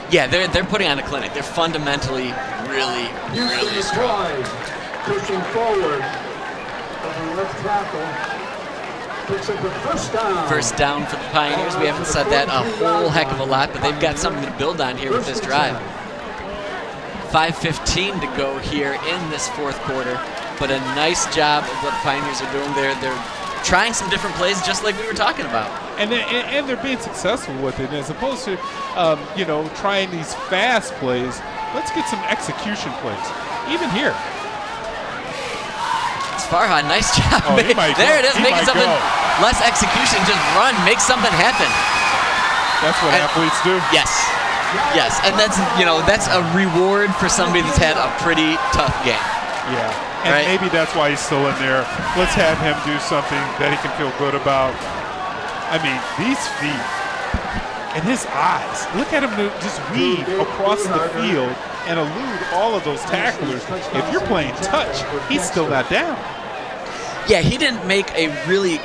Yeah, they're putting on a clinic. They're fundamentally really, really strong. Pushing forward. Left tackle. Picks up the first down. First down for the Pioneers. We haven't said that a whole heck of a lot, but they've got something to build on here with this drive. 5:15 to go here in this fourth quarter, but a nice job of what the Pioneers are doing there. They're trying some different plays, just like we were talking about. And they're being successful with it, as opposed to, trying these fast plays. Let's get some execution plays, even here. Farhan, nice job. Oh, there it is, making something less execution, just run, make something happen. That's what athletes do. Yes, and that's a reward for somebody that's had a pretty tough game. Yeah, and maybe that's why he's still in there. Let's have him do something that he can feel good about. I mean, these feet and his eyes. Look at him just weave across the field and elude all of those tacklers. If you're playing touch, he's still not down. Yeah, he didn't make a really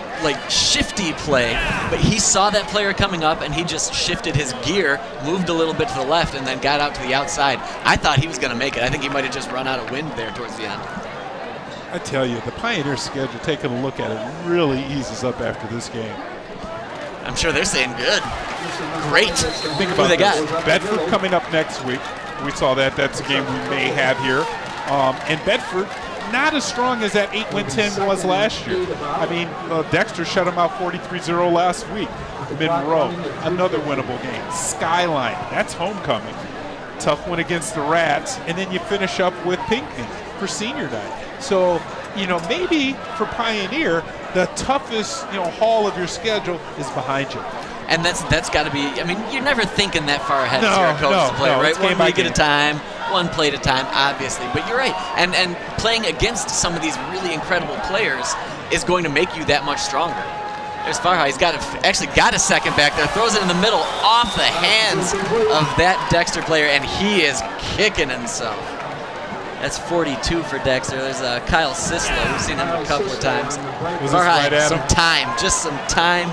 shifty play, but he saw that player coming up and he just shifted his gear, moved a little bit to the left, and then got out to the outside. I thought he was going to make it. I think he might have just run out of wind there towards the end. I tell you, the Pioneer schedule, taking a look at it, really eases up after this game. I'm sure they're saying good. Great. Think about Bedford coming up next week. We saw that. That's a game we may have here. And Bedford, not as strong as that 8-win 10 was last year. I mean, Dexter shut them out 43-0 last week. Monroe, another winnable game. Skyline, that's homecoming. tough one against the Rats, and then you finish up with Pinckney for senior night. So, maybe for Pioneer, the toughest, haul of your schedule is behind you. And that's got to be, you're never thinking that far ahead as you're a coach to play, right? One week at a time, one play at a time, obviously. But you're right. And playing against some of these really incredible players is going to make you that much stronger. There's Farha. He's actually got a second back there. Throws it in the middle off the hands of that Dexter player, and he is kicking himself. That's 42 for Dexter. There's Kyle Sislow. We've seen him a couple of times. Farha, just some time.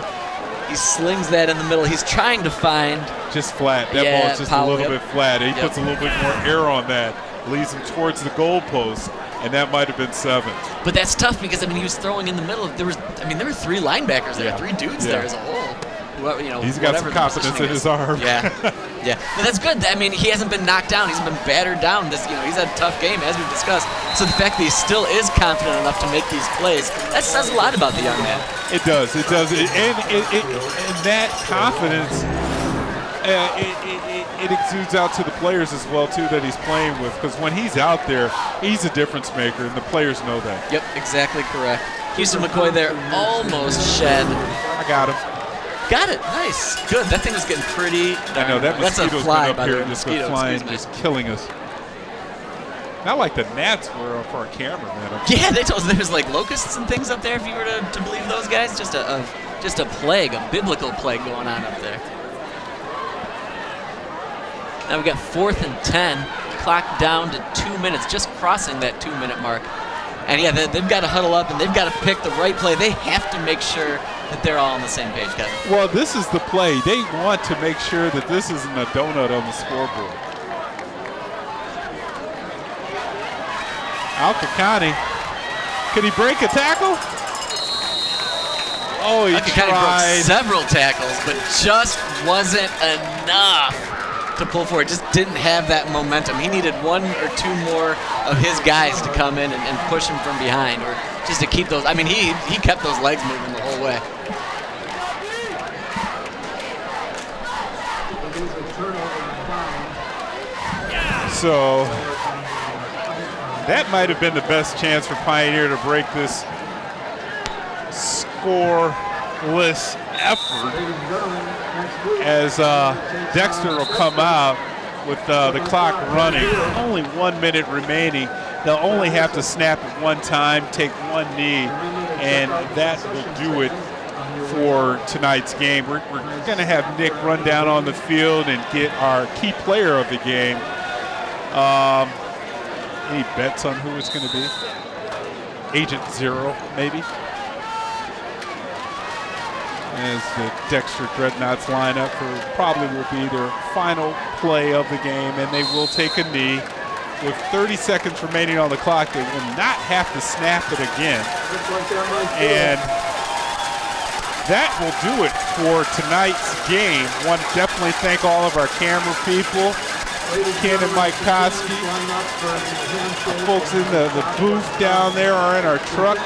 He slings that in the middle. He's trying to find. Just flat. That ball's just a little bit flat. He puts a little bit more air on that. Leads him towards the goalpost, and that might have been 7. But that's tough because, he was throwing in the middle. There were 3 linebackers there, 3 dudes there as a whole. He's got some confidence in his arm. Yeah. But that's good. He hasn't been knocked down. He hasn't been battered down. He's had a tough game, as we've discussed. So the fact that he still is confident enough to make these plays, that says a lot about the young man. It does. And that confidence, it exudes out to the players as well, too, that he's playing with. Because when he's out there, he's a difference maker, and the players know that. Yep, exactly correct. Houston McCoy there almost shed. I got him. Got it. Nice. Good. That thing was getting pretty. I know. That mosquito's been up here just flying, just killing us. Not like the gnats were for our camera, man. Yeah, they told us there was like locusts and things up there, if you were to believe those guys. Just a plague, a biblical plague going on up there. Now we got 4th and 10. Clock down to 2 minutes, just crossing that 2-minute mark. And yeah, they've got to huddle up and they've got to pick the right play. They have to make sure that they're all on the same page, Kevin. Well, this is the play. They want to make sure that this isn't a donut on the scoreboard. Al-Kakani, could he break a tackle? Oh, he tried. Broke several tackles, but just wasn't enough to pull forward. Just didn't have that momentum. He needed 1 or 2 more of his guys to come in and push him from behind, or just to keep those. He kept those legs moving the whole way. So that might have been the best chance for Pioneer to break this scoreless effort, as Dexter will come out with the clock running. Only 1 minute remaining. They'll only have to snap it one time, take one knee, and that will do it for tonight's game. We're going to have Nick run down on the field and get our key player of the game. Any bets on who it's going to be? Agent Zero, maybe? As the Dexter Dreadnoughts line up for probably will be their final play of the game, and they will take a knee. With 30 seconds remaining on the clock, they will not have to snap it again. And that will do it for tonight's game. Want to definitely thank all of our camera people, Ken and Mike Koski. The folks in the booth down there are in our truck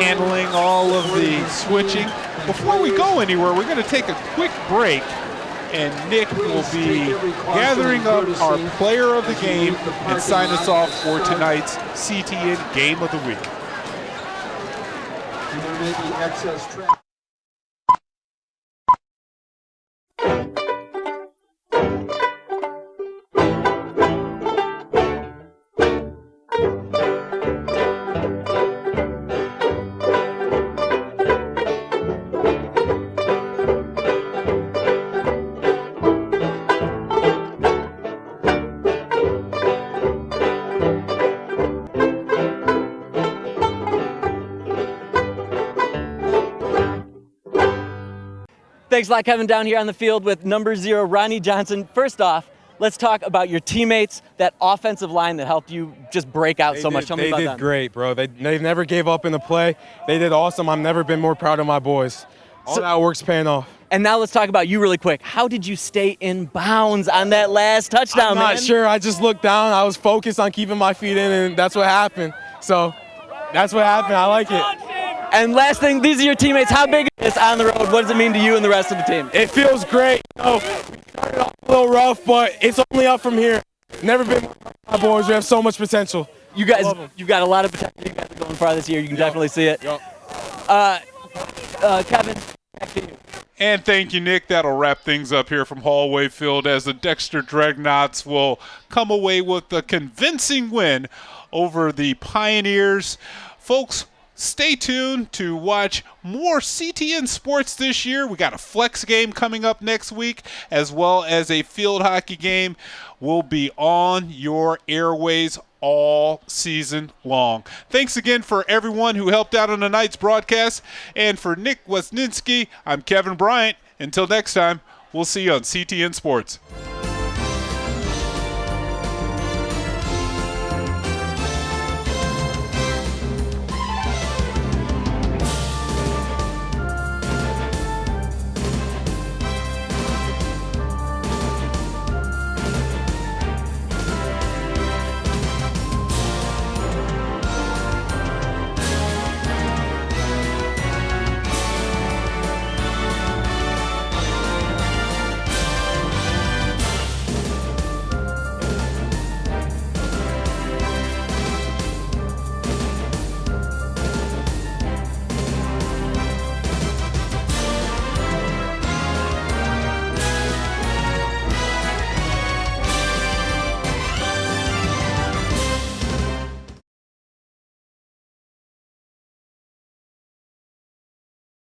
handling all of the switching. Before we go anywhere, we're going to take a quick break, and Nick will be gathering up our player of the game and sign us off for tonight's CTN Game of the Week. There may be excess traffic. Thanks a lot, Kevin, down here on the field with number 0, Ronnie Johnson. First off, let's talk about your teammates, that offensive line that helped you just break out so much. Tell me about them. They did great, bro. They never gave up in the play. They did awesome. I've never been more proud of my boys. All that work's paying off. And now let's talk about you really quick. How did you stay in bounds on that last touchdown, man? I'm not sure. I just looked down. I was focused on keeping my feet in, and that's what happened. So that's what happened. I like it. And last thing, these are your teammates. How big is this on the road? What does it mean to you and the rest of the team? It feels great. We started off a little rough, but it's only up from here. Never been more proud of my boys. We have so much potential. You guys, you've got a lot of potential. You guys are going far this year. You can definitely see it. Kevin, back to you. And thank you, Nick. That'll wrap things up here from Hallway Field as the Dexter Dreadnoughts will come away with a convincing win over the Pioneers. Folks, stay tuned to watch more CTN sports this year. We got a flex game coming up next week, as well as a field hockey game will be on your airways all season long. Thanks again for everyone who helped out on tonight's broadcast. And for Nick Wisniewski, I'm Kevin Bryant. Until next time, we'll see you on CTN Sports.